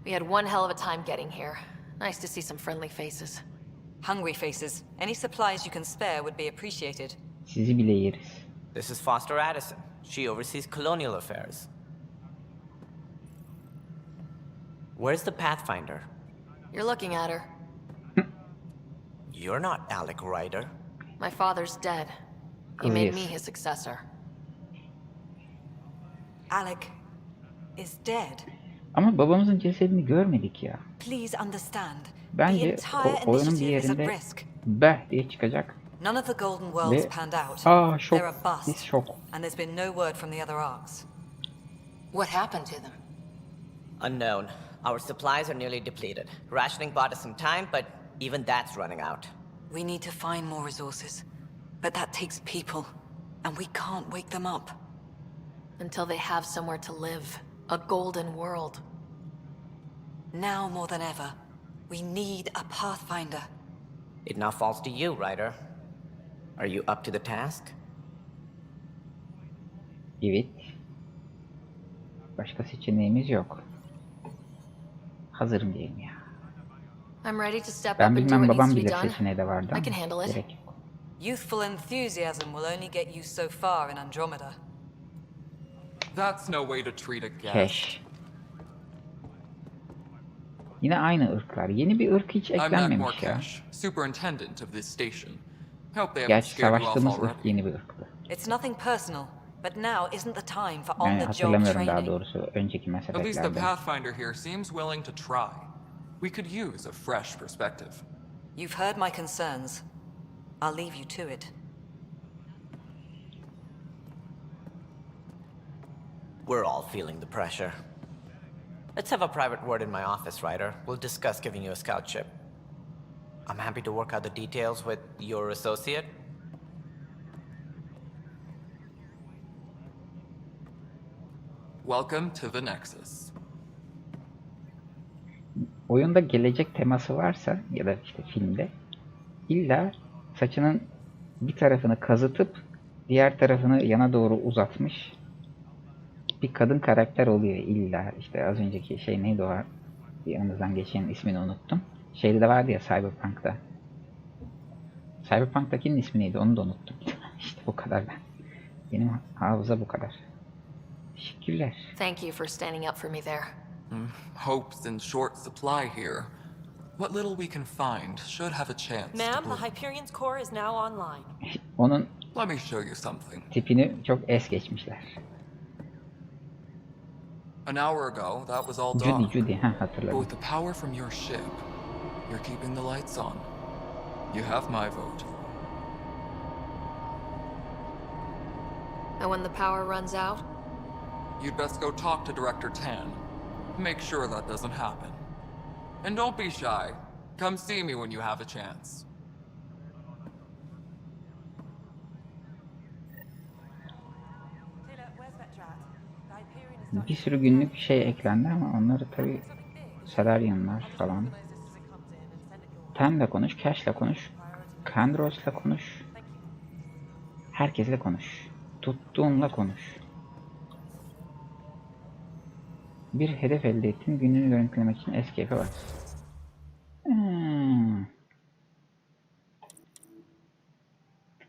We had one hell of a time getting here. Nice to see some friendly faces.
Hungry faces. Any supplies you can spare would be appreciated.
Sizi bile yeriz.
This is Foster Addison. She oversees colonial affairs. Where's the Pathfinder?
You're looking at her.
You're not Alec Ryder.
My father's dead. He
Oh,
made
yes.
me his successor.
Alec is dead.
Ama babamızın cesedini görmedik ya.
Please understand. The
Bence
entire
oyunun bir
initiative is at
yerinde
risk.
beh diye çıkacak.
None of the Golden Worlds
Ve
panned out.
aa şok.
They're a bust.
Biz şok.
And there's been no word from the other arcs.
What happened to them?
Unknown. Our supplies are nearly depleted. Rationing bought us some time, but even that's running out.
We need to find more resources. But that takes people. And we can't wake them up.
Until they have somewhere to live. A golden world.
Now more than ever, we need a Pathfinder.
It now falls to you, Ryder. Are you up to the task?
Evet. Başka seçeneğimiz yok. Hazırım diyeyim ya.
I'm ready to step up
Ben
and do
bilmem
what needs
babam
to be
bilir
done.
seçeneği de vardı
I
ama
can handle it.
gerek yok.
Youthful enthusiasm will only get you so far in Andromeda.
That's no way to treat a guest.
Cash. Yine aynı ırklar. Yeni bir ırk hiç
I'm Matt
eklenmemiş ya.
Morcash, superintendent of this station. Hope they haven't
Gerçi
scared you off
savaştığımız ırk
already.
yeni bir ırktı.
It's nothing personal, but now isn't the time for
Yani
on-the-job
hatırlamıyorum daha
training.
doğrusu önceki Mass
At least the
Effect'lerde.
Pathfinder here seems willing to try. We could use a fresh perspective.
You've heard my concerns. I'll leave you to it.
We're all feeling the pressure.
Let's have a private word in my office, Ryder. We'll discuss giving you a scout ship. I'm happy to work out the details with your associate.
Welcome to the Nexus.
Oyunda gelecek teması varsa ya da işte filmde illa saçının bir tarafını kazıtıp diğer tarafını yana doğru uzatmış bir kadın karakter oluyor illa. İşte az önceki şey neydi o? Bir yanımızdan geçen ismini unuttum. Şeyde de vardı ya Cyberpunk'ta. Cyberpunk'takinin ismi neydi onu da unuttum. İşte bu kadar ben. Benim hafıza bu kadar. Teşekkürler.
Thank you for standing up for me there.
Hope's in short supply here. What little we can find should have a chance
Ma'am,
to
the Hyperion's core is now online.
Onun
Let me show you something.
tipini çok es geçmişler.
An hour ago, that was all
Judy,
done.
Judy,
But
hatırladım.
with the power from your ship, you're keeping the lights on. You have my vote.
And when the power runs out?
You'd best go talk to Director Tan. Make sure that doesn't happen. And don't be shy. Come see me when you have a chance.
Bir sürü günlük şey eklendi ama onları tabi Salarianlar falan. Tem'le konuş, Cash'le konuş, Kandros'la konuş. Herkesle konuş. Tuttuğunla konuş. Bir hedef elde ettin, gününü görüntülemek için escape'e bas.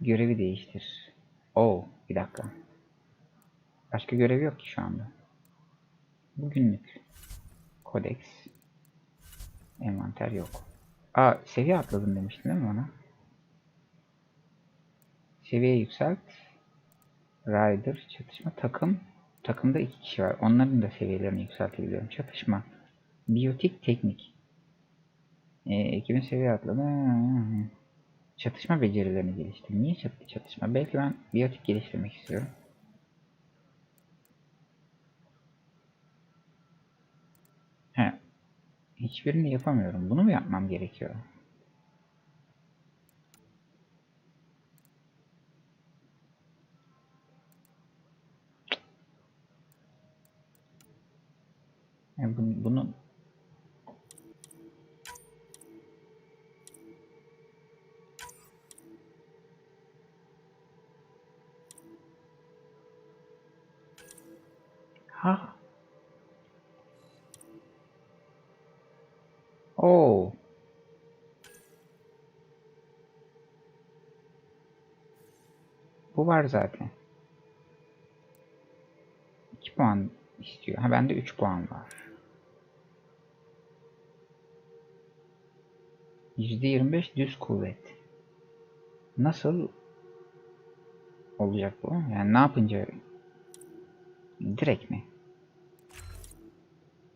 Görevi değiştir. Oh, bir dakika. Başka görevi yok ki şu anda. Bugünlük. Kodeks. Envanter yok. Aa, seviye atladım demiştin değil mi bana? Seviye yükselt. Rider, çatışma, takım. Takımda 2 kişi var. Onların da seviyelerini yükseltebiliyorum. Çatışma. Biyotik, teknik. 2000 seviye atladım. Çatışma becerilerini geliştir. Niye çatışma? Belki ben biyotik geliştirmek istiyorum. He. Hiçbirini yapamıyorum. Bunu mu yapmam gerekiyor? Yani bunu ha. Oo. Bu var zaten. 2 puan istiyor. Ha bende 3 puan var. %25 düz kuvvet. Nasıl olacak bu? Yani ne yapınca direkt mi?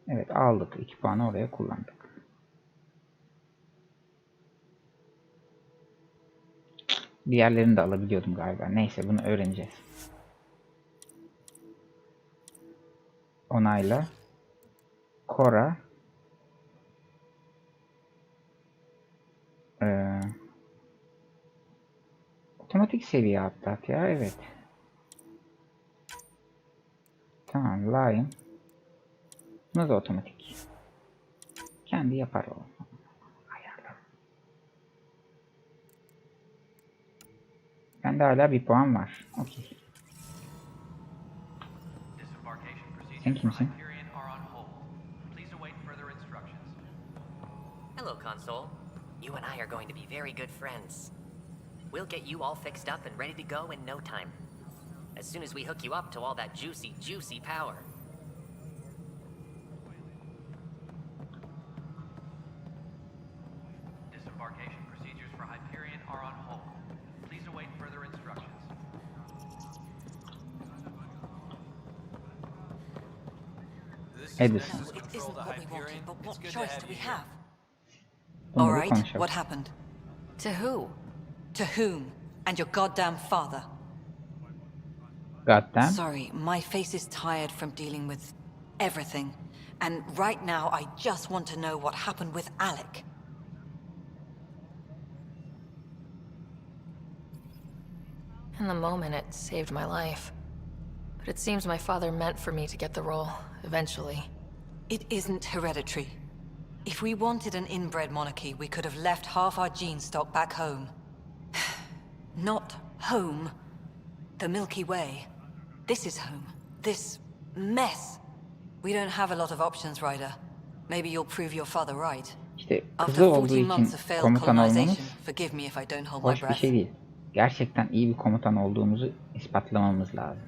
Evet aldık. 2 puanı oraya kullandık. Diğerlerini de alabiliyordum galiba. Neyse bunu öğreneceğiz. Onayla. Kora. Otomatik seviye atlat ya. Evet. Tamam. Lion. Buna da otomatik. Kendi yapar o. Ayarla. Bende hala 1 puan var. Okey. Sen kimsin?
Hello, Console. You and I are going to be very good friends. We'll get you all fixed up and ready to go in no time. As soon as we hook you up to all that juicy power.
Disembarkation procedures for Hyperion are on hold. Please await further instructions.
Edison.
No, it isn't what we wanted, but what choice do we have?
Bunları
All right,
konuşalım.
what happened?
To who?
To whom? And your goddamn father.
Goddamn.
Sorry, my face is tired from dealing with everything.
And right now, I just want to know what happened with Alec.
In the moment, it saved my life. But it seems my father meant for me to get the role, eventually.
It isn't hereditary. If we wanted an inbred monarchy, we could have left half our gene stock back home. Not home. The Milky Way. This is home. This mess. We don't have a lot of options, Ryder. Maybe you'll prove your father right.
İşte
After
kızı olduğu
14
için
months of failed
komutan olmamız
colonization, forgive me if I don't hold my
hoş bir
breath.
şey değil. Gerçekten iyi bir komutan olduğumuzu ispatlamamız lazım.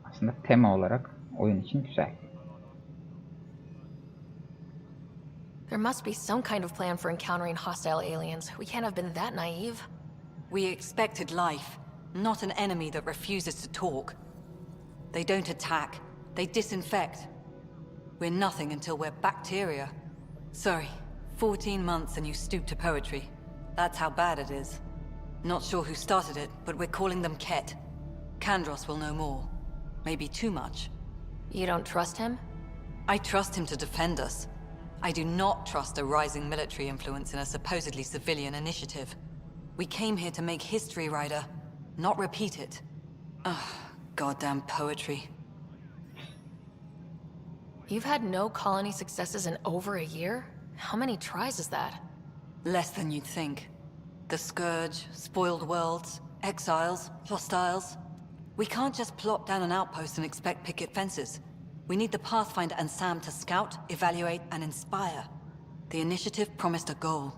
Aslında tema olarak oyun için güzel.
There must be some kind of plan for encountering hostile aliens. We can't have been that naive.
We expected life, not an enemy that refuses to talk. They don't attack, they disinfect. We're nothing until we're bacteria. Sorry, 14 months and you stoop to poetry. That's how bad it is. Not sure who started it, but we're calling them Ket. Kandros will know more. Maybe too much.
You don't trust him?
I trust him to defend us. I do not trust a rising military influence in a supposedly civilian initiative. We came here to make history, Ryder, not repeat it. Ugh, goddamn poetry.
You've had no colony successes in over a year? How many tries is that?
Less than you'd think. The Scourge, spoiled worlds, exiles, hostiles. We can't just plop down an outpost and expect picket fences. We need the Pathfinder and Sam to scout, evaluate, and inspire. The initiative promised a goal.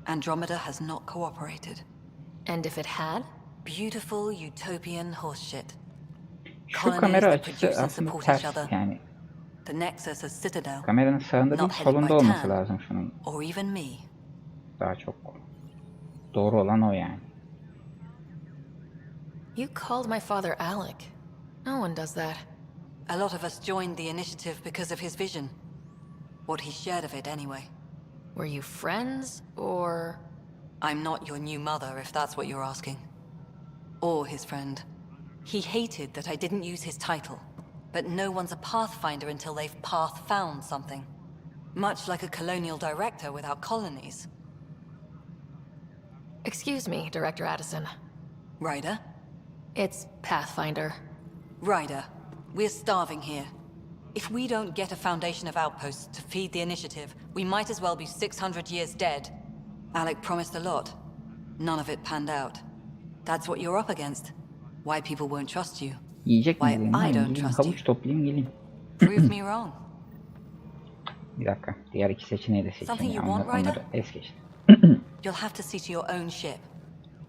Andromeda has not cooperated.
And if it had?
Beautiful utopian horseshit.
Şu kamera açısı aslında ters yani.
The Nexus as Citadel.
Kameranın sağında değil solunda olması lazım şunun.
Or even me.
Daha çok doğru olan o yani.
You called my father Alec. No one does that.
A lot of us joined the initiative because of his vision. What he shared of it anyway.
Were you friends, or...?
I'm not your new mother, if that's what you're asking. Or his friend. He hated that I didn't use his title. But no one's a Pathfinder until they've path-found something. Much like a colonial director without colonies.
Excuse me, Director Addison.
Ryder?
It's Pathfinder.
Ryder, we're starving here. If we don't get a foundation of outposts to feed the initiative, we might as well be 600 years dead. Alec promised a lot. None of it panned out. That's what you're up against. Why people won't trust you.
Yiyecek mi
Why
yiyeyim?
I don't
Gideyim,
trust
havuç
you.
toplayayım geleyim.
Prove me wrong.
Bir dakika. Diğer iki seçeneği de
Something
seçeyim.
you want, Ryder?
Onları es geçtim.
You'll have to see to your own ship.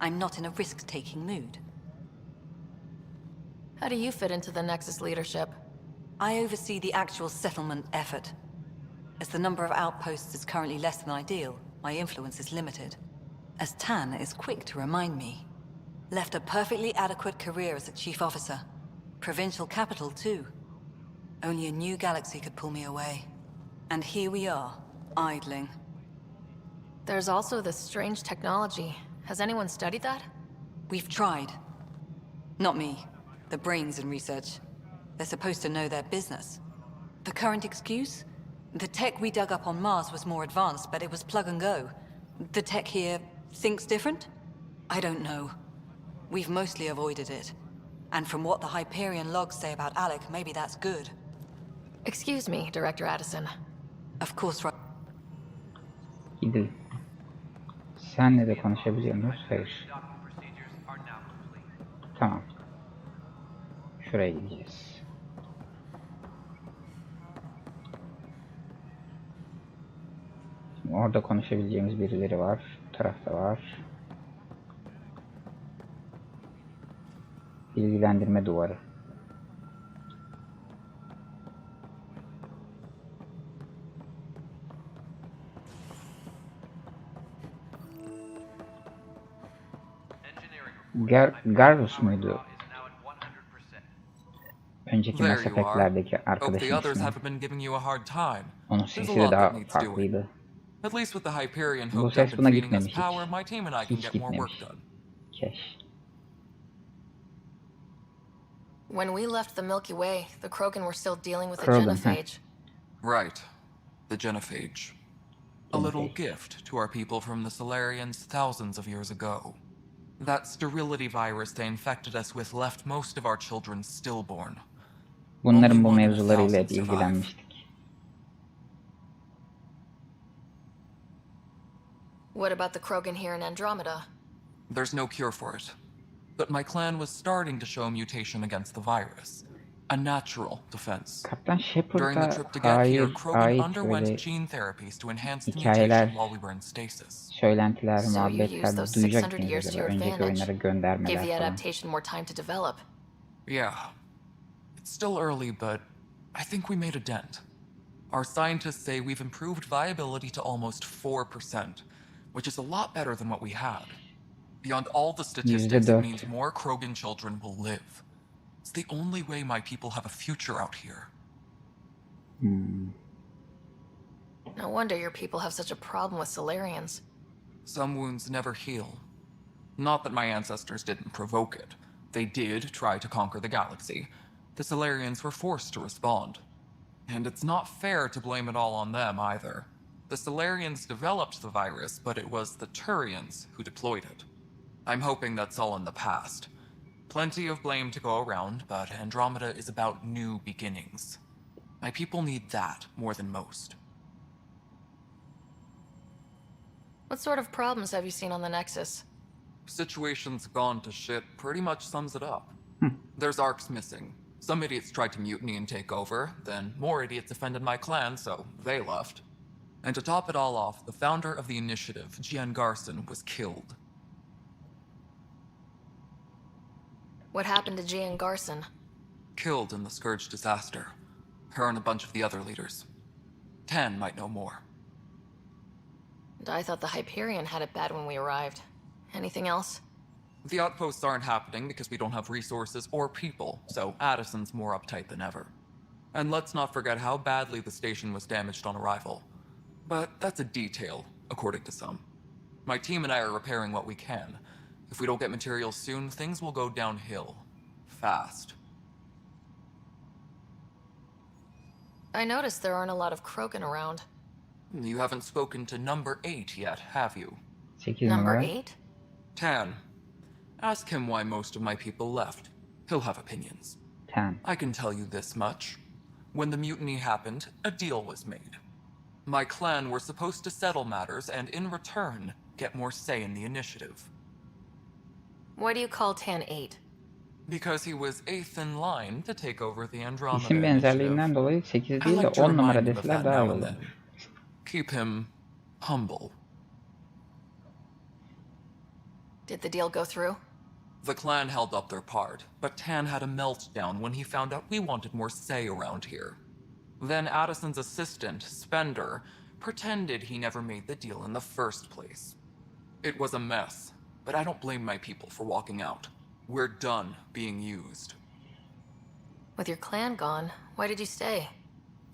I'm not in a risk-taking mood.
How do you fit into the Nexus leadership?
I oversee the actual settlement effort. As the number of outposts is currently less than ideal, my influence is limited. As Tan is quick to remind me. Left a perfectly adequate career as a chief officer. Provincial capital, too. Only a new galaxy could pull me away. And here we are, idling.
There's also this strange technology. Has anyone studied that?
We've tried. Not me. The brains in research. They're supposed to know their business. The current excuse? The tech we dug up on Mars was more advanced, but it was plug and go. The tech here thinks different? I don't know. We've mostly avoided it. And from what the Hyperion logs say about Alec, maybe that's good.
Excuse me, Director Addison.
Of course, right.
Gidelim. Senle de konuşabiliyor muyuz? Hayır. Tamam. Şuraya gideceğiz. Şimdi orada konuşabileceğimiz birileri var. Bu tarafta var. Bilgilendirme duvarı. Garrus muydu? Önceki Mass Effect'lerdeki arkadaşın ismi. Onun sesi de daha farklıydı.
At least with the Hyperion
Bu
hooked up
ses
and
buna
feeding us
gitmemiş
power, my team and I can
hiç. Hiç
get more work
gitmemiş.
done.
Keş.
When we left the Milky Way, the Krogan were still dealing with the
Krogan,
genophage.
Right. The genophage. A little gift to our people from the Solarians thousands of years ago. That sterility virus they infected us with left most of our children stillborn.
Bunların bu mevzularıyla hep ilgilenmiştik.
What about the Krogan here in Andromeda?
There's no cure for it. But my clan was starting to show a mutation against the virus. A natural defense.
Kaptan
During the trip to get here, Krogan underwent gene therapies to enhance the mutation while we were in stasis.
Söylentiler,
So you
muhabbetler
used those
duyacak
600 years to your
önceki
advantage.
oyunlara
Give
göndermeler
the
falan.
adaptation more time to develop.
Yeah. It's still early, but I think we made a dent. Our scientists say we've improved viability to almost 4%, which is a lot better than what we had. Beyond all the statistics, it means more Krogan children will live. It's the only way my people have a future out here.
No wonder your people have such a problem with Solarians.
Some wounds never heal. Not that my ancestors didn't provoke it. They did try to conquer the galaxy. The Solarians were forced to respond. And it's not fair to blame it all on them either. The Solarians developed the virus, but it was the Turians who deployed it. I'm hoping that's all in the past. Plenty of blame to go around, but Andromeda is about new beginnings. My people need that more than most.
What sort of problems have you seen on the Nexus?
Situation's gone to shit pretty much sums it up. There's arcs missing. Some idiots tried to mutiny and take over, then more idiots offended my clan, so they left. And to top it all off, the founder of the initiative, Gian Garson, was killed.
What happened to Gian Garson?
Killed in the Scourge disaster. Her and a bunch of the other leaders. Tan might know more.
And I thought the Hyperion had it bad when we arrived. Anything else?
The outposts aren't happening because we don't have resources or people, so Addison's more uptight than ever. And let's not forget how badly the station was damaged on arrival. But that's a detail, according to some. My team and I are repairing what we can. If we don't get materials soon, things will go downhill. Fast.
I noticed there aren't a lot of Krogan around.
You haven't spoken to number 8 yet, have you?
Number 8?
Tan. Ask him why most of my people left. He'll have opinions.
Tan.
I can tell you this much. When the mutiny happened, a deal was made. My clan were supposed to settle matters and, in return, get more say in the initiative.
Why do you call Tan 8?
Because he was 8th in line to take over the Andromeda
İsim benzerliğinden dolayı 8 değil de 10 numara deseler daha iyi olur.
Keep him humble.
Did the deal go through?
The clan held up their part, but Tan had a meltdown when he found out we wanted more say around here. Then Addison's assistant, Spender, pretended he never made the deal in the first place. It was a mess, but I don't blame my people for walking out. We're done being used.
With your clan gone, why did you stay?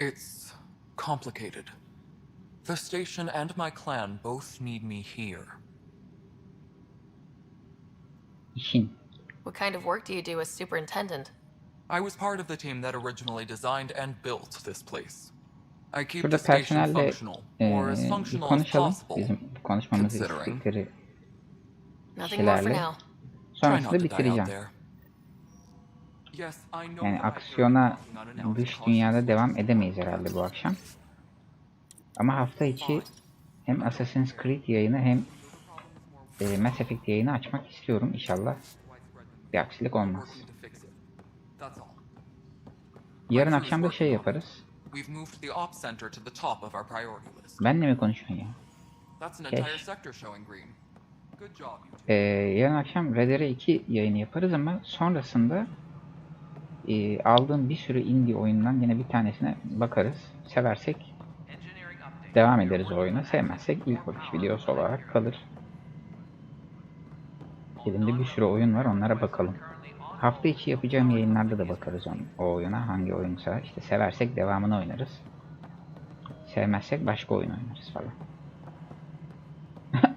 It's complicated. The station and my clan both need me here.
What kind of work do you do as superintendent?
I was part of the team that originally designed and built this place. I keep
Şurada
the station
personelle
functional, or as
bir
functional as
konuşalım.
possible,
Bizim konuşmamızı
considering.
istedikleri
Nothing more for
şeylerle.
now.
Sonrasında bitireceğim. Yani aksiyona dış dünyada devam edemeyiz herhalde bu akşam. Ama hafta içi hem Assassin's Creed yayını hem Mass Effect yayını açmak istiyorum inşallah. Bir aksilik olmaz. Yarın akşam da şey yaparız.
We've moved the ops center to the top of our priority list.
Benle mi konuşuyorsun ya?
That's an
Keş.
entire sector showing green. Good job, you two.
Yarın akşam RDR 2 yayını yaparız ama sonrasında aldığım bir sürü indie oyundan yine bir tanesine bakarız. Seversek devam ederiz o oyuna. Sevmezsek ilk bakış videosu olarak kalır. Elimde bir sürü oyun var, onlara bakalım. Hafta içi yapacağım yayınlarda da bakarız o oyuna. Hangi oyunsa işte seversek devamını oynarız. Sevmezsek başka oyun oynarız falan.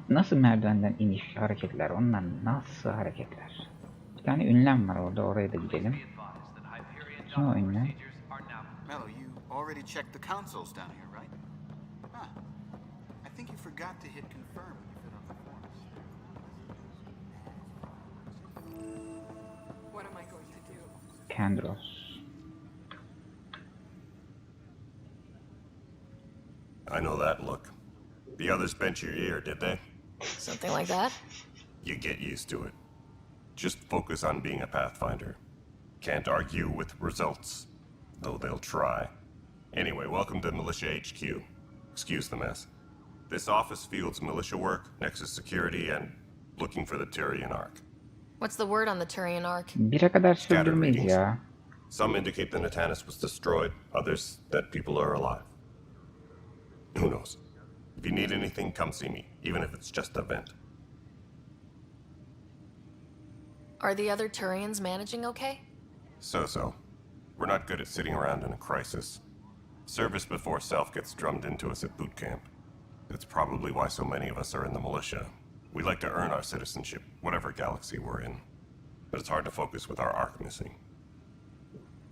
Nasıl merdivenden iniş hareketler? Onlar nasıl hareketler? Bir tane ünlem var orada. Oraya da gidelim. Ne oyun ne?
Mello, you already checked the consoles down here, right? Huh. I think you forgot to hit confirm when you filled out the forms.
What am I going to do?
Kendros.
I know that look. The others bent your ear, did they?
Something like that?
You get used to it. Just focus on being a Pathfinder. Can't argue with results, though they'll try. Anyway, welcome to Militia HQ. Excuse the mess. This office fields militia work, Nexus security, and looking for the Tyrian Ark.
What's the word on the Turian Ark?
1'e kadar
Scattered
sürdürmeyiz
readings.
ya.
Some indicate the Natanus was destroyed, others that people are alive. Who knows? If you need anything, come see me, even if it's just a vent.
Are the other Turians managing okay?
So. We're not good at sitting around in a crisis. Service before self gets drummed into us at boot camp. That's probably why so many of us are in the militia. We like to earn our citizenship, whatever galaxy we're in. But it's hard to focus with our arc missing.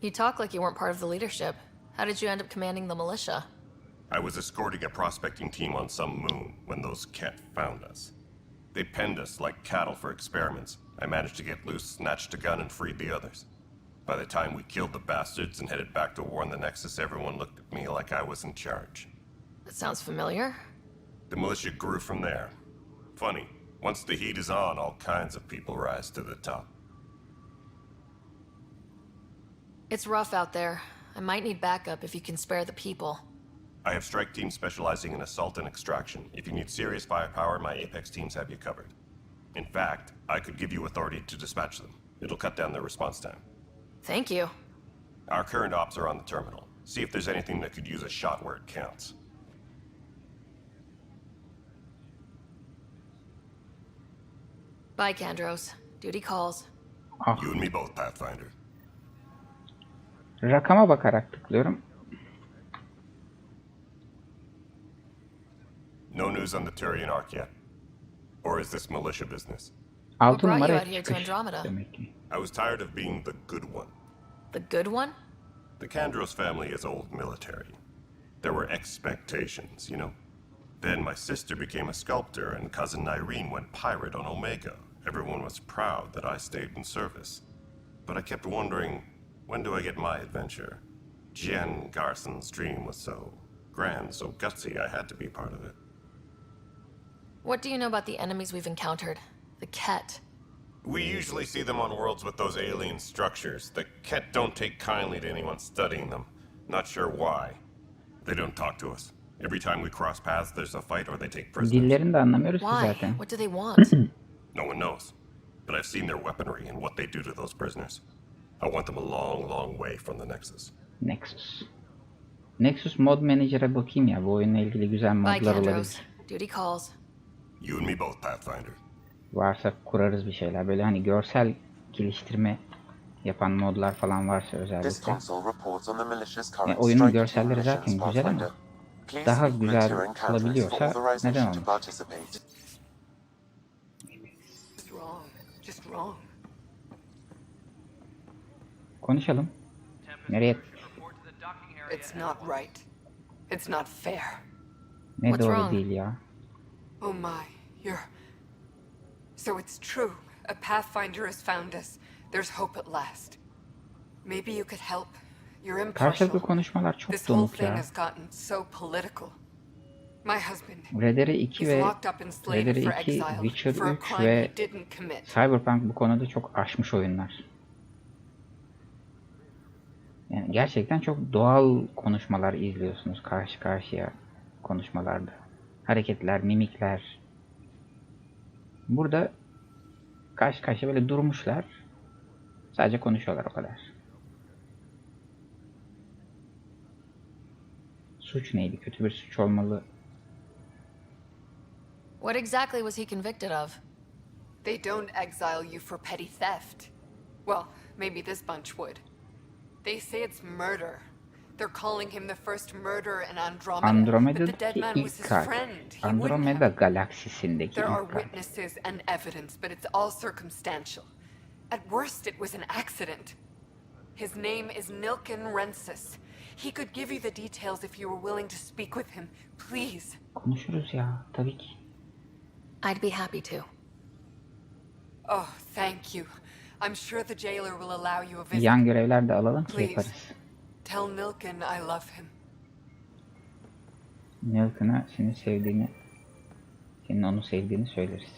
You talk like you weren't part of the leadership. How did you end up commanding the militia?
I was escorting a prospecting team on some moon when those Ket found us. They penned us like cattle for experiments. I managed to get loose, snatched a gun, and freed the others. By the time we killed the bastards and headed back to warn the Nexus, everyone looked at me like I was in charge.
That sounds familiar.
The militia grew from there. Funny, once the heat is on, all kinds of people rise to the top.
It's rough out there. I might need backup if you can spare the people.
I have strike teams specializing in assault and extraction. If you need serious firepower, my Apex teams have you covered. In fact, I could give you authority to dispatch them. It'll cut down their response time.
Thank you.
Our current ops are on the terminal. See if there's anything that could use a shot where it counts.
Bye, Kandros. Duty calls.
You and me both, Pathfinder.
Rakama bakarak tıklıyorum.
No news on the Tyrian Ark yet. Or is this militia business?
6
brought you
numara
out here to
çıkış
Andromeda?
demek ki.
I was tired of being the good one.
The good one?
The Kandros family is old military. There were expectations, you know? Then my sister became a sculptor and cousin Irene went pirate on Omega. Everyone was proud that I stayed in service. But I kept wondering, when do I get my adventure? Jen Garson's dream was so grand, so gutsy, I had to be part of it.
What do you know about the enemies we've encountered? The Ket.
We usually see them on worlds with those alien structures. The Ket don't take kindly to anyone studying them. Not sure why. They don't talk to us. Every time we cross paths, there's a fight or they take prisoners.
Dillerini de anlamıyoruz ki
Why?
zaten.
What do they want?
No one knows. But I've seen their weaponry and what they do to those prisoners. I want them a long, long way from the Nexus.
Nexus. Nexus mod manager'a bakayım ya. Bu oyunla ilgili güzel
Bye,
modlar
Kandros.
olabilir.
Duty calls.
You and me both, Pathfinder.
Varsa kurarız bir şeyler. Böyle hani görsel geliştirme yapan modlar falan varsa
This
özellikle.
console reports on the militia's
Yani
current
oyunun
strike
görselleri
missions,
zaten güzel ama
Pathfinder. Please
daha
speak with
güzel
Tyrian Countess for
olabiliyorsa neden
authorization to
olmasın?
participate.
It's wrong. Just wrong.
Konuşalım. Nereye?
It's not right. It's not fair.
Ne
What's
doğru
wrong?
değil ya.
Oh my, you're... So it's true. A Pathfinder has found us. There's hope at last. Maybe you could help. You're impartial.
Karşılıklı konuşmalar çok
This whole
donuk
thing
ya.
has gotten so political. My husband,
Redere 2
he's
ve
locked up and slated
Redere
for
2,
exile
Witcher
for a
3
crime
ve
he didn't commit.
Cyberpunk bu konuda çok aşmış oyunlar. Yani gerçekten çok doğal konuşmalar izliyorsunuz karşı karşıya konuşmalarda. Hareketler, mimikler. Burada karşı karşıya böyle durmuşlar. Sadece konuşuyorlar o kadar. Suç neydi? Kötü bir suç olmalı.
What exactly was he convicted of?
They don't exile you for petty theft. Well, maybe this bunch would. They say it's murder. They're calling him the first murderer in Andromeda. But the dead man
Andromeda'daki
was his
ilk katil.
friend. He wouldn't
Andromeda
have.
galaksisindeki
There are
ilk katil.
witnesses and evidence, but it's all circumstantial. At worst, it was an accident.
His name is Nilken Rensis. He could give you the details if you were willing to speak with him. Please.
Konuşuruz ya, tabii ki.
I'd be happy to.
Oh, thank you. I'm sure the jailer will allow you a visit.
Yan görevler de alalım ki
Please,
yaparız.
tell Nilken I love him.
Nilken'a senin onu sevdiğini söyleriz.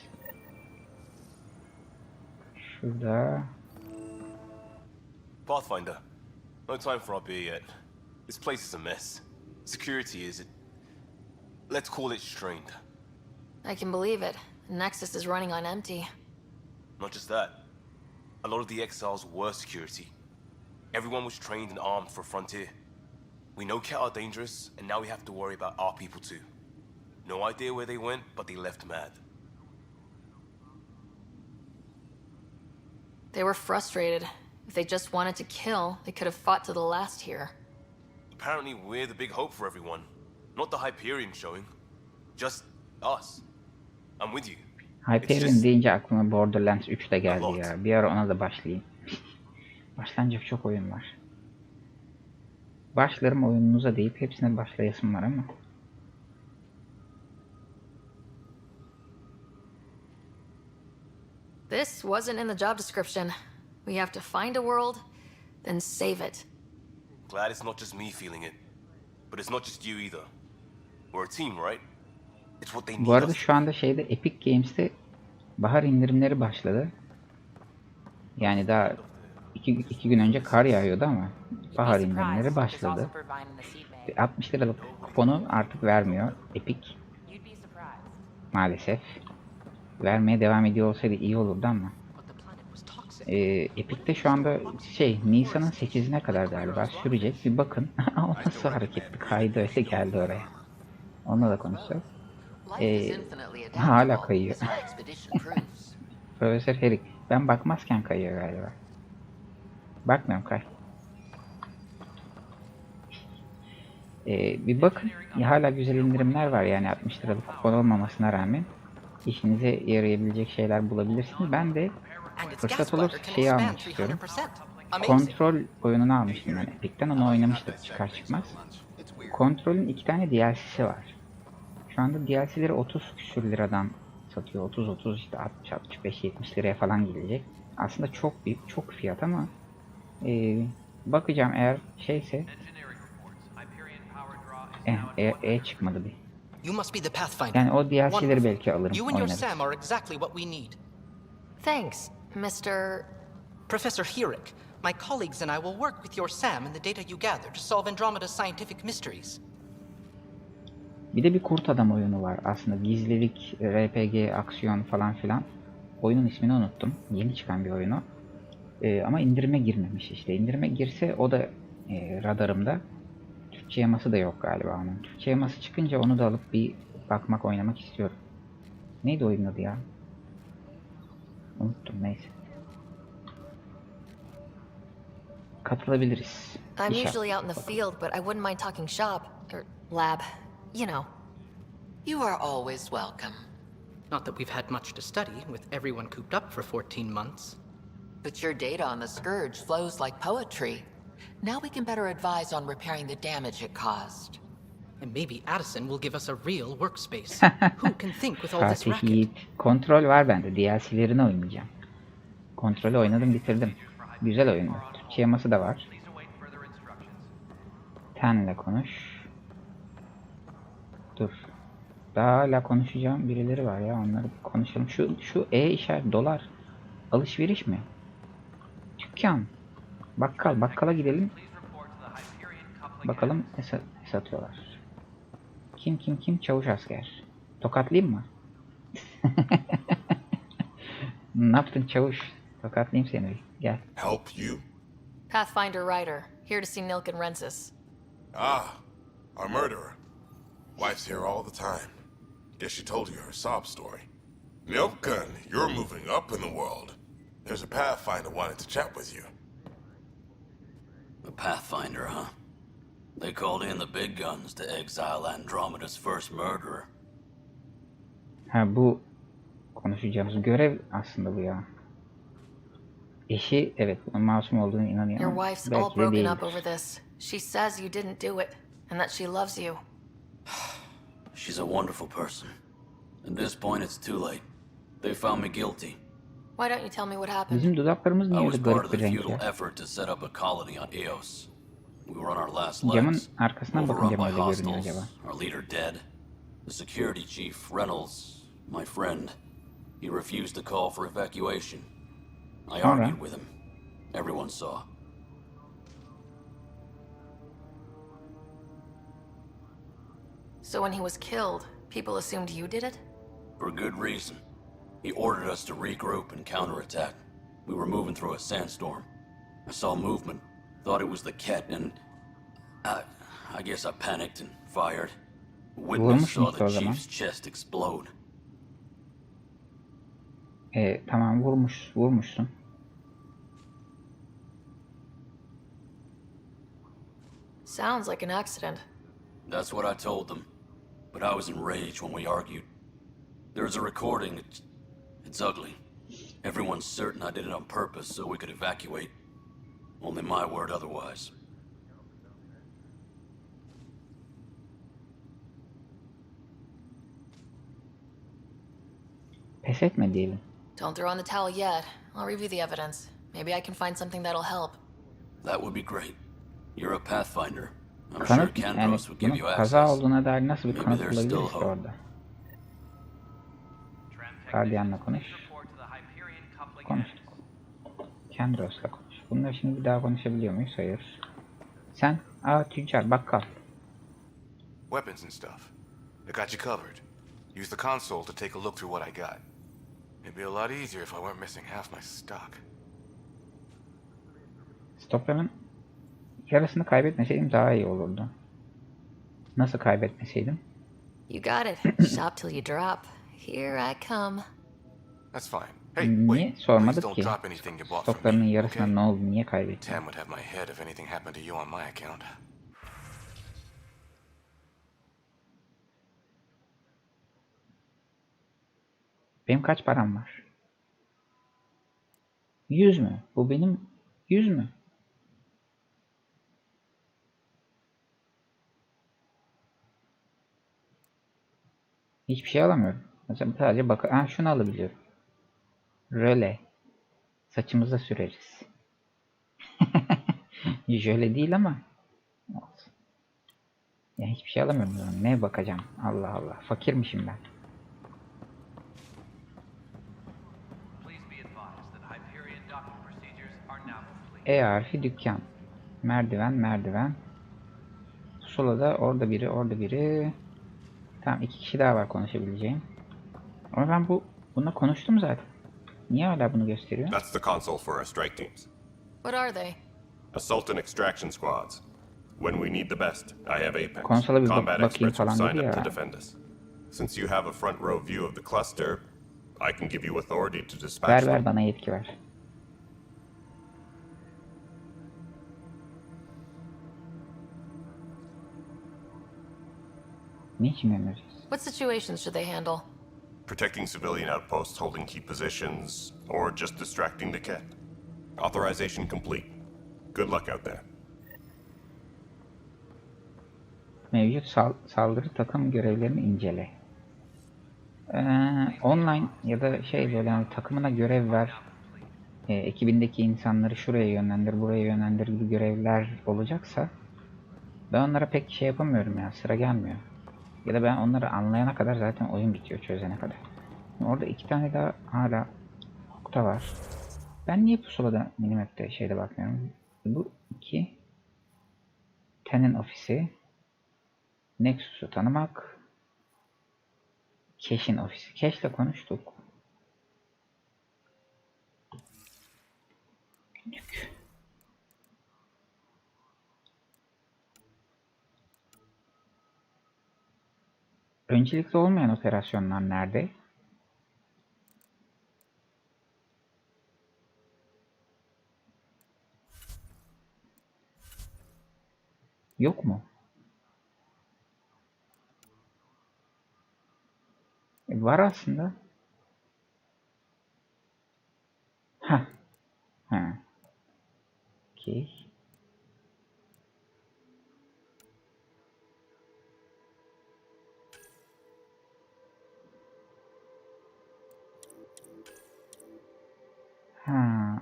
Şurada.
Pathfinder, no time for our beer yet. This place is a mess. Security is, let's call it strained.
I can believe it. Nexus is running on empty.
Not just that. A lot of the exiles were security. Everyone was trained and armed for Frontier. We know Ket are dangerous, and now we have to worry about our people too. No idea where they went, but they left mad.
They were frustrated. If they just wanted to kill, they could have fought to the last here.
Apparently we're the big hope for everyone. Not the Hyperion showing. Just us. I'm with you.
Hyperion deyince aklıma Borderlands 3 de geldi ya. Bir ara ona da başlayayım. Başlanacak çok oyun var. Başlarım oyununuza deyip hepsine başlayasım var ama.
This wasn't in the job description. We have to find a world, then save it.
Glad it's not just me feeling it. But it's not just you either. We're a team, right? It's what they need.
Bu arada şu anda Epic Games'te bahar indirimleri başladı. Yani daha iki gün önce kar yağıyordu ama bahar indirimleri başladı. 60 liralık kuponu artık vermiyor Epic. Maalesef. Vermeye devam ediyor olsaydı iyi olurdu ama. Epic'te şu anda Nisan'ın 8'ine kadar galiba sürecek. Bir bakın. O nasıl hareketli kaydı öyle geldi oraya. Onunla da konuşacağız. Hala kayıyor. Profesör Herrick. Ben bakmazken kayıyor galiba. Bakmıyorum kay. Bir bakın. Hala güzel indirimler var yani 60 liralık kupon olmamasına rağmen. İşinize yarayabilecek şeyler bulabilirsiniz. Ben de fırsat olursa almak istiyorum. Kontrol oyununu almıştım ben Epic'ten. Onu oynamıştık çıkar çıkmaz. Kontrolün 2 tane DLC'si var. Şu anda DLC'leri 30 küsür liradan satıyor. 30 işte 60 65 70 liraya falan gelecek. Aslında çok büyük, çok fiyat ama bakacağım eğer şeyse çıkmadı bir.
You must be the Pathfinder.
Yani o DLC'leri belki alırım.
You and your Sam are exactly what we need.
Thanks, Mr.
Professor Herrick. My colleagues and I will work with your Sam and the data you gather to solve Andromeda's scientific mysteries.
Bir de bir kurt adam oyunu var aslında. Gizlilik, RPG, aksiyon falan filan. Oyunun ismini unuttum. Yeni çıkan bir oyunu. Ama indirime girmemiş işte. İndirime girse o da radarımda. Türkçe yaması da yok galiba onun. Türkçe yaması çıkınca onu da alıp bir bakmak, oynamak istiyorum. Neydi oyunun adı ya? Unuttum, neyse. Katılabiliriz.
I'm usually out in the field, but I wouldn't mind talking shop or lab, you know.
You are always welcome. Not that we've had much to study, with everyone cooped up for 14 months.
But your data on the Scourge flows like poetry. Now we can better advise on repairing the damage it caused.
And maybe Addison will give us a real workspace. Who can think with all this racket?
Kontrol var bende. DLC'lerini oynayacağım. Kontrolü oynadım, bitirdim. Güzel oyun. Türkçe yaması da var. Tenle konuş. Dur. Daha hala konuşacağım birileri var ya. Onları konuşalım. Şu işaret dolar. Alışveriş mi? Dükkan. Bakkala gidelim. Bakalım ne satıyorlar. Kim? Çavuş asker. Tokatlayayım mı? Ne yaptın çavuş? Tokatlayayım seni. Gel.
Help you?
Pathfinder Ryder, here to see Nilken Rensis.
Ah, our murderer. Wife's here all the time. Guess she told you her sob story. Nilken, you're moving up in the world. There's a Pathfinder wanting to chat with you.
The Pathfinder, huh? They called in the big guns to exile Andromeda's first murderer.
Ha bu konuşacağımız görev aslında bu ya. Eşi evet bunun masum olduğunu inanıyor
Your
ama
wife's all
belki de
broken
değildir.
up over this. She says you didn't do it, and that she loves you.
She's a wonderful person. At this point, it's too late. They found me guilty.
Why don't you tell me what happened?
Bizim dudaklarımız
I
niye öyle
was part
garip
of
bir
the
renk
futile
ya?
effort to set up a colony on Eos. We were on our last
Camın
legs,
arkasından bakınca
overrun
mı
by
öyle görünüyor
hostiles,
acaba?
our leader dead. The security chief, Reynolds, my friend, he refused to call for evacuation. I
Sonra?
argued with him. Everyone saw.
So when he was killed, people assumed you did it?
For good reason. He ordered us to regroup and counterattack. We were moving through a sandstorm. I saw movement, thought it was the Ket, and I guess I panicked and fired. Witness saw the chief's chest explode.
Tamam vurmuşsun.
Sounds like an accident.
That's what I told them. But I was enraged when we argued. There's a recording. It's ugly. Everyone's certain I did it on purpose so we could evacuate. Only my word otherwise.
Pes etme diyelim.
Don't throw in the towel yet. I'll review the evidence. Maybe I can find something that'll help.
That would be great. You're a pathfinder. I'm sure
Kanıt yani
Kandros would give
bunun
you
kaza
access.
olduğuna dair nasıl bir
Maybe
kanıt
there's still
bulabiliriz ki
hope.
orada? Gardiyanla konuş. Konuştuk. Kendros'la konuş. Bunları şimdi bir daha konuşabiliyor muyuz? Hayır. Sen? Tüccar, bakkal.
Weapons and stuff. I got you covered. Use the console to take a look through what I got. It'd be a lot easier if I weren't missing half my stock.
Stokların yarısını kaybetmeseydim daha iyi olurdu. Nasıl kaybetmeseydim?
You got it. Shop till you drop. Here I come.
That's fine. Hey,
Niye
wait.
sormadık
Please
ki?
don't drop anything you bought from
Stoklarının
me,
yarısına
okay?
ne oldu? Niye kaybettin?
Tam would have my head if anything happened to you on my account.
Benim kaç param var? 100 mü? Bu benim 100 mü? Hiçbir şey alamıyorum. Mesela sadece şunu alabiliyorum. Röle. Saçımıza süreriz. Jöle değil ama olsun. Ya hiçbir şey alamıyorum. Ne bakacağım? Allah Allah. Fakirmişim ben. E harfi dükkan. Merdiven. Pusulada orada biri. Tamam 2 kişi daha var konuşabileceğim. Ama ben bununla konuştum zaten. Niye hala bunu gösteriyor?
That's the console for our strike teams.
What are they?
Assault and extraction squads. When we need the best, I have Apex.
Konsola bir
Combat
bakayım
experts who
falan
signed
dedi
up to
ya.
defend us. Since you have a front row view of the cluster, I can give you authority to dispatch
Ver
them.
bana yetki ver. Niçin göndereceğiz?
What situations should they handle?
Protecting civilian outposts holding key positions, or just distracting the cat. Authorization complete. Good luck out there.
Mevcut saldırı takım görevlerini incele. Online ya da böyle hani takımına görev ver. Ekibindeki insanları şuraya yönlendir, buraya yönlendir gibi görevler olacaksa ben onlara pek şey yapamıyorum ya, sıra gelmiyor. Ya da ben onları anlayana kadar zaten oyun bitiyor, çözene kadar. Orada 2 tane daha hala nokta var. Ben niye pusulada minimap'te bakmıyorum? Bu 2 Ten'in ofisi, Nexus'u tanımak, Cash'in ofisi. Cash'le konuştuk. Öncelikli olmayan operasyonlar nerede? Yok mu? Var aslında. Ha. Okey.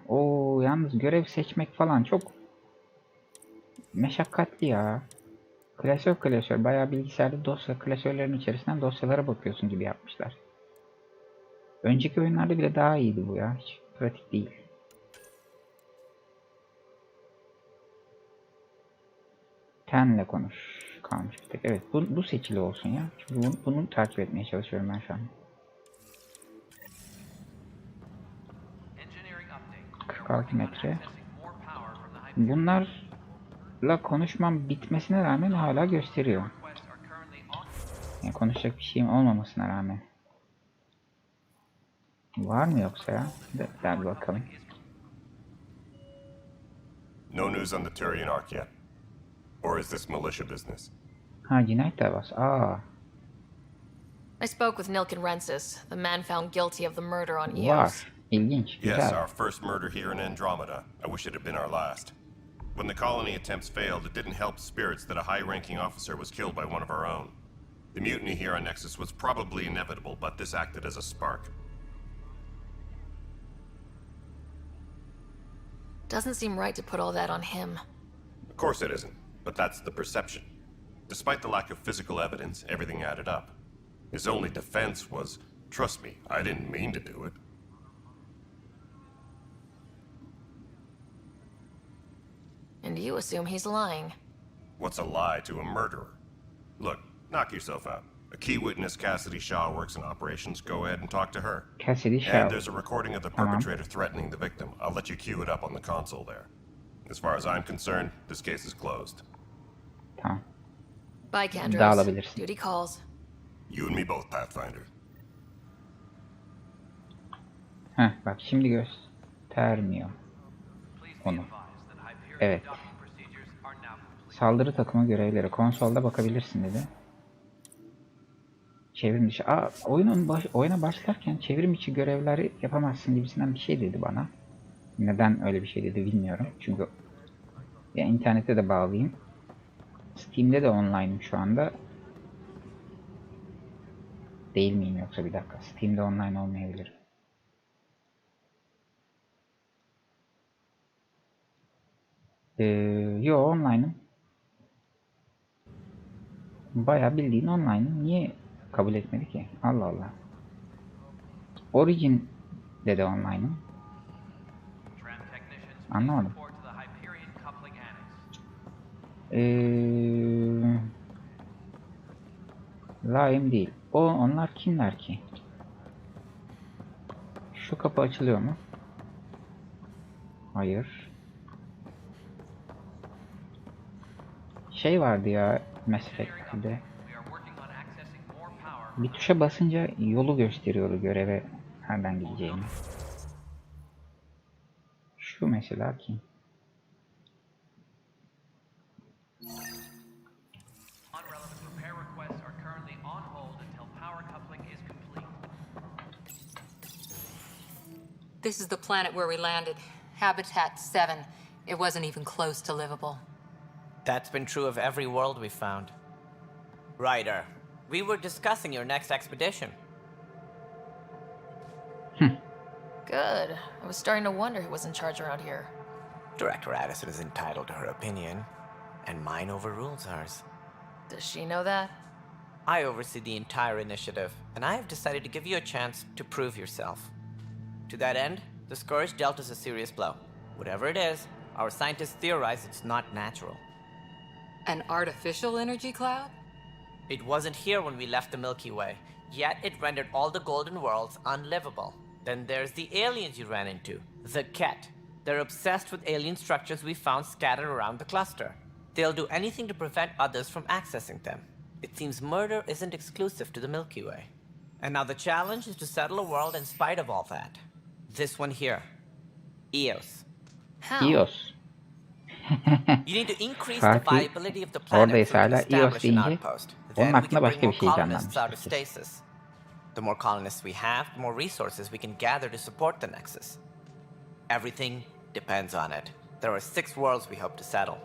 O yalnız görev seçmek falan çok meşakkatli ya. Klasör bayağı bilgisayarda dosya klasörlerin içerisinden dosyalara bakıyorsun gibi yapmışlar. Önceki oyunlarda bile daha iyiydi bu ya. Hiç pratik değil. Tenle konuş. Kalmış bir tek. Evet bu seçili olsun ya. Çünkü bunu takip etmeye çalışıyorum ben şu an. 46 metre. Bunlarla konuşmam bitmesine rağmen hala gösteriyor. Yani konuşacak bir şeyim olmamasına rağmen. Var mı yoksa ya? Bir bakalım.
No news on the Turian Ark yet? Or is this militia business?
Ha, cinayet davası.
I spoke with Nilken Rensis, the man found guilty of the murder on Eos.
Var. İlginç.
Yes,
Güzel.
our first murder here in Andromeda. I wish it had been our last. When the colony attempts failed, it didn't help spirits that a high-ranking officer was killed by one of our own. The mutiny here on Nexus was probably inevitable, but this acted as a spark.
Doesn't seem right to put all that on him.
Of course it isn't, but that's the perception. Despite the lack of physical evidence, everything added up. His only defense was, trust me, I didn't mean to do it.
And you assume he's lying.
What's a lie to a murderer? Look, knock yourself out. A key witness, Cassidy Shaw, works in operations. Go ahead and talk to her.
Cassidy Shaw.
And there's a recording of the perpetrator threatening the victim. I'll let you cue it up on the console there. As far as I'm concerned, this case is closed.
Tamam.
Bye, Kandros.
Dağılabilirsin.
Duty calls.
You and me both, Pathfinder.
Bak şimdi göstermiyor onu. Evet. Saldırı takımı görevleri. Konsolda bakabilirsin dedi. Çevrim dışı. Oyuna başlarken çevrim içi görevleri yapamazsın gibisinden bir şey dedi bana. Neden öyle bir şey dedi bilmiyorum. Çünkü ya internete de bağlıyım. Steam'de de online'ım şu anda. Değil miyim yoksa bir dakika. Steam'de online olmayabilirim. Yo online'ım. Bayağı bildiğin online'ım. Niye kabul etmedi ki? Allah Allah. Origin'de de online'ım. Anlamadım. Lime değil. Onlar kimler ki? Şu kapı açılıyor mu? Hayır. Şey vardı ya Mass Effect'de. Bir tuşa basınca yolu gösteriyor göreve nereden gideceğimi. Şu mesela kim?
This is the planet where we landed. Habitat 7. It wasn't even close to livable.
That's been true of every world we've found. Ryder, we were discussing your next expedition.
Good. I was starting to wonder who was in charge around here.
Director Addison is entitled to her opinion, and mine overrules hers.
Does she know that?
I oversee the entire initiative, and I have decided to give you a chance to prove yourself. To that end, the Scourge dealt us a serious blow. Whatever it is, our scientists theorize it's not natural.
An artificial energy cloud?
It wasn't here when we left the Milky Way, yet it rendered all the Golden Worlds unlivable. Then there's the aliens you ran into, the Ket. They're obsessed with alien structures we found scattered around the cluster. They'll do anything to prevent others from accessing them. It seems murder isn't exclusive to the Milky Way. And now the challenge is to settle a world in spite of all that. This one here. Eos.
How?
Eos.
You need to increase the viability of the planet
Oradaysa
so we
hala
can
Eos
establish an
deyince
outpost.
onun
Then we
aklına
can bring
başka bir
more
şey
colonists out of
canlanmıştır.
stasis. The more colonists we have, the more resources we can gather to support the Nexus. Everything depends on it. There are 6 worlds we hope to settle.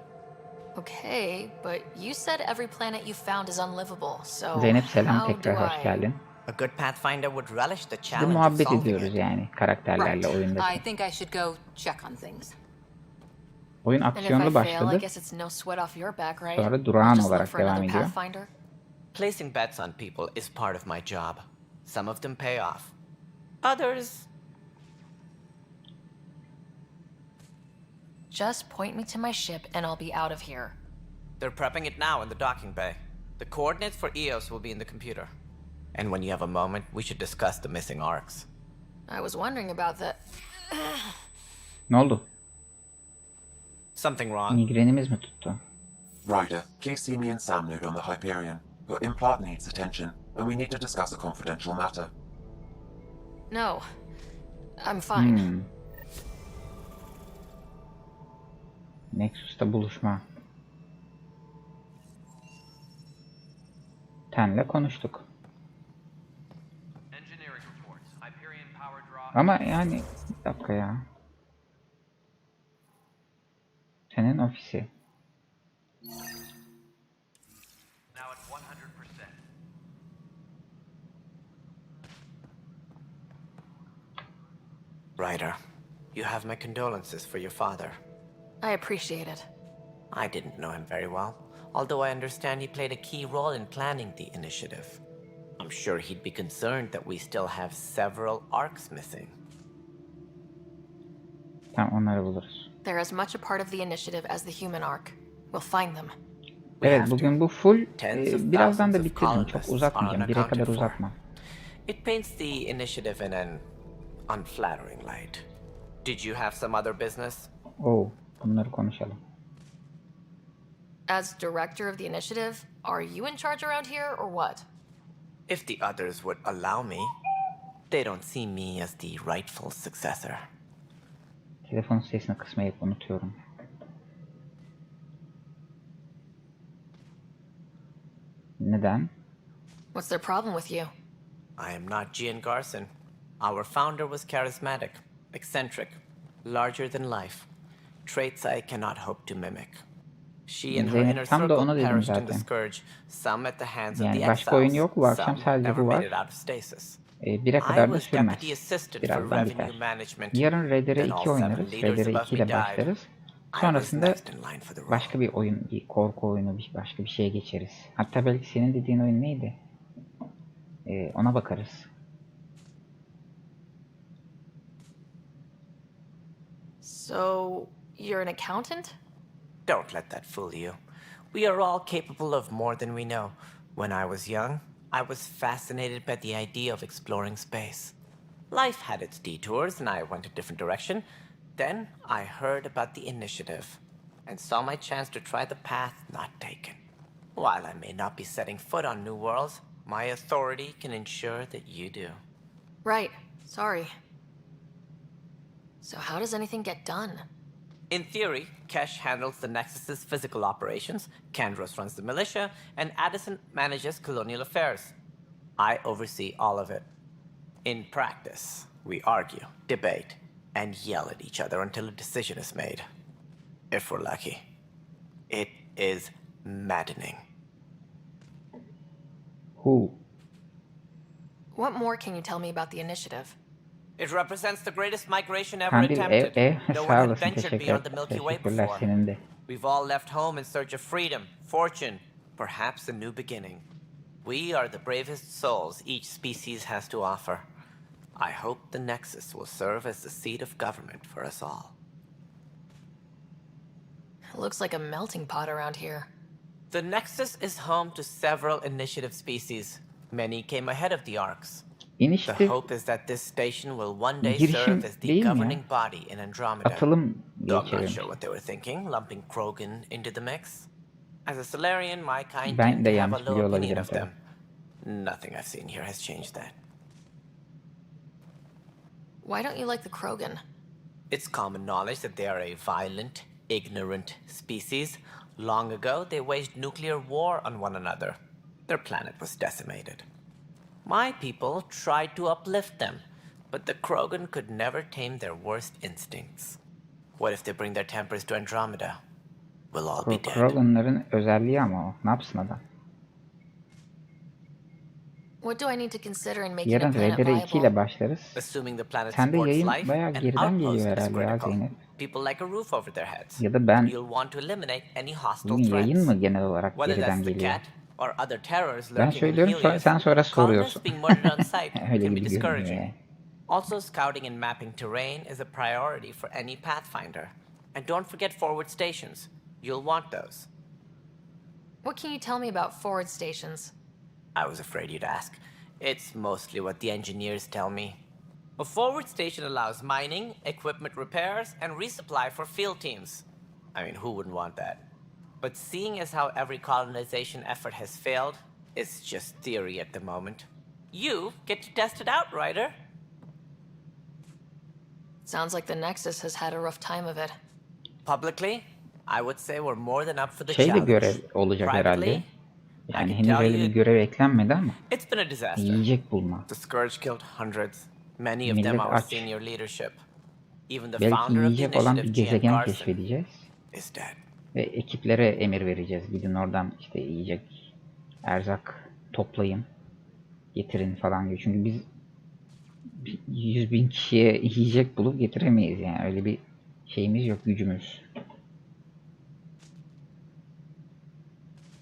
Okay, but you said every planet you found is unlivable, so
Zeynep selam,
how do
tekrar hoş geldin.
A good Pathfinder would relish the
Biz de
challenge of
muhabbet
solving
ediyoruz
it.
yani karakterlerle
Right.
oyundaki.
I think I should go check on things.
Oyun
And if I
aksiyonlu
fail, I
başladı.
guess it's no sweat off your back, right?
Sonra
I'll
durağan
just look
olarak
for
devam
another
ediyor.
Pathfinder.
Placing bets on people is part of my job. Some of them pay off. Others...
Just point me to my ship and I'll be out of here.
They're prepping it now in the docking bay. The coordinates for Eos will be in the computer. And when you have a moment, we should discuss the missing arcs.
I was wondering about that.
Ne oldu?
Something wrong?
Migrenimiz mi tuttu?
Ryder, please see me and Sam node on the Hyperion. Your implant needs attention, and we need to discuss a confidential matter.
No. I'm fine.
Nexus'ta buluşma. Ten'le konuştuk. Ama yani bir dakika ya. Senin ofisi.
Ryder, you have my condolences for your father.
I appreciate it.
I didn't know him very well, although I understand he played a key role in planning the initiative. I'm sure he'd be concerned that we still have several arcs missing.
Tamam, onları buluruz.
They're as much a part of the initiative as the human arc. We'll find them.
Evet, bugün bu full. Birazdan da bitiririm. Çok uzatmayacağım. 1'e kadar uzatma.
It paints the initiative in an unflattering light. Did you have some other business?
Oh, bunları konuşalım.
As director of the initiative, are you in charge around here or what?
If the others would allow me, they don't see me as the rightful successor.
Telefonun sesini kısmayı unutuyorum. Neden?
What's their problem with you?
I am not Gian Garson. Our founder was charismatic, eccentric, larger than life. Traits I cannot hope to mimic. She and her inner circle perished in the scourge, some at the hands of the exiles, some never made it out of stasis.
1'e kadar da sürmez. Birazdan biter. Yarın RDR2 oynarız. RDR2 ile başlarız. Sonrasında başka bir oyun, bir korku oyunu, başka bir şeye geçeriz. Hatta belki senin dediğin oyun neydi? Ona bakarız.
So, you're an accountant?
Don't let that fool you. We are all capable of more than we know. When I was young, I was fascinated by the idea of exploring space. Life had its detours, and I went a different direction. Then I heard about the initiative, and saw my chance to try the path not taken. While I may not be setting foot on new worlds, my authority can ensure that you do.
Right. Sorry. So how does anything get done?
In theory, Kesh handles the Nexus's physical operations, Kandros runs the militia, and Addison manages colonial affairs. I oversee all of it. In practice, we argue, debate, and yell at each other until a decision is made. If we're lucky. It is maddening.
Who?
What more can you tell me about the initiative?
It represents the greatest migration ever attempted. No one had ventured beyond the Milky Way before. We've all left home in search of freedom, fortune, perhaps a new beginning. We are the bravest souls each species has to offer. I hope the Nexus will serve as the seat of government for us all.
It looks like a melting pot around here.
The Nexus is home to several initiative species. Many came ahead of the arcs. The hope is that this station will one day serve as the governing body in Andromeda. Though I'm not sure what they were thinking, lumping Krogan into the mix. As a Solarian, my kind tend to have a low opinion of them. Nothing I've seen here has changed that.
Why don't you like the Krogan?
It's common knowledge that they are a violent, ignorant species. Long ago, they waged nuclear war on one another. Their planet was decimated. My people tried to uplift them, but the Krogan could never tame their worst instincts. What if they bring their tempers to Andromeda? We'll all be dead.
Krogan'ların özelliği ama o. Ne yapsın adam?
What do I need to consider in making a
Yarın
planet
RDR 2 ile
viable?
başlarız.
Assuming the planet
Sende
supports
yayın
life,
bayağı
an
geriden geliyor
outpost is
herhalde ya
critical.
Zeynep.
People like a roof over their heads.
Ya da ben
You'll want to eliminate any hostile
bugün yayın
threats.
mı genel olarak
Whether
geriden
that's the
geliyor?
cat or other terrors
Ben
lurking in
söylüyorum
Helios,
sen sonra soruyorsun.
colonists being murdered on site
Öyle
can be
gibi görünüyor
discouraging.
yani.
Also, scouting and mapping terrain is a priority for any Pathfinder. And don't forget forward stations. You'll want those.
What can you tell me about forward stations?
I was afraid you'd ask. It's mostly what the engineers tell me. A forward station allows mining, equipment repairs, and resupply for field teams. I mean, who wouldn't want that? But seeing as how every colonization effort has failed, it's just theory at the moment. You get to test it out, Ryder.
Sounds like the Nexus has had a rough time of it.
Publicly, I would say we're more than up for the
Şey de
challenge.
görev olacak herhalde.
Privately,
Yani
I can
henüz
tell
öyle bir
you,
görev eklenmedi ama
it's been a disaster.
yiyecek bulma.
The Scourge killed hundreds, many of them
Millet
our
aç.
senior leadership. Even the
Belki
founder of the
yiyecek olan bir
initiative, Gian
gezegen
Garson,
keşfedeceğiz.
is dead.
Ve ekiplere emir vereceğiz. Gidin oradan işte yiyecek, erzak toplayın, getirin falan diyor. Çünkü biz 100.000 kişiye yiyecek bulup getiremeyiz yani. Öyle bir şeyimiz yok, gücümüz.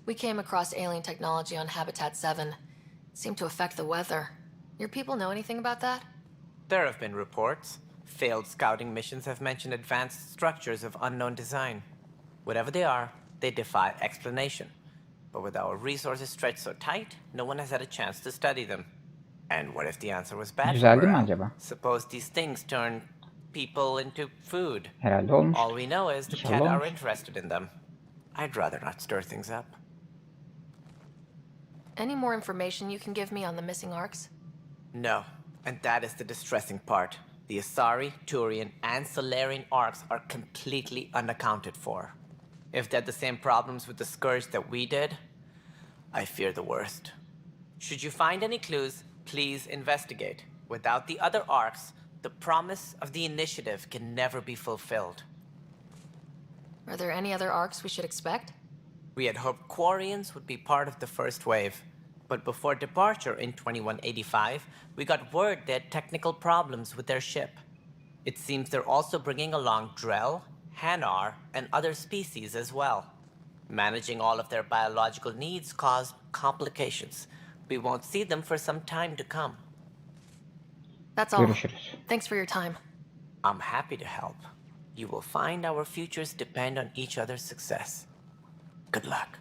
We came across alien technology on Habitat 7. It seemed to affect the weather. Your people know anything about that?
There have been reports. Failed scouting missions have mentioned advanced structures of unknown design. Whatever they are, they defy explanation. But with our resources stretched so tight, no one has had a chance to study them. And what if the answer was bad for
Güzel değil mi
morale?
acaba?
Suppose these things turn people into food.
Herhalde olmuş.
All we know is the
İnşallah
cat are
olmuş.
interested in them. I'd rather not stir things up.
Any more information you can give me on the missing arcs?
No, and that is the distressing part. The Asari, Turian, and Solarian arcs are completely unaccounted for. If they had the same problems with the Scourge that we did, I fear the worst. Should you find any clues, please investigate. Without the other arcs, the promise of the initiative can never be fulfilled.
Are there any other arcs we should expect?
We had hoped Quarians would be part of the first wave. But before departure in 2185, we got word they had technical problems with their ship. It seems they're also bringing along Drell, Hanar, and other species as well. Managing all of their biological needs caused complications. We won't see them for some time to come.
That's all.
Görüşürüz.
Thanks for your time.
I'm happy to help. You will find our futures depend on each other's success. Good luck.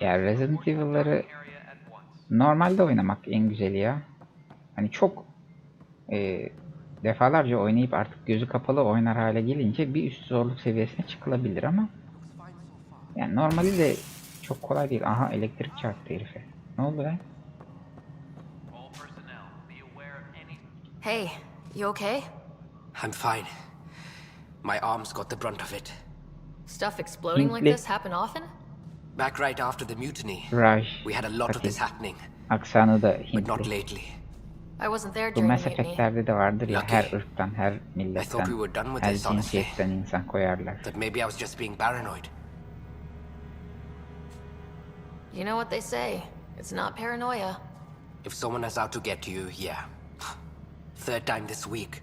Ya Resident Evil'ları normalde oynamak en güzeli ya. Hani çok defalarca oynayıp artık gözü kapalı oynar hale gelince bir üst zorluk seviyesine çıkılabilir ama yani normali de çok kolay değil. Aha elektrik çarptı herife. Ne oldu lan?
Hey, you okay?
I'm fine. My arms got the brunt of it.
Stuff exploding like
Hintli.
this happen often?
Back right after the mutiny,
Raj.
we had a lot of this happening,
Aksanı da
but not
Hintli.
lately.
I wasn't there
Bu
during
Mass
the mutiny.
Effect'lerde de vardır ya,
Lucky.
her ırktan, her
I thought
milletten,
we were done with
her
this, honestly.
cinsiyetten insan koyarlar.
But maybe I was just being paranoid.
You know what they say. It's not paranoia.
If someone is out to get you, yeah. Third time this week.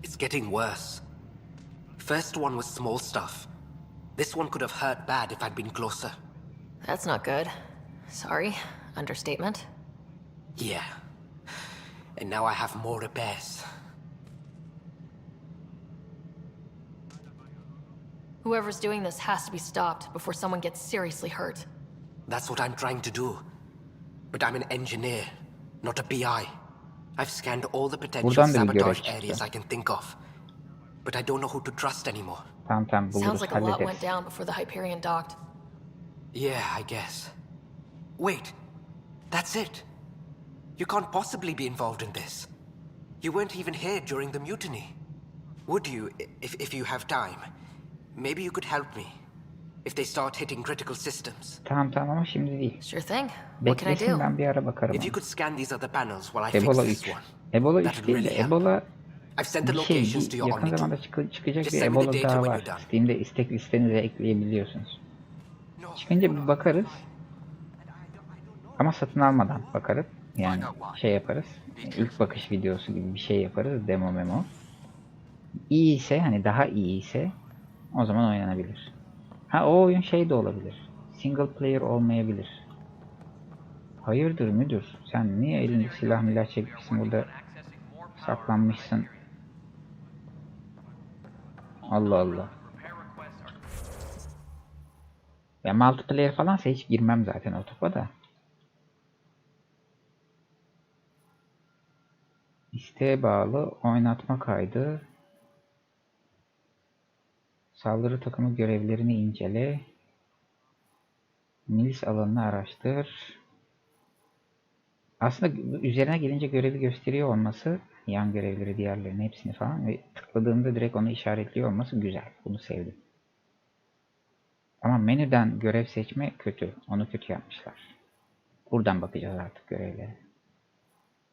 It's getting worse. First one was small stuff. This one could have hurt bad if I'd been closer.
That's not good. Sorry. Understatement.
Yeah. And now I have more repairs.
Whoever's doing this has to be stopped before someone gets seriously hurt.
That's what I'm trying to do. But I'm an engineer, not a PI. I've scanned all the potential
Buradan da bir görev
sabotage
çıktı.
areas I can think of. But I don't know who to trust anymore.
Tamam buluruz,
Sounds like a lot
hallederiz.
went down before the Hyperion docked.
Yeah, I guess. Wait, that's it. You can't possibly be involved in this. You weren't even here during the mutiny. Would you, if you have time? Maybe you could help me. if they start hitting critical systems.
Tamam ama şimdi değil.
Sure thing. What can I
Beklesin,
do?
ben bir ara bakarım.
If you could scan these other panels while I fix
Ebola
this
3.
one.
Ebola 3
That'd
değil
really
de
help.
Ebola
I've sent the
bir şey.
locations to your
Yakın
Omni
zamanda
tool.
çıkacak
Just
bir
send me the
Ebola
data
daha
when
var.
you're done.
Steam'de istek listenize ekleyebiliyorsunuz. Çıkınca bir bakarız. Ama satın almadan bakarız. Yani şey yaparız. İlk bakış videosu gibi bir şey yaparız. Demo memo. İyi ise, hani daha iyi ise o zaman oynanabilir. Ha, o oyun şey de olabilir. Single player olmayabilir. Hayırdır müdür? Sen niye elinde silah milah çekmişsin burada saklanmışsın? Allah Allah. Ya multiplayer falansa hiç girmem zaten o topa da. İsteğe bağlı oynatma kaydı. Saldırı takımı görevlerini incele. Milis alanını araştır. Aslında üzerine gelince görevi gösteriyor olması, yan görevleri, diğerlerinin hepsini falan ve tıkladığımda direkt onu işaretliyor olması güzel. Bunu sevdim. Ama menüden görev seçme kötü. Onu kötü yapmışlar. Buradan bakacağız artık görevlere.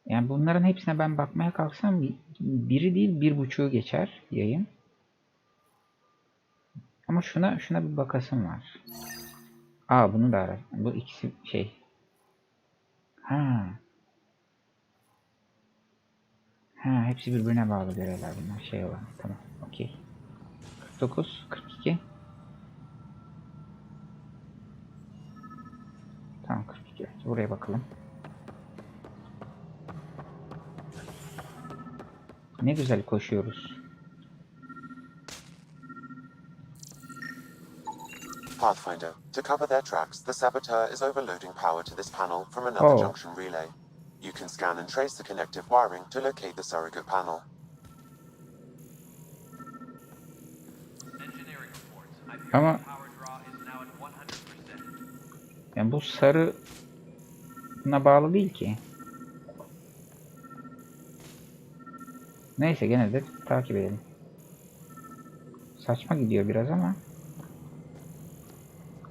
Yani bunların hepsine ben bakmaya kalksam biri değil 1.5'u geçer yayın. Ama şuna bir bakasım var. Aa, bunu da ara. Bu ikisi şey. Ha, hepsi birbirine bağlı görevler bunlar. Şey olan. Tamam. Okey. 49, 42. Tamam, 42. Buraya bakalım. Ne güzel koşuyoruz.
Pathfinder, to cover their tracks, the saboteur is overloading power to this panel from another junction relay. You can scan and trace the connective wiring to locate the surrogate panel.
Ama yani bu sarına bağlı değil ki. Neyse, gene de takip edelim. Saçma gidiyor biraz ama.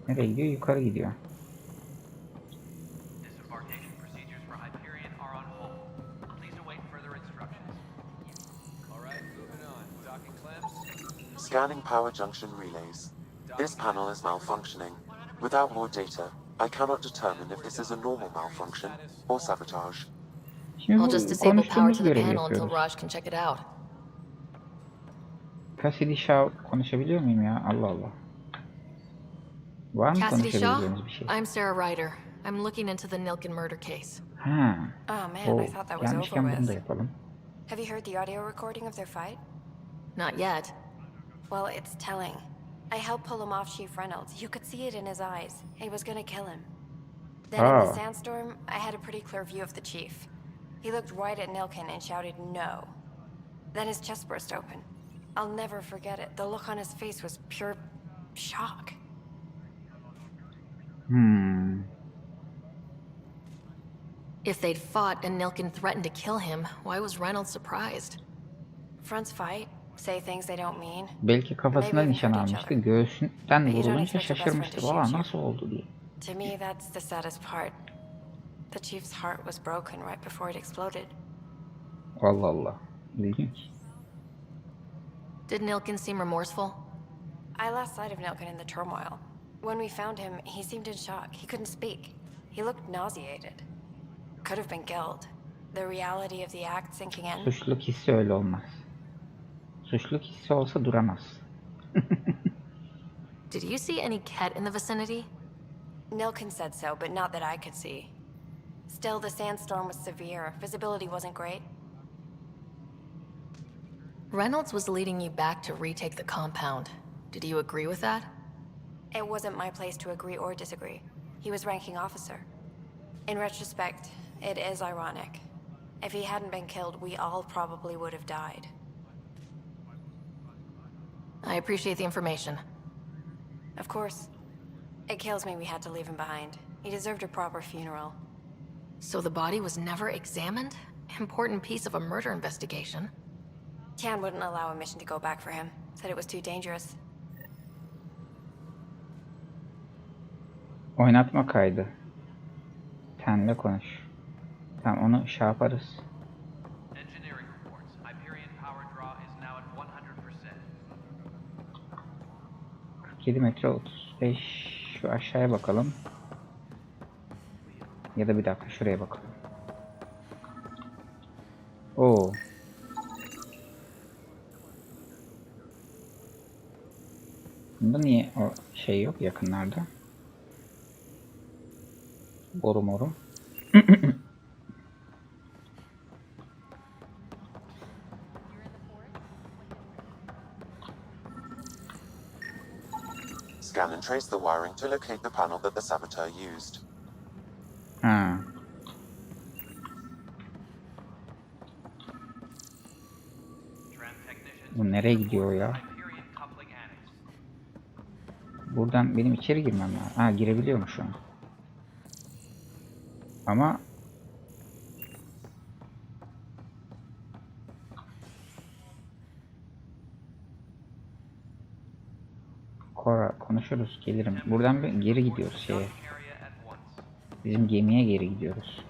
Nereye gidiyor? Yukarı gidiyor.
Scanning power junction relays. This panel is malfunctioning. Without more data, I cannot determine if this is a normal malfunction or sabotage.
I'll just disable power to the panel until Raj can check it out.
Cassidy Shaw konuşabiliyor muyum ya? Allah Allah. Var mı
Cassidy Shaw?
konuşabileceğimiz bir şey?
I'm Sarah Ryder. I'm looking into the Nilken murder case.
Ha.
Oh man, I thought that was over
Gelmişken bunu da
with.
yapalım.
Have you heard the audio recording of their fight?
Not yet.
Well, it's telling. I helped pull him off Chief Reynolds. You could see it in his eyes. He was gonna kill him. Then in the sandstorm, I had a pretty clear view of the chief. He looked right at Nilken and shouted no. Then his chest burst open. I'll never forget it. The look on his face was pure shock.
If they'd fought and Nilken threatened to kill him, why was Reynolds surprised?
Fronts fight, say things they don't mean.
Belki kafasına nişan almıştı. Göğsünden
But you don't
vurulunca
expect your best friend to
şaşırmıştır.
shoot
Aa,
you.
nasıl oldu diye.
To me, that's the saddest part. The chief's heart was broken right before it exploded.
Allah Allah. İlginç.
Did Nilken seem remorseful?
I lost sight of Nilken in the turmoil. When we found him, he seemed in shock. He couldn't speak. He looked nauseated. Could have been guilt. The reality of the act sinking in.
Suçluluk hissi öyle olmaz. Suçluluk hissi olsa duramaz.
Did you see any Ket in the vicinity?
Nilken said so, but not that I could see. Still, the sandstorm was severe. Visibility wasn't great.
Reynolds was leading you back to retake the compound. Did you agree with that?
It wasn't my place to agree or disagree. He was ranking officer. In retrospect, it is ironic. If he hadn't been killed, we all probably would have died.
I appreciate the information.
Of course. It kills me we had to leave him behind. He deserved a proper funeral.
So the body was never examined? Important piece of a murder investigation.
Tian wouldn't allow a mission to go back for him. Said it was too dangerous.
Oynatma kaydı. Senle konuş. Tamam, onu şey yaparız.
Engineering reports. Hyperion power draw is now at 100%.
47 metre 35. Şu aşağıya bakalım. Ya da bir dakika şuraya bakalım. Oo. Bunda niye o şey yok yakınlarda? Boru moru.
Scan and trace the wiring to locate the panel that the saboteur used.
Ha. Bu nereye gidiyor ya? Buradan benim içeri girmem lazım. Ha, girebiliyorum şu an. Ama konuşuruz, gelirim. Buradan bir geri gidiyoruz şeye. Bizim gemiye geri gidiyoruz.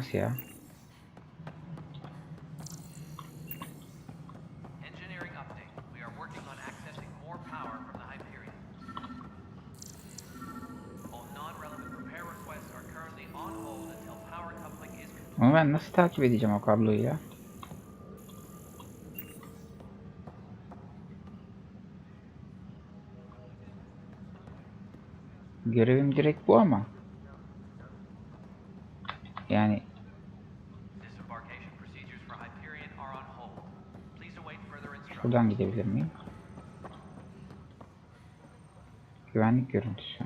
Nasıl ya?
Engineering update. We are working on accessing more power from the Hyperion. All non-relevant repair requests are currently on hold until power coupling is complete.
Ama ben nasıl takip edeceğim o kabloyu ya? Görevim direkt bu ama. Yani şuradan gidebilir miyim? Güvenlik görüntüsü.